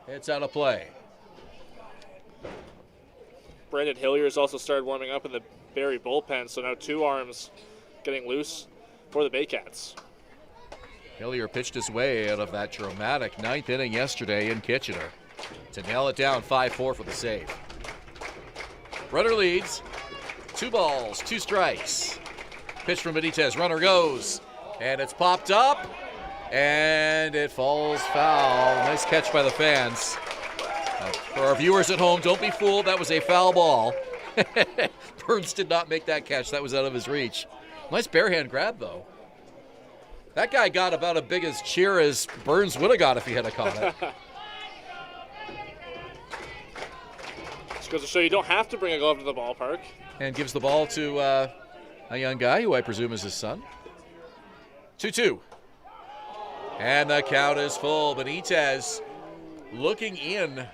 it's out of play. Brandon Hillier's also started warming up in the Barrie bullpen, so now two arms getting loose for the Baycats. Hillier pitched his way out of that dramatic ninth inning yesterday in Kitchener to nail it down 5-4 for the save. Runner leads, 2 balls, 2 strikes. Pitch from Benitez, runner goes, and it's popped up, and it falls foul. Nice catch by the fans. For our viewers at home, don't be fooled, that was a foul ball. Burns did not make that catch, that was out of his reach. Nice barehand grab, though. That guy got about as big a cheer as Burns would have got if he had caught it. Just goes to show you don't have to bring a glove to the ballpark. And gives the ball to a young guy who I presume is his son. 2-2. And the count is full. Benitez looking in,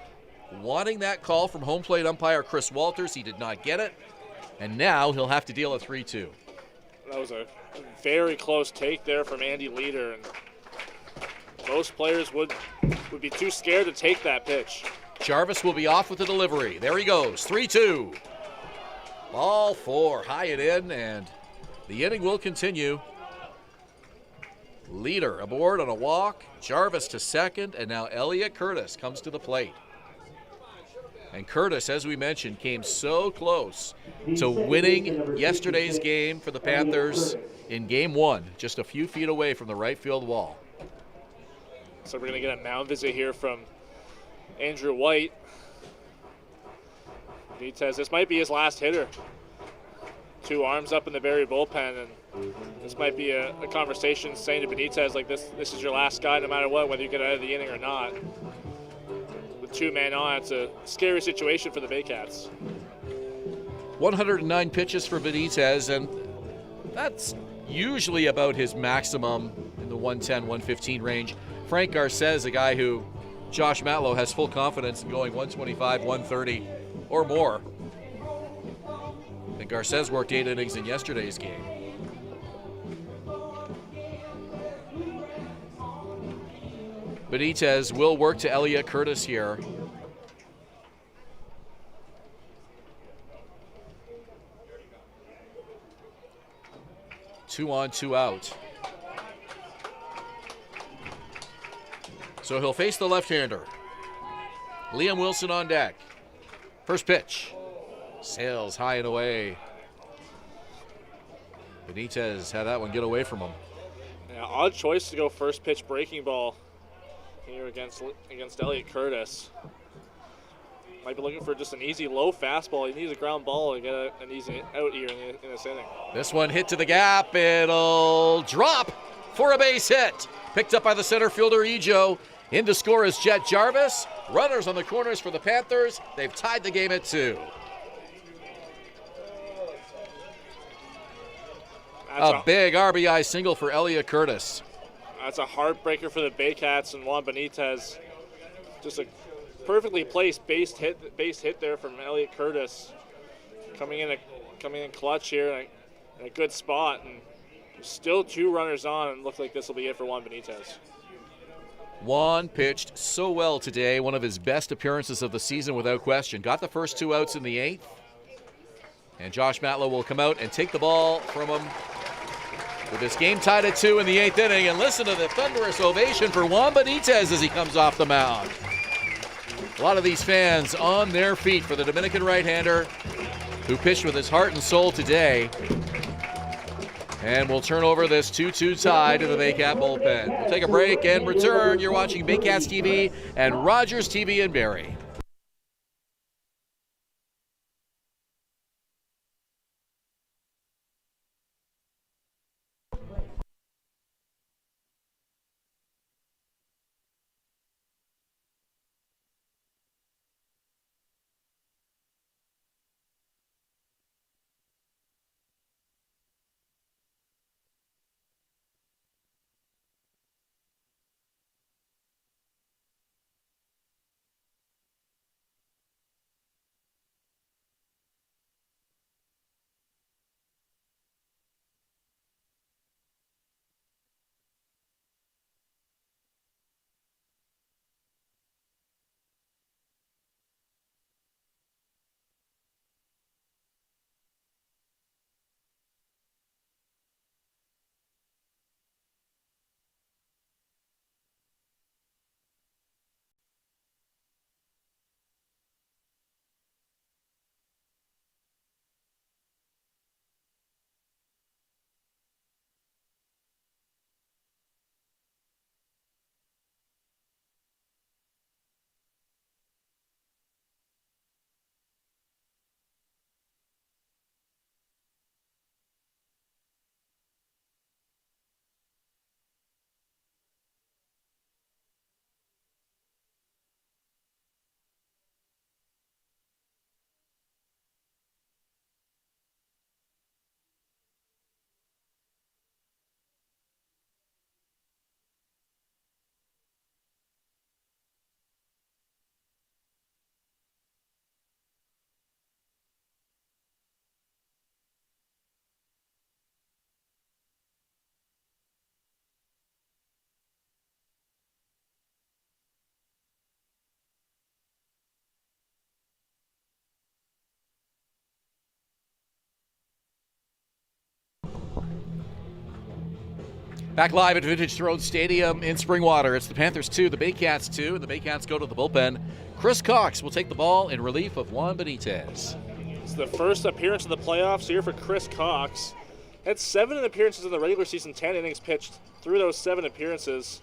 wanting that call from home plate umpire Chris Walters. He did not get it. And now he'll have to deal a 3-2. That was a very close take there from Andy Leader, and most players would be too scared to take that pitch. Jarvis will be off with the delivery. There he goes, 3-2. Ball 4, high and in, and the inning will continue. Leader aboard on a walk, Jarvis to second, and now Elliot Curtis comes to the plate. And Curtis, as we mentioned, came so close to winning yesterday's game for the Panthers in Game 1, just a few feet away from the right field wall. So we're going to get a mound visit here from Andrew White. Benitez, this might be his last hitter. 2 arms up in the Barrie bullpen, and this might be a conversation saying to Benitez, like, this is your last guy no matter what, whether you get out of the inning or not. With 2 men on, it's a scary situation for the Baycats. 109 pitches for Benitez, and that's usually about his maximum in the 110, 115 range. Frank Garces, a guy who Josh Matlow has full confidence in going 125, 130 or more. And Garces worked 8 innings in yesterday's game. Benitez will work to Elliot Curtis here. Two on, 2 out. So he'll face the left-hander. Liam Wilson on deck. First pitch. Sails high and away. Benitez had that one get away from him. Yeah, odd choice to go first pitch breaking ball here against Elliot Curtis. Might be looking for just an easy low fastball. He needs a ground ball to get an easy out here in this inning. This one hit to the gap. It'll drop for a base hit. Picked up by the center fielder, Ejo. In to score is Jet Jarvis. Runners on the corners for the Panthers. They've tied the game at 2. A big RBI single for Elliot Curtis. That's a heartbreaker for the Baycats, and Juan Benitez. Just a perfectly placed base hit there from Elliot Curtis. Coming in clutch here in a good spot, and still 2 runners on, and looks like this will be it for Juan Benitez. Juan pitched so well today, one of his best appearances of the season without question. Got the first 2 outs in the 8th. And Josh Matlow will come out and take the ball from him with this game tied at 2 in the 8th inning. And listen to the thunderous ovation for Juan Benitez as he comes off the mound. A lot of these fans on their feet for the Dominican right-hander who pitched with his heart and soul today. And we'll turn over this 2-2 tie to the Baycat bullpen. We'll take a break and return. You're watching Baycats TV and Rogers TV in Barrie. Back live at Vintage Throne Stadium in Springwater. It's the Panthers 2, the Baycats 2, and the Baycats go to the bullpen. Chris Cox will take the ball in relief of Juan Benitez. It's the first appearance of the playoffs here for Chris Cox. Had 7 appearances in the regular season, 10 innings pitched through those 7 appearances.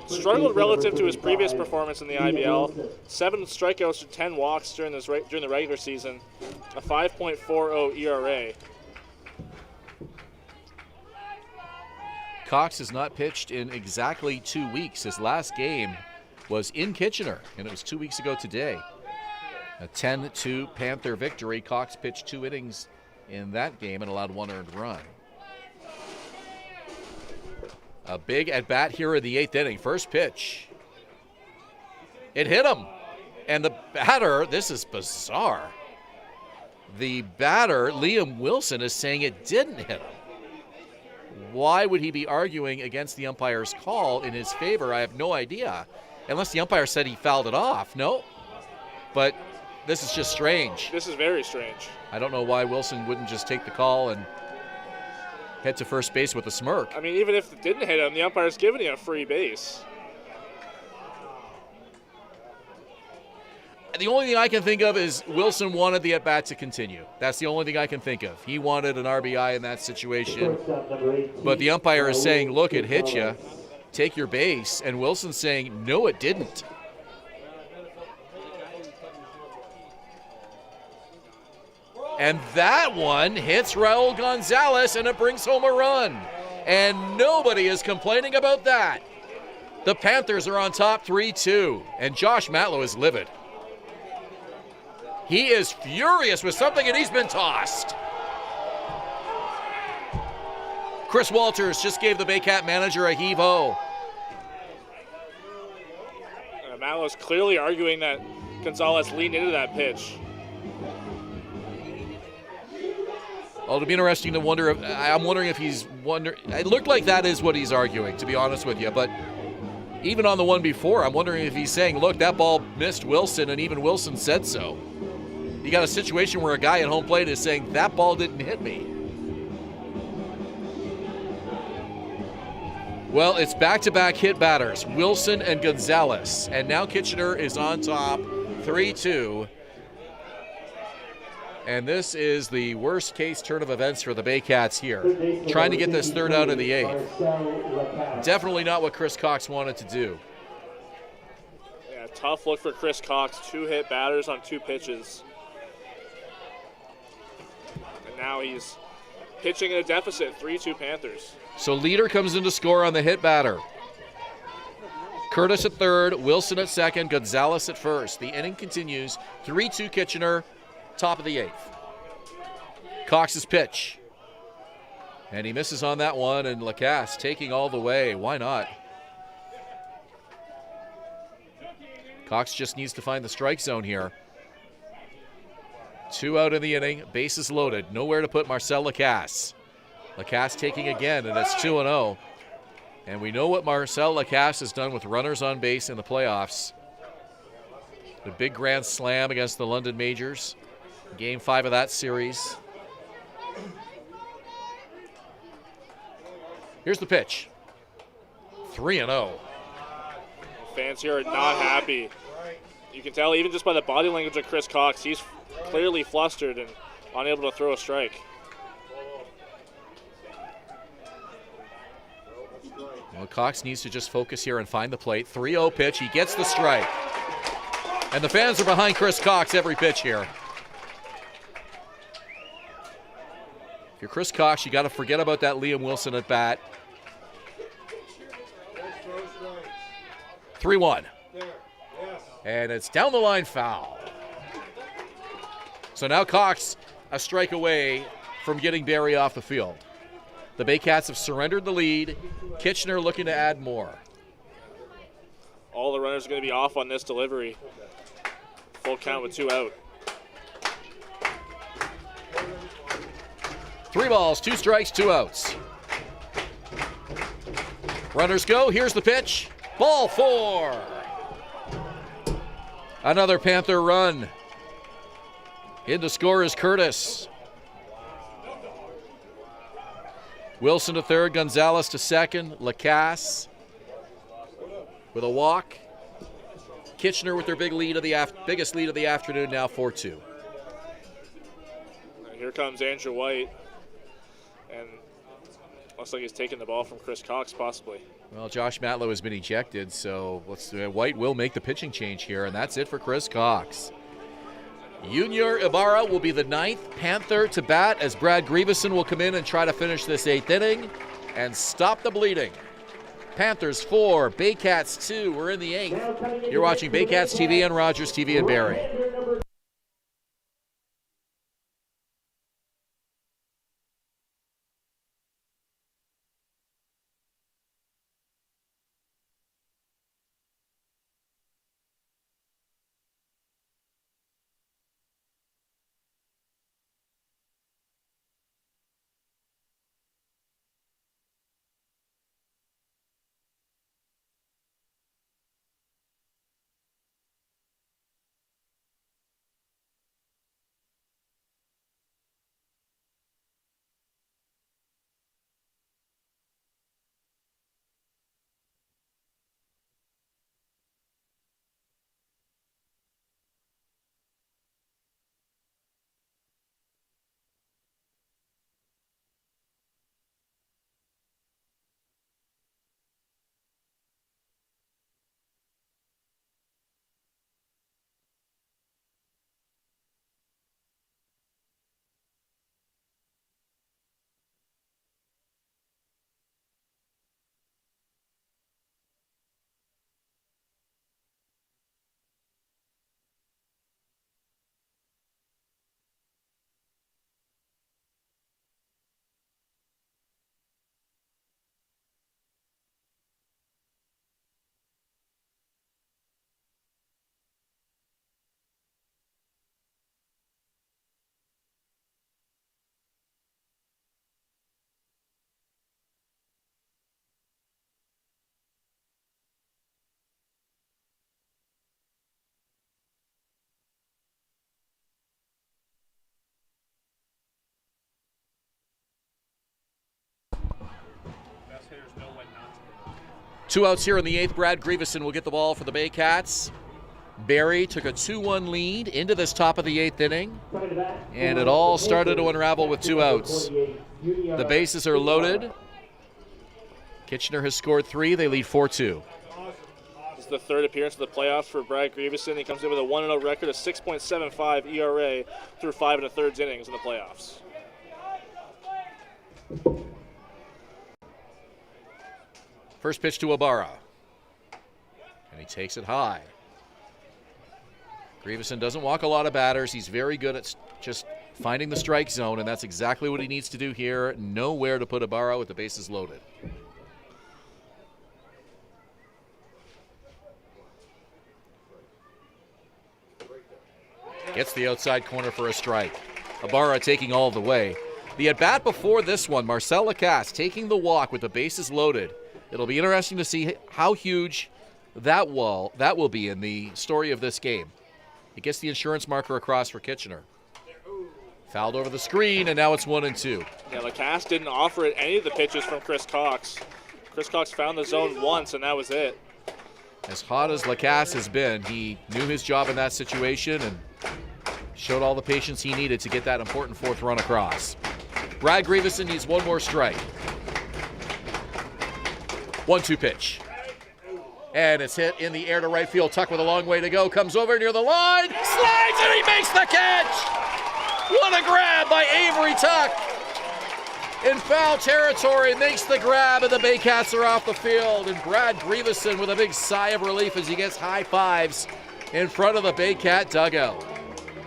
Struggled relative to his previous performance in the IBL. 7 strikeouts to 10 walks during the regular season. A 5.40 ERA. Cox has not pitched in exactly 2 weeks. His last game was in Kitchener, and it was 2 weeks ago today. A 10-2 Panther victory. Cox pitched 2 innings in that game and allowed 1 earned run. A big at-bat here in the 8th inning. First pitch. It hit him. And the batter, this is bizarre. The batter, Liam Wilson, is saying it didn't hit him. Why would he be arguing against the umpire's call in his favor? I have no idea. Unless the umpire said he fouled it off. No. But this is just strange. This is very strange. I don't know why Wilson wouldn't just take the call and head to first base with a smirk. I mean, even if it didn't hit him, the umpire's giving him a free base. The only thing I can think of is Wilson wanted the at-bat to continue. That's the only thing I can think of. He wanted an RBI in that situation. But the umpire is saying, look, it hit you. Take your base. And Wilson's saying, no, it didn't. And that one hits Raul Gonzalez, and it brings home a run. And nobody is complaining about that. The Panthers are on top 3-2, and Josh Matlow is livid. He is furious with something, and he's been tossed. Chris Walters just gave the Baycat manager a heave-ho. Matlow's clearly arguing that Gonzalez leaned into that pitch. Well, it'll be interesting to wonder if I'm wondering if he's wondering. It looked like that is what he's arguing, to be honest with you. But even on the one before, I'm wondering if he's saying, look, that ball missed Wilson, and even Wilson said so. You got a situation where a guy at home plate is saying, that ball didn't hit me. Well, it's back-to-back hit batters, Wilson and Gonzalez. And now Kitchener is on top, 3-2. And this is the worst-case turn of events for the Baycats here. Trying to get this third out of the 8th. Definitely not what Chris Cox wanted to do. Yeah, tough look for Chris Cox. 2 hit batters on 2 pitches. And now he's pitching in a deficit, 3-2 Panthers. So Leader comes in to score on the hit batter. Curtis at third, Wilson at second, Gonzalez at first. The inning continues, 3-2 Kitchener. Top of the 8th. Cox's pitch. And he misses on that one, and Lacasse taking all the way. Why not? Cox just needs to find the strike zone here. 2 out in the inning, bases loaded. Nowhere to put Marcel Lacasse. Lacasse taking again, and it's 2-0. And we know what Marcel Lacasse has done with runners on base in the playoffs. The big grand slam against the London Majors. Game 5 of that series. Here's the pitch. 3-0. Fans here are not happy. You can tell even just by the body language of Chris Cox, he's clearly flustered and unable to throw a strike. Well, Cox needs to just focus here and find the plate. 3-0 pitch. He gets the strike. And the fans are behind Chris Cox every pitch here. If you're Chris Cox, you got to forget about that Liam Wilson at bat. 3-1. And it's down the line foul. So now Cox a strike away from getting Barrie off the field. The Baycats have surrendered the lead. Kitchener looking to add more. All the runners are going to be off on this delivery. Full count with 2 out. 3 balls, 2 strikes, 2 outs. Runners go. Here's the pitch. Ball 4. Another Panther run. In to score is Curtis. Wilson to third, Gonzalez to second, Lacasse with a walk. Kitchener with their biggest lead of the afternoon, now 4-2. Here comes Andrew White, and looks like he's taking the ball from Chris Cox, possibly. Well, Josh Matlow has been ejected, so White will make the pitching change here, and that's it for Chris Cox. Junior Ibarra will be the 9th Panther to bat as Brad Grieveson will come in and try to finish this 8th inning and stop the bleeding. Panthers 4, Baycats 2. We're in the 8th. You're watching Baycats TV and Rogers TV in Barrie. Two outs here in the 8th. Brad Grieveson will get the ball for the Baycats. Barrie took a 2-1 lead into this top of the 8th inning, and it all started to unravel with 2 outs. The bases are loaded. Kitchener has scored 3. They lead 4-2. This is the 3rd appearance of the playoffs for Brad Grieveson. He comes in with a 1-0 record of 6.75 ERA through 5 1/3 innings in the playoffs. First pitch to Ibarra, and he takes it high. Grieveson doesn't walk a lot of batters. He's very good at just finding the strike zone, and that's exactly what he needs to do here. Nowhere to put Ibarra with the bases loaded. Gets the outside corner for a strike. Ibarra taking all the way. The at-bat before this one, Marcel Lacasse taking the walk with the bases loaded. It'll be interesting to see how huge that will be in the story of this game. It gets the insurance marker across for Kitchener. Fouled over the screen, and now it's 1-2. Yeah, Lacasse didn't offer it any of the pitches from Chris Cox. Chris Cox found the zone once, and that was it. As hot as Lacasse has been, he knew his job in that situation and showed all the patience he needed to get that important 4th run across. Brad Grieveson needs one more strike. 1-2 pitch. And it's hit in the air to right field. Tuck with a long way to go. Comes over near the line. Slides and he makes the catch. What a grab by Avery Tuck. In foul territory, makes the grab, and the Baycats are off the field. And Brad Grieveson with a big sigh of relief as he gets high fives in front of the Baycat dugout.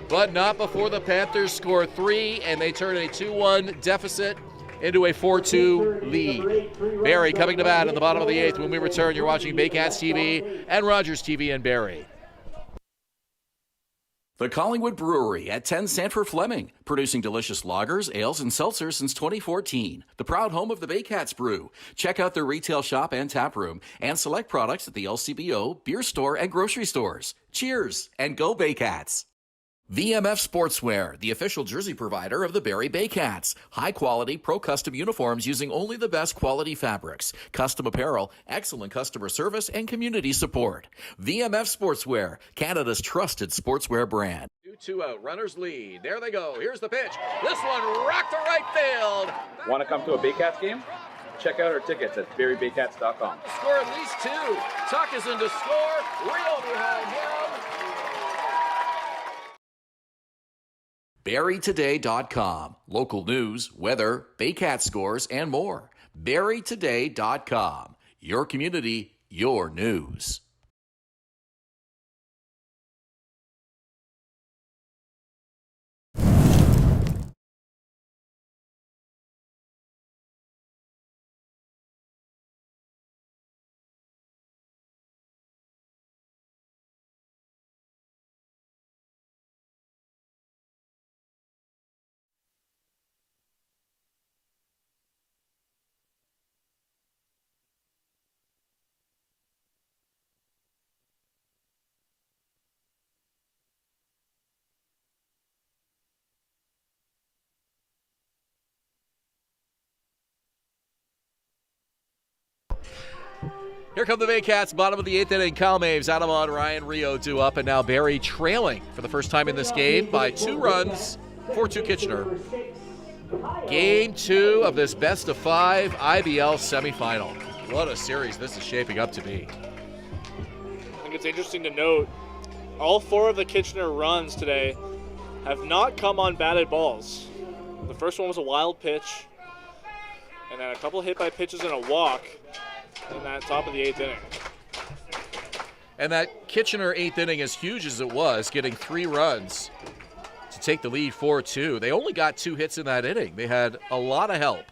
But not before the Panthers score 3, and they turn a 2-1 deficit into a 4-2 lead. Barrie coming to bat in the bottom of the 8th. When we return, you're watching Baycats TV and Rogers TV in Barrie. The Collingwood Brewery at 10 Sanford Fleming, producing delicious lagers, ales, and seltzers since 2014. The proud home of the Baycats Brew. Check out their retail shop and tap room and select products at the LCBO, beer store, and grocery stores. Cheers, and go Baycats! VMF Sportswear, the official jersey provider of the Barrie Baycats. High-quality, pro-custom uniforms using only the best quality fabrics. Custom apparel, excellent customer service, and community support. VMF Sportswear, Canada's trusted sportswear brand. 2 out, runners lead. There they go. Here's the pitch. This one rocked to right field. Want to come to a Baycats game? Check out our tickets at barriebaycats.com. Score at least 2. Tuck is in to score. Rio behind him. BarrieToday.com. Local news, weather, Baycat scores, and more. BarrieToday.com. Your community, your news. Here come the Baycats, bottom of the 8th inning. Kyle Maves, Adam on, Ryan Rio due up, and now Barrie trailing for the first time in this game by 2 runs, 4-2 Kitchener. Game 2 of this best of 5 IBL semifinal. What a series this is shaping up to be. I think it's interesting to note all 4 of the Kitchener runs today have not come on batted balls. The first one was a wild pitch, and then a couple hit by pitches and a walk in that top of the 8th inning. And that Kitchener 8th inning, as huge as it was, getting 3 runs to take the lead 4-2. They only got 2 hits in that inning. They had a lot of help.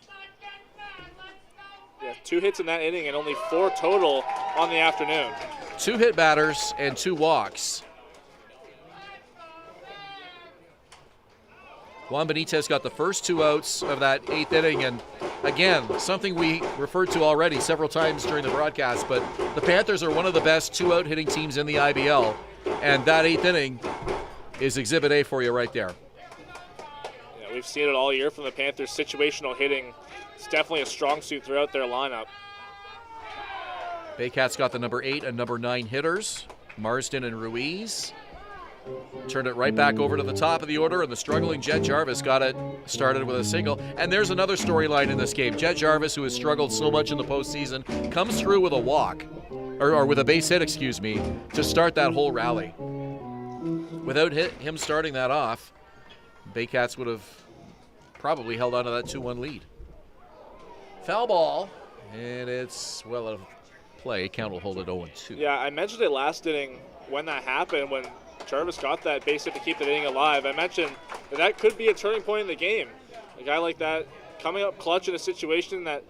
Yeah, 2 hits in that inning and only 4 total on the afternoon. 2 hit batters and 2 walks. Juan Benitez got the first 2 outs of that 8th inning, and again, something we referred to already several times during the broadcast, but the Panthers are one of the best 2-out hitting teams in the IBL, and that 8th inning is Exhibit A for you right there. Yeah, we've seen it all year from the Panthers. Situational hitting, it's definitely a strong suit throughout their lineup. Baycats got the number 8 and number 9 hitters, Marsden and Ruiz. Turned it right back over to the top of the order, and the struggling Jet Jarvis got it started with a single. And there's another storyline in this game. Jet Jarvis, who has struggled so much in the postseason, comes through with a walk, or with a base hit, excuse me, to start that whole rally. Without him starting that off, Baycats would have probably held on to that 2-1 lead. Foul ball, and it's well out of play. Count will hold it 0-2. Yeah, I mentioned it last inning when that happened, when Jarvis got that base hit to keep the inning alive. I mentioned that could be a turning point in the game. A guy like that coming up clutch in a situation that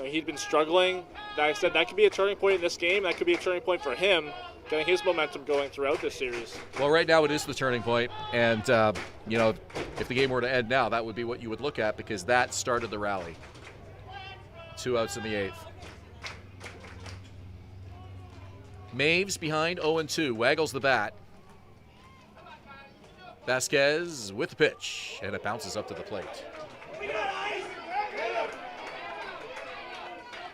he'd been struggling. I said that could be a turning point in this game. That could be a turning point for him, getting his momentum going throughout this series. Well, right now it is the turning point, and if the game were to end now, that would be what you would look at, because that started the rally. 2 outs in the 8th. Maves behind 0-2, waggles the bat. Vasquez with the pitch, and it bounces up to the plate.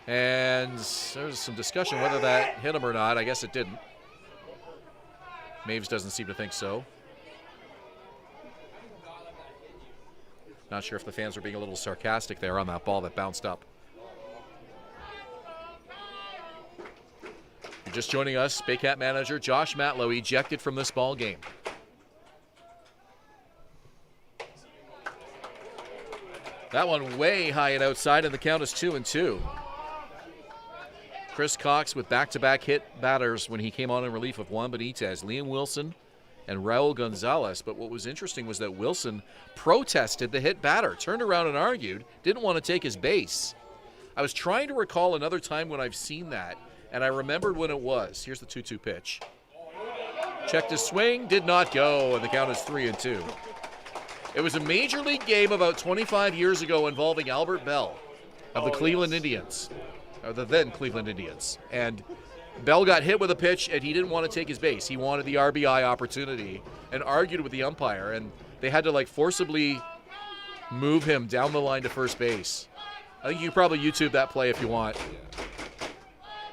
And there's some discussion whether that hit him or not. I guess it didn't. Maves doesn't seem to think so. Not sure if the fans were being a little sarcastic there on that ball that bounced up. You're just joining us, Baycat manager Josh Matlow ejected from this ball game. That one way high and outside, and the count is 2-2. Chris Cox with back-to-back hit batters when he came on in relief of Juan Benitez, Liam Wilson, and Raul Gonzalez. But what was interesting was that Wilson protested the hit batter, turned around and argued, didn't want to take his base. I was trying to recall another time when I've seen that, and I remembered when it was. Here's the 2-2 pitch. Checked his swing, did not go, and the count is 3-2. It was a major league game about 25 years ago involving Albert Bell of the Cleveland Indians, or the then Cleveland Indians. And Bell got hit with a pitch, and he didn't want to take his base. He wanted the RBI opportunity and argued with the umpire, and they had to like forcibly move him down the line to first base. I think you can probably YouTube that play if you want.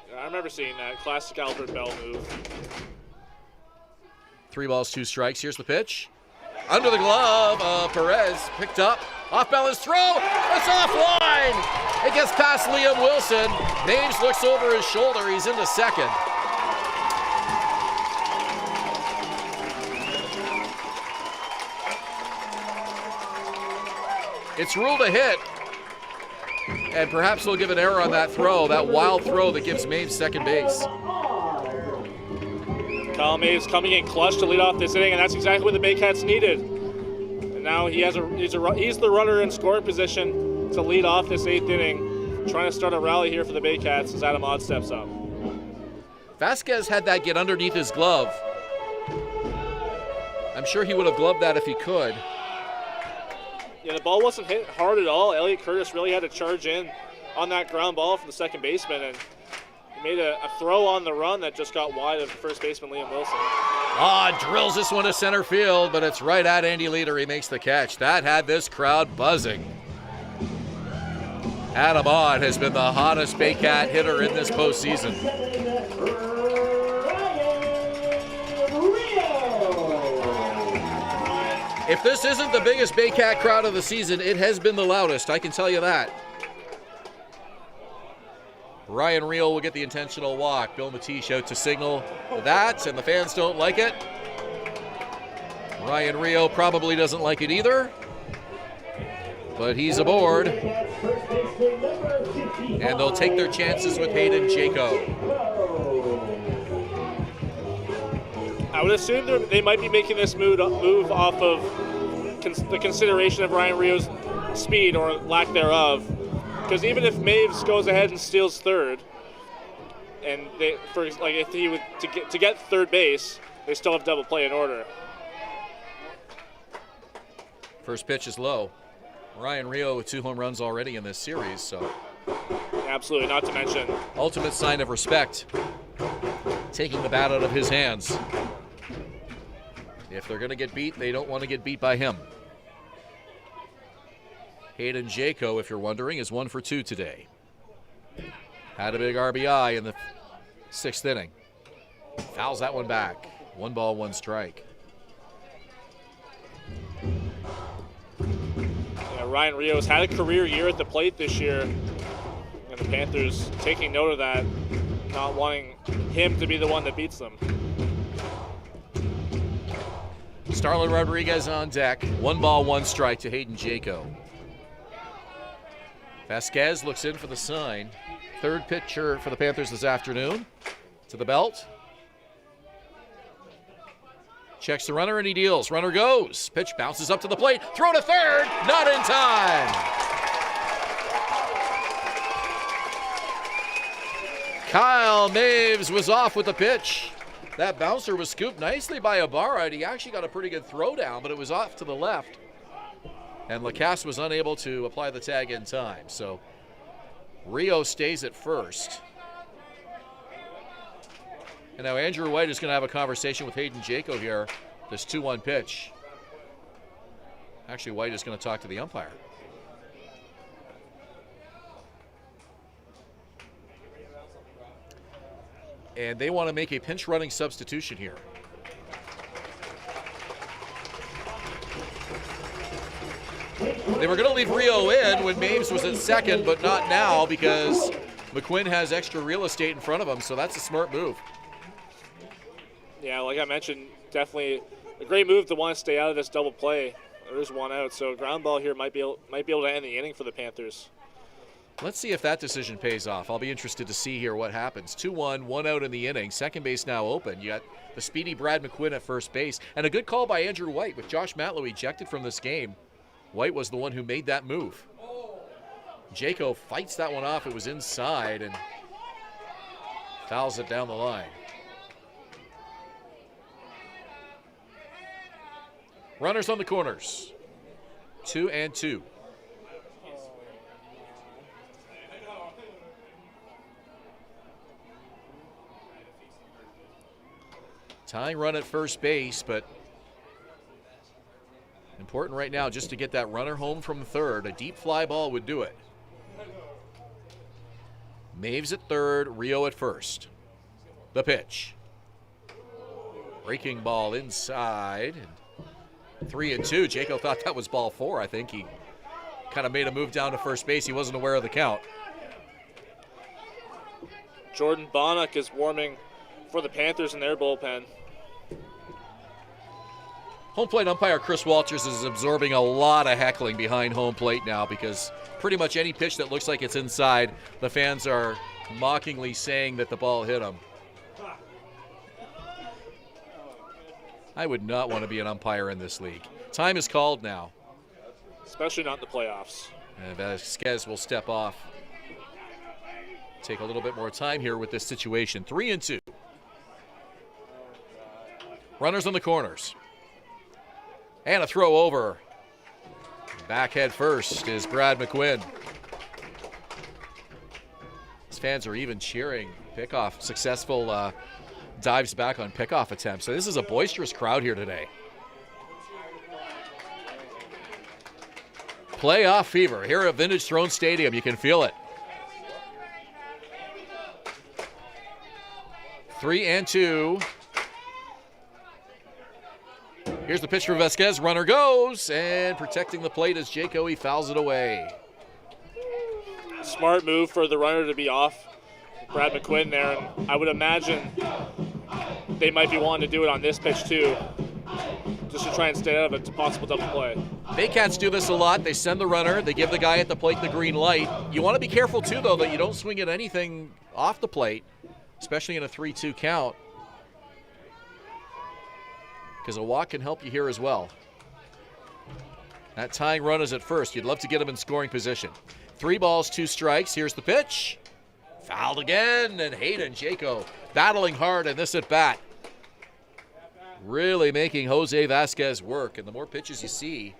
Yeah, I remember seeing that classic Albert Bell move. 3 balls, 2 strikes. Here's the pitch. Under the glove of Perez. Picked up. Off balance throw. It's offline. It gets past Liam Wilson. Maves looks over his shoulder. He's into second. It's ruled a hit. And perhaps they'll give an error on that throw, that wild throw that gives Maves second base. Kyle Maves coming in clutch to lead off this inning, and that's exactly what the Baycats needed. And now he's the runner in scoring position to lead off this 8th inning, trying to start a rally here for the Baycats as Adam Odd steps up. Vasquez had that get underneath his glove. I'm sure he would have gloved that if he could. Yeah, the ball wasn't hit hard at all. Elliot Curtis really had to charge in on that ground ball from the second baseman, and he made a throw on the run that just got wide of first baseman Liam Wilson. Drills this one to center field, but it's right at Andy Leader. He makes the catch. That had this crowd buzzing. Adam Odd has been the hottest Baycat hitter in this postseason. If this isn't the biggest Baycat crowd of the season, it has been the loudest, I can tell you that. Ryan Reel will get the intentional walk. Bill Matish out to signal that, and the fans don't like it. Ryan Reel probably doesn't like it either, but he's aboard. And they'll take their chances with Hayden Jaco. I would assume they might be making this move off of the consideration of Ryan Rio's speed or lack thereof. Because even if Maves goes ahead and steals third, and if he would to get third base, they still have double play in order. First pitch is low. Ryan Rio with 2 home runs already in this series, so absolutely, not to mention ultimate sign of respect. Taking the bat out of his hands. If they're going to get beat, they don't want to get beat by him. Hayden Jaco, if you're wondering, is 1 for 2 today. Had a big RBI in the 6th inning. Fouls that one back. 1 ball, 1 strike. Yeah, Ryan Rios had a career year at the plate this year, and the Panthers taking note of that, not wanting him to be the one that beats them. Starlin Rodriguez on deck. 1 ball, 1 strike to Hayden Jaco. Vasquez looks in for the sign. 3rd pitcher for the Panthers this afternoon. To the belt. Checks the runner and he deals. Runner goes. Pitch bounces up to the plate. Throw to third. Not in time. Kyle Maves was off with the pitch. That bouncer was scooped nicely by Ibarra, and he actually got a pretty good throw down, but it was off to the left. And Lacasse was unable to apply the tag in time. So Rio stays at first. And now Andrew White is going to have a conversation with Hayden Jaco here. This 2-1 pitch. Actually, White is going to talk to the umpire. And they want to make a pinch running substitution here. They were going to leave Rio in when Maves was at second, but not now because McQuinn has extra real estate in front of him, so that's a smart move. Yeah, like I mentioned, definitely a great move to want to stay out of this double play. There is 1 out, so ground ball here might be able to end the inning for the Panthers. Let's see if that decision pays off. I'll be interested to see here what happens. 2-1, 1 out in the inning. Second base now open. You got the speedy Brad McQuinn at first base. And a good call by Andrew White with Josh Matlow ejected from this game. White was the one who made that move. Jaco fights that one off. It was inside and fouls it down the line. Runners on the corners. 2 and 2. Tying run at first base, but important right now just to get that runner home from third. A deep fly ball would do it. Maves at third, Rio at first. The pitch. Breaking ball inside. 3-2. Jaco thought that was ball 4. I think he kind of made a move down to first base. He wasn't aware of the count. Jordan Bonnock is warming for the Panthers in their bullpen. Home plate umpire Chris Walters is absorbing a lot of heckling behind home plate now because pretty much any pitch that looks like it's inside, the fans are mockingly saying that the ball hit him. I would not want to be an umpire in this league. Time is called now. Especially not in the playoffs. And Vasquez will step off. Take a little bit more time here with this situation. 3-2. Runners on the corners. And a throw over. Back head first is Brad McQuinn. His fans are even cheering. Pickoff, successful dives back on pickoff attempts. So this is a boisterous crowd here today. Playoff fever here at Vintage Throne Stadium. You can feel it. 3-2. Here's the pitch for Vasquez. Runner goes, and protecting the plate as Jaco, he fouls it away. Smart move for the runner to be off Brad McQuinn there, and I would imagine they might be wanting to do it on this pitch too, just to try and stay out of a possible double play. Baycats do this a lot. They send the runner. They give the guy at the plate the green light. You want to be careful too, though, that you don't swing at anything off the plate, especially in a 3-2 count, because a walk can help you here as well. That tying run is at first. You'd love to get him in scoring position. 3 balls, 2 strikes. Here's the pitch. Fouled again, and Hayden Jaco battling hard in this at bat. Really making Jose Vasquez work, and the more pitches you see,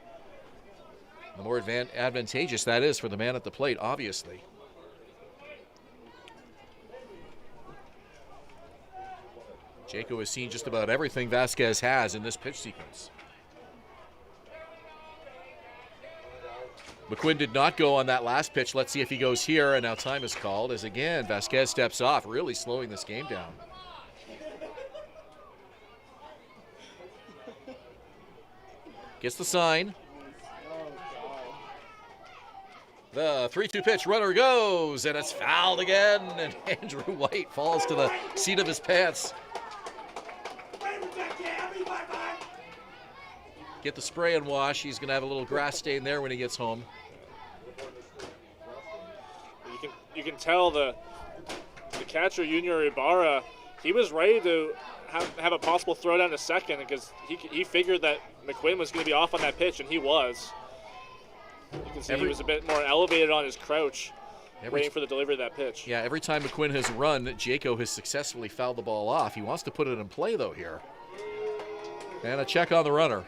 the more advantageous that is for the man at the plate, obviously. Jaco has seen just about everything Vasquez has in this pitch sequence. McQuinn did not go on that last pitch. Let's see if he goes here, and now time is called as again Vasquez steps off, really slowing this game down. Gets the sign. The 3-2 pitch, runner goes, and it's fouled again, and Andrew White falls to the seat of his pants. Get the spray and wash. He's going to have a little grass stain there when he gets home. You can tell the catcher, Junior Ibarra, he was ready to have a possible throw down to second because he figured that McQuinn was going to be off on that pitch, and he was. You can see he was a bit more elevated on his crouch, waiting for the delivery of that pitch. Yeah, every time McQuinn has run, Jaco has successfully fouled the ball off. He wants to put it in play, though, here. And a check on the runner.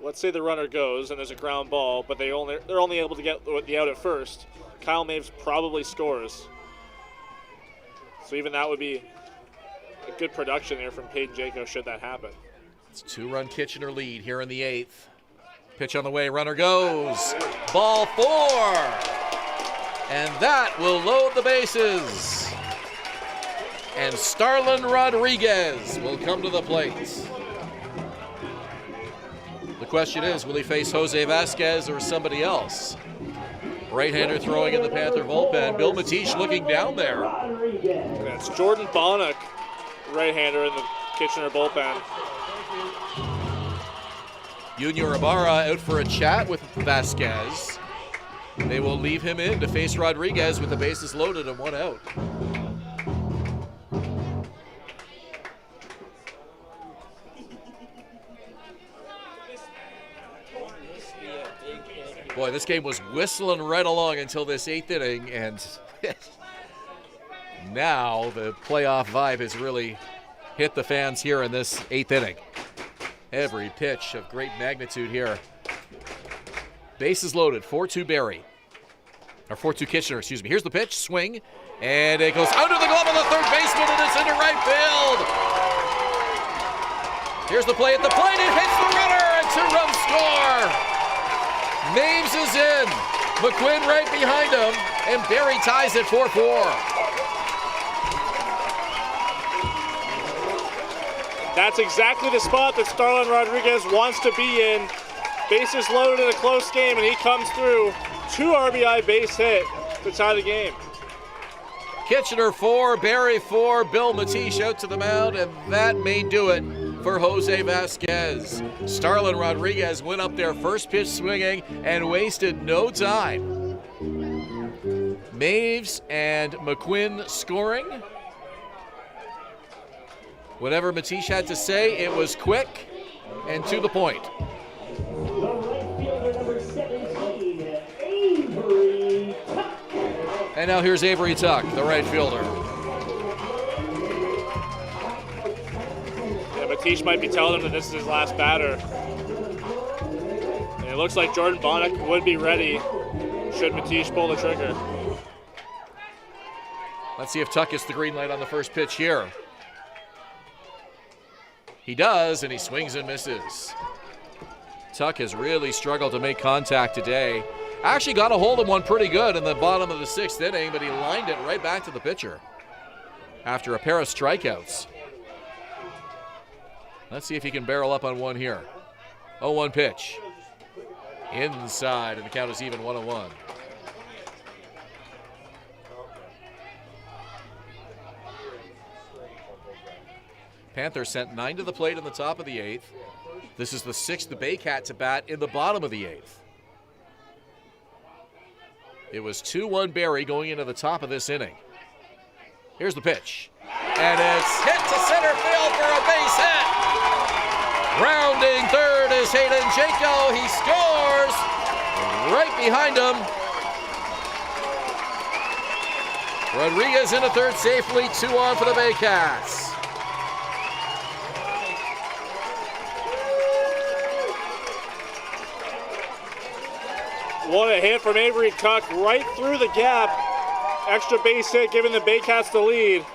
Let's say the runner goes and there's a ground ball, but they're only able to get the out at first. Kyle Maves probably scores. So even that would be a good production there from Peyton Jaco should that happen. It's a 2-run Kitchener lead here in the 8th. Pitch on the way, runner goes. Ball 4. And that will load the bases. And Starlin Rodriguez will come to the plate. The question is, will he face Jose Vasquez or somebody else? Right-hander throwing in the Panther bullpen. Bill Matish looking down there. That's Jordan Bonnock, right-hander in the Kitchener bullpen. Junior Ibarra out for a chat with Vasquez. They will leave him in to face Rodriguez with the bases loaded and 1 out. Boy, this game was whistling right along until this 8th inning, and now the playoff vibe has really hit the fans here in this 8th inning. Every pitch of great magnitude here. Bases loaded, 4-2 Barrie. Or 4-2 Kitchener, excuse me. Here's the pitch, swing, And it goes under the glove of the third baseman, and it's into right field. Here's the play at the plate. It hits the runner, and 2-run score. Maves is in. McQuinn right behind him, and Barrie ties it 4-4. That's exactly the spot that Starlin Rodriguez wants to be in. Bases loaded in a close game, and he comes through. 2 RBI base hit to tie the game. Kitchener 4, Barrie 4, Bill Matish out to the mound, and that may do it for Jose Vasquez. Starlin Rodriguez went up there first pitch swinging and wasted no time. Maves and McQuinn scoring. Whatever Matish had to say, it was quick and to the point. The right fielder, number 17, Avery Tuck. And now here's Avery Tuck, the right fielder. Yeah, Matish might be telling him that this is his last batter. And it looks like Jordan Bonnick would be ready should Matish pull the trigger. Let's see if Tuck gets the green light on the first pitch here. He does, and he swings and misses. Tuck has really struggled to make contact today. Actually got a hold of one pretty good in the bottom of the 6th inning, but he lined it right back to the pitcher after a pair of strikeouts. Let's see if he can barrel up on one here. 0-1 pitch. Inside, and the count is even 1-1. Panthers sent 9 to the plate in the top of the 8th. This is the 6th the Baycats at bat in the bottom of the 8th. It was 2-1 Barrie going into the top of this inning. Here's the pitch. And it's hit to center field for a base hit. Rounding third is Hayden Jaco. He scores right behind him. Rodriguez into third safely, 2 on for the Baycats. What a hit from Avery Tuck right through the gap. Extra base hit, giving the Baycats the lead.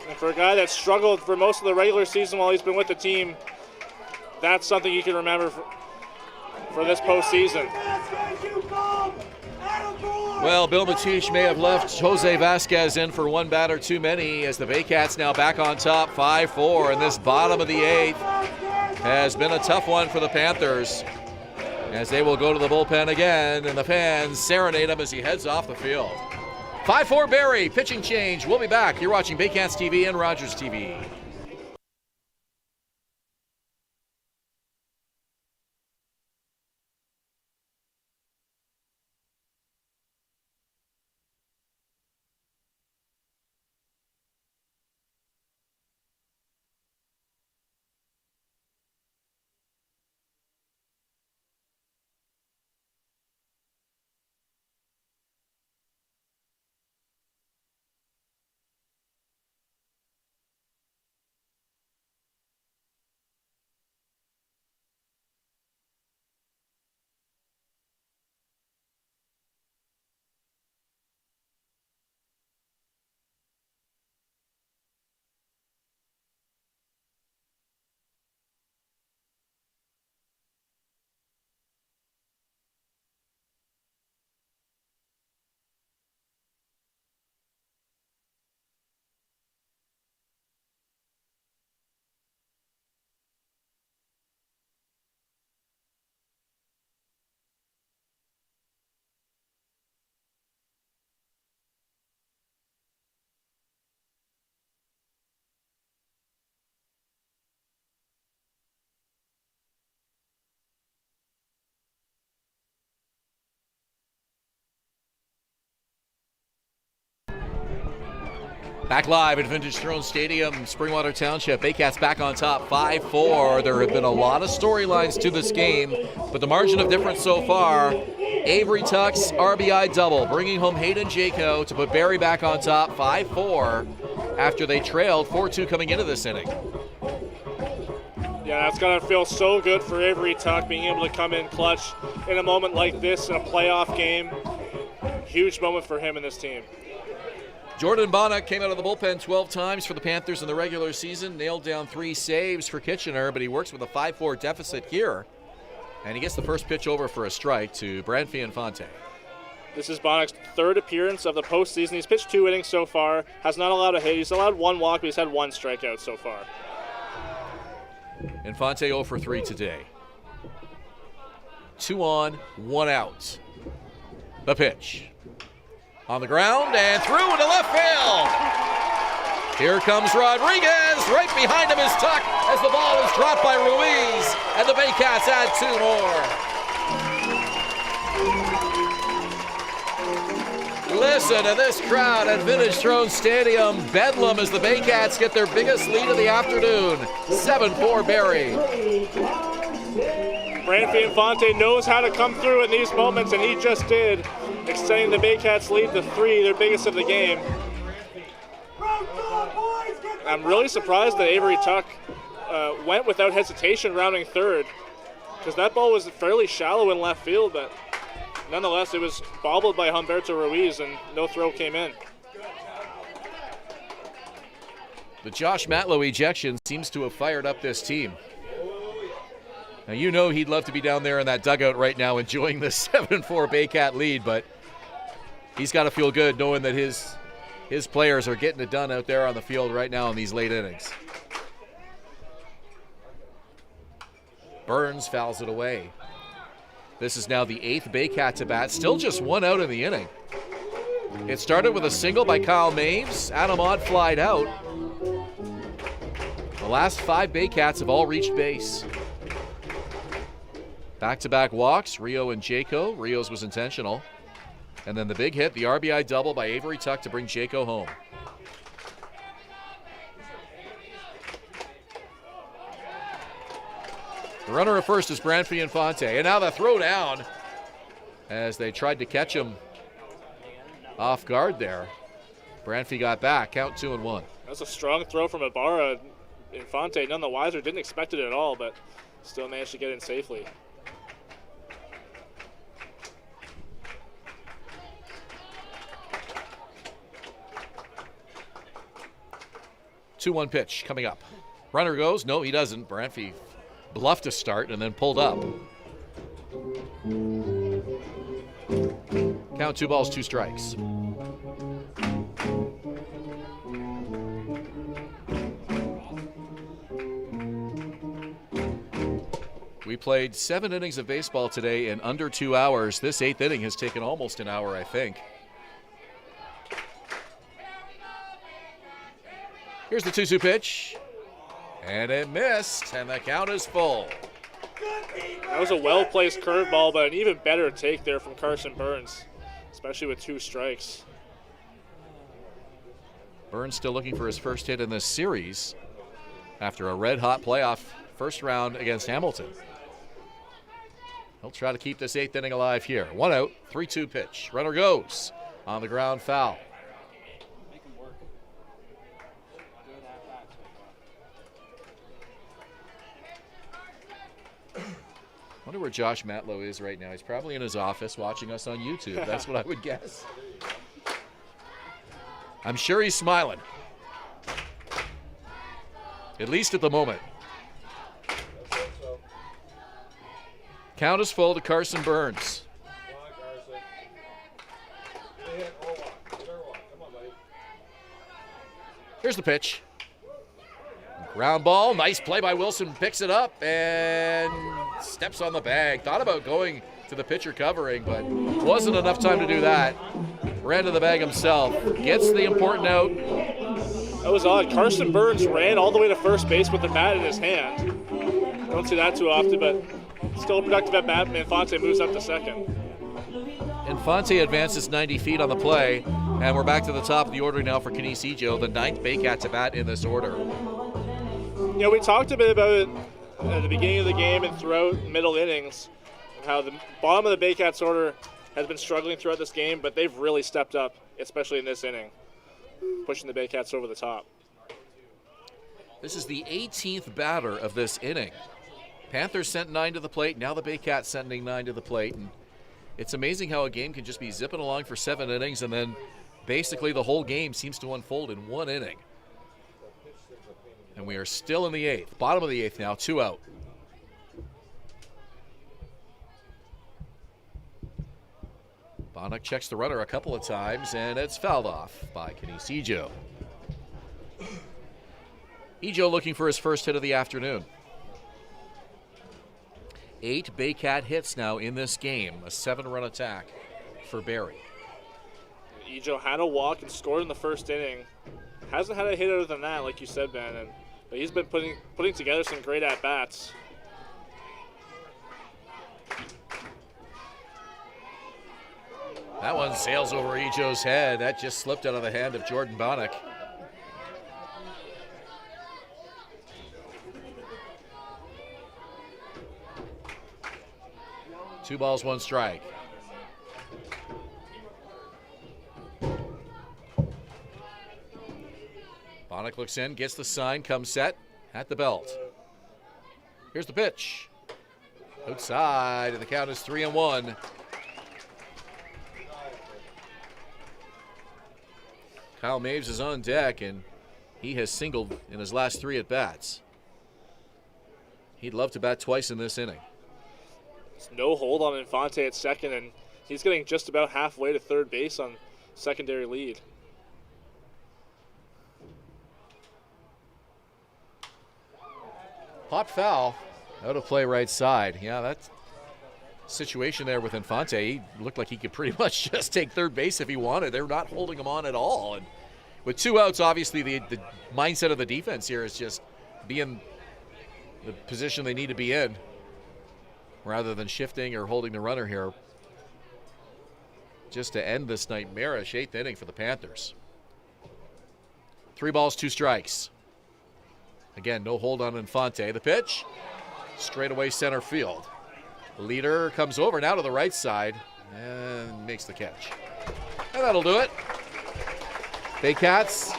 And for a guy that struggled for most of the regular season while he's been with the team, that's something you can remember for this postseason. Well, Bill Matish may have left Jose Vasquez in for one batter too many, as the Baycats now back on top 5-4, and this bottom of the 8th has been a tough one for the Panthers, as they will go to the bullpen again, and the fans serenade him as he heads off the field. 5-4 Barrie, pitching change. We'll be back. You're watching Baycats TV and Rogers TV. Back live at Vintage Throne Stadium, Springwater Township. Baycats back on top, 5-4. There have been a lot of storylines to this game, but the margin of difference so far, Avery Tuck's RBI double, bringing home Hayden Jaco to put Barrie back on top, 5-4, after they trailed 4-2 coming into this inning. Yeah, that's going to feel so good for Avery Tuck, being able to come in clutch in a moment like this in a playoff game. Huge moment for him and this team. Jordan Bonnock came out of the bullpen 12 times for the Panthers in the regular season, nailed down 3 saves for Kitchener, but he works with a 5-4 deficit here. And he gets the first pitch over for a strike to Branfy Infante. This is Bonnock's 3rd appearance of the postseason. He's pitched 2 innings so far, has not allowed a hit. He's allowed 1 walk, but he's had 1 strikeout so far. Infante 0 for 3 today. 2 on, 1 out. The pitch. On the ground and through into left field. Here comes Rodriguez. Right behind him is Tuck as the ball is dropped by Ruiz. And the Baycats add 2 more. Listen to this crowd at Vintage Throne Stadium. Bedlam as the Baycats get their biggest lead of the afternoon. 7-4 Barrie. Branfy Infante knows how to come through in these moments, and he just did, extending the Baycats' lead to 3, their biggest of the game. I'm really surprised that Avery Tuck went without hesitation rounding 3rd, because that ball was fairly shallow in left field, but nonetheless it was bobbled by Humberto Ruiz and no throw came in. The Josh Matlow ejection seems to have fired up this team. Now, you know he'd love to be down there in that dugout right now enjoying the 7-4 Baycat lead, but he's got to feel good knowing that his players are getting it done out there on the field right now in these late innings. Burns fouls it away. This is now the 8th Baycat at bat, still just 1 out in the inning. It started with a single by Kyle Maves. Adam Ott flied out. The last 5 Baycats have all reached base. Back-to-back walks, Rio and Jaco. Rio's was intentional. And then the big hit, the RBI double by Avery Tuck to bring Jaco home. The runner at first is Branfy Infante. And now the throw down as they tried to catch him off guard there. Branfy got back, count 2-1. That's a strong throw from Ibarra. Infante, none the wiser, didn't expect it at all, but still managed to get in safely. 2-1 pitch coming up. Runner goes. No, he doesn't. Branfy bluffed to start and then pulled up. Count 2 balls, 2 strikes. We played 7 innings of baseball today in under 2 hours. This 8th inning has taken almost an hour, I think. Here's the 2-2 pitch. And it missed, and the count is full. That was a well-placed curveball, but an even better take there from Carson Burns, especially with 2 strikes. Burns still looking for his first hit in this series after a red-hot playoff first round against Hamilton. He'll try to keep this 8th inning alive here. 1 out, 3-2 pitch. Runner goes. On the ground, foul. Wonder where Josh Matlow is right now. He's probably in his office watching us on YouTube. That's what I would guess. I'm sure he's smiling. At least at the moment. Count is full to Carson Burns. Here's the pitch. Ground ball, nice play by Wilson, picks it up and steps on the bag. Thought about going to the pitcher covering, but wasn't enough time to do that. Ran to the bag himself, gets the important out. That was odd. Carson Burns ran all the way to first base with the bat in his hand. Don't see that too often, but still a productive at bat. Infante moves up to second. Infante advances 90 feet on the play, and we're back to the top of the order now for Kenise Ejo, the 9th Baycats at bat in this order. You know, we talked a bit about it at the beginning of the game and throughout middle innings, and how the bottom of the Baycats order has been struggling throughout this game, but they've really stepped up, especially in this inning, pushing the Baycats over the top. This is the 18th batter of this inning. Panthers sent 9 to the plate, now the Baycats sending 9 to the plate, and it's amazing how a game can just be zipping along for 7 innings and then basically the whole game seems to unfold in one inning. And we are still in the 8th. Bottom of the 8th now, 2 out. Bonnock checks the runner a couple of times, and it's fouled off by Kenise Ijo. Ijo looking for his first hit of the afternoon. 8 Baycat hits now in this game, a 7-run attack for Barrie. Ijo had a walk and scored in the first inning. Hasn't had a hit other than that, like you said, Ben, but he's been putting together some great at-bats. That one sails over Ijo's head. That just slipped out of the hand of Jordan Bonnock. Two balls, one strike. Bonnock looks in, gets the sign, comes set at the belt. Here's the pitch. Outside, and the count is 3-1. Kyle Maves is on deck, and he has singled in his last 3 at-bats. He'd love to bat twice in this inning. There's no hold on Infante at second, and he's getting just about halfway to third base on secondary lead. Hot foul, out of play right side. Yeah, that situation there with Infante, he looked like he could pretty much just take third base if he wanted. They're not holding him on at all. And with 2 outs, obviously the mindset of the defense here is just be in the position they need to be in rather than shifting or holding the runner here, just to end this nightmarish 8th inning for the Panthers. 3 balls, 2 strikes. Again, no hold on Infante. The pitch, straight away center field. The leader comes over now to the right side and makes the catch. And that'll do it. Baycats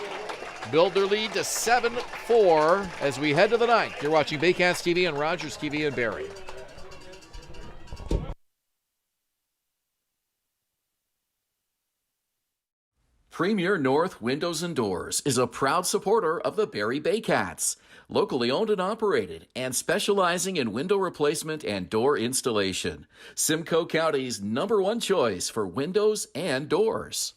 build their lead to 7-4 as we head to the 9th. You're watching Baycats TV and Rogers TV in Barrie. Premier North Windows and Doors is a proud supporter of the Barrie Baycats, locally owned and operated, and specializing in window replacement and door installation. Simcoe County's #1 choice for windows and doors.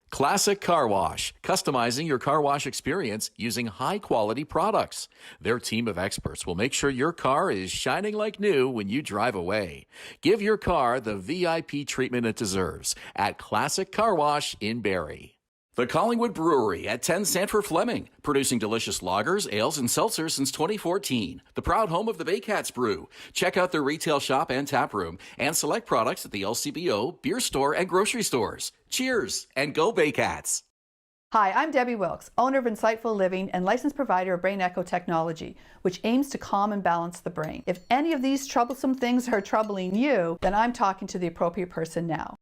Classic Car Wash, customizing your car wash experience using high-quality products. Their team of experts will make sure your car is shining like new when you drive away. Give your car the VIP treatment it deserves at Classic Car Wash in Barrie. The Collingwood Brewery at 10 Sanford Fleming, producing delicious lagers, ales, and seltzers since 2014. The proud home of the Baycats Brew. Check out their retail shop and tap room and select products at the LCBO, beer store, and grocery stores. Cheers and go Baycats! Hi, I'm Debbie Wilkes, owner of Insightful Living and licensed provider of Brain Echo Technology, which aims to calm and balance the brain. If any of these troublesome things are troubling you, then I'm talking to the appropriate person now.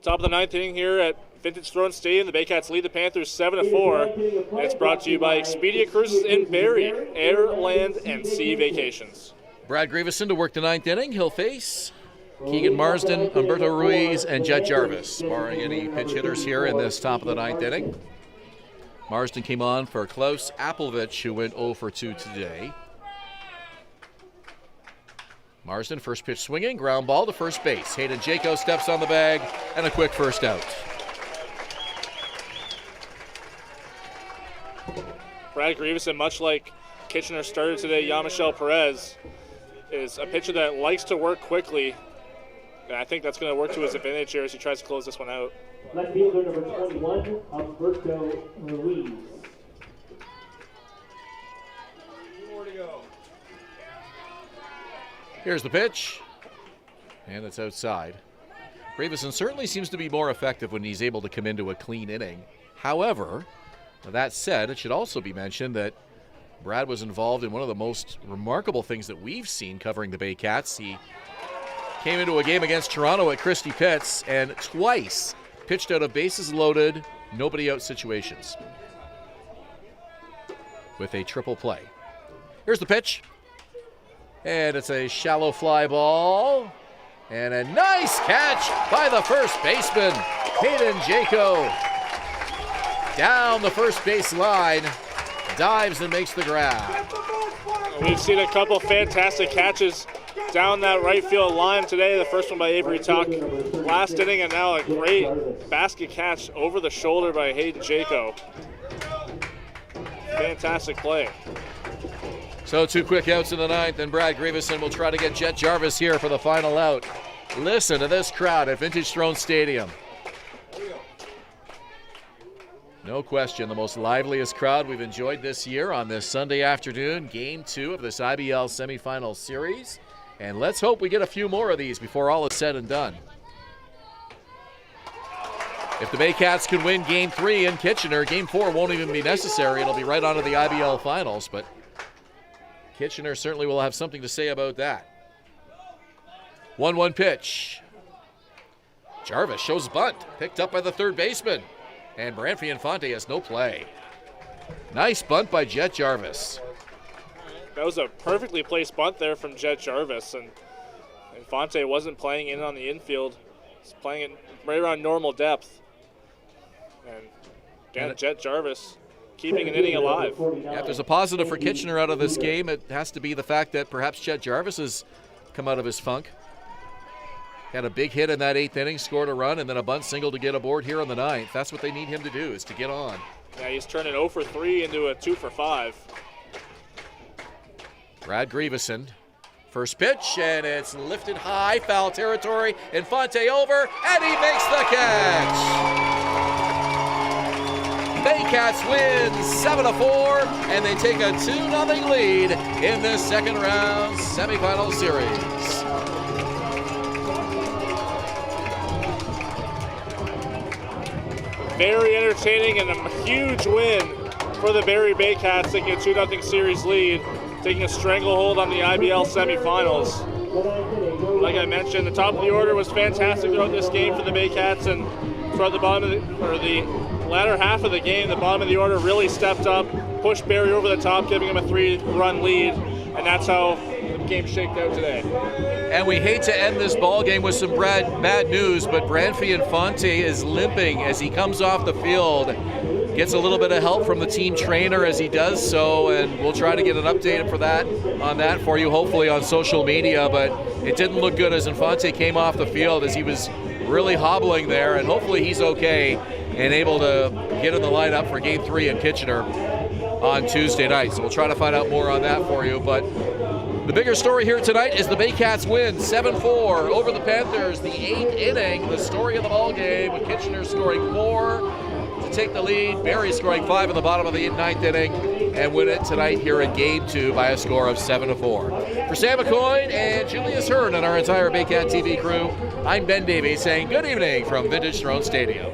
Top of the 9th inning here at Vintage Throne Stadium. The Baycats lead the Panthers 7-4. And it's brought to you by Expedia Cruises in Barrie, Air, Land, and Sea Vacations. Brad Grieveson to work the 9th inning. He'll face Keegan Marsden, Humberto Ruiz, and Jet Jarvis, barring any pinch hitters here in this top of the 9th inning. Marsden came on for Klaus Appelvich, who went 0 for 2 today. Marsden, first pitch swinging, ground ball to first base. Hayden Jaco steps on the bag, and a quick first out. Brad Grieveson, much like Kitchener started today, Yamichel Perez, is a pitcher that likes to work quickly And I think that's going to work to his advantage here as he tries to close this one out. Left fielder number 21, Alberto Ruiz. More to go. Here's the pitch, and it's outside. Gravison certainly seems to be more effective when he's able to come into a clean inning. However, that said, it should also be mentioned that Brad was involved in one of the most remarkable things that we've seen covering the Baycats. He came into a game against Toronto at Christie Pitts and twice pitched out of bases loaded, nobody out situations with a triple play. Here's the pitch. And it's a shallow fly ball. And a nice catch by the first baseman, Hayden Jaco. Down the first base line, dives and makes the grab. We've seen a couple fantastic catches down that right field line today. The first one by Avery Tuck last inning, and now a great basket catch over the shoulder by Hayden Jaco. Fantastic play. So 2 quick outs in the ninth, and Brad Gravison will try to get Jet Jarvis here for the final out. Listen to this crowd at Vintage Throne Stadium. No question, the most liveliest crowd we've enjoyed this year on this Sunday afternoon, Game 2 of this IBL Semifinal Series. And let's hope we get a few more of these before all is said and done. If the Baycats can win Game 3 in Kitchener, Game 4 won't even be necessary. It'll be right on to the IBL Finals, but Kitchener certainly will have something to say about that. 1-1 pitch. Jarvis shows bunt, picked up by the third baseman. And Branfi Infante has no play. Nice bunt by Jet Jarvis. That was a perfectly placed bunt there from Jet Jarvis, and Infante wasn't playing in on the infield. He's playing it right around normal depth. And again, Jet Jarvis keeping an inning alive. Yeah, if there's a positive for Kitchener out of this game, it has to be the fact that perhaps Jet Jarvis has come out of his funk. Had a big hit in that 8th inning, scored a run, and then a bunt single to get aboard here in the 9th. That's what they need him to do, is to get on. Yeah, he's turning 0 for 3 into a 2 for 5. Brad Gravison, first pitch, and it's lifted high, foul territory. Infante over, and he makes the catch. Baycats win 7-4, and they take a 2-0 lead in this second round semifinal series. Very entertaining and a huge win for the Barrie Baycats, taking a 2-0 series lead, taking a stranglehold on the IBL semifinals. Like I mentioned, the top of the order was fantastic throughout this game for the Baycats, and throughout the the latter half of the game, the bottom of the order really stepped up, pushed Barrie over the top, giving him a 3-run lead, and that's how the game shaked out today. And we hate to end this ball game with some bad news, but Branfi Infante is limping as he comes off the field. Gets a little bit of help from the team trainer as he does so, and we'll try to get an update on that for you, hopefully on social media. But it didn't look good as Infante came off the field, as he was really hobbling there, and hopefully he's okay and able to get in the lineup for Game 3 in Kitchener on Tuesday night. So we'll try to find out more on that for you. But the bigger story here tonight is the Baycats win 7-4 over the Panthers, the 8th inning, the story of the ball game, with Kitchener scoring 4 to take the lead, Barrie scoring 5 in the bottom of the 9th inning, and win it tonight here in Game 2 by a score of 7-4. For Sam McCoy and Julius Hern and our entire Baycat TV crew, I'm Ben Davy saying good evening from Vintage Throne Stadium.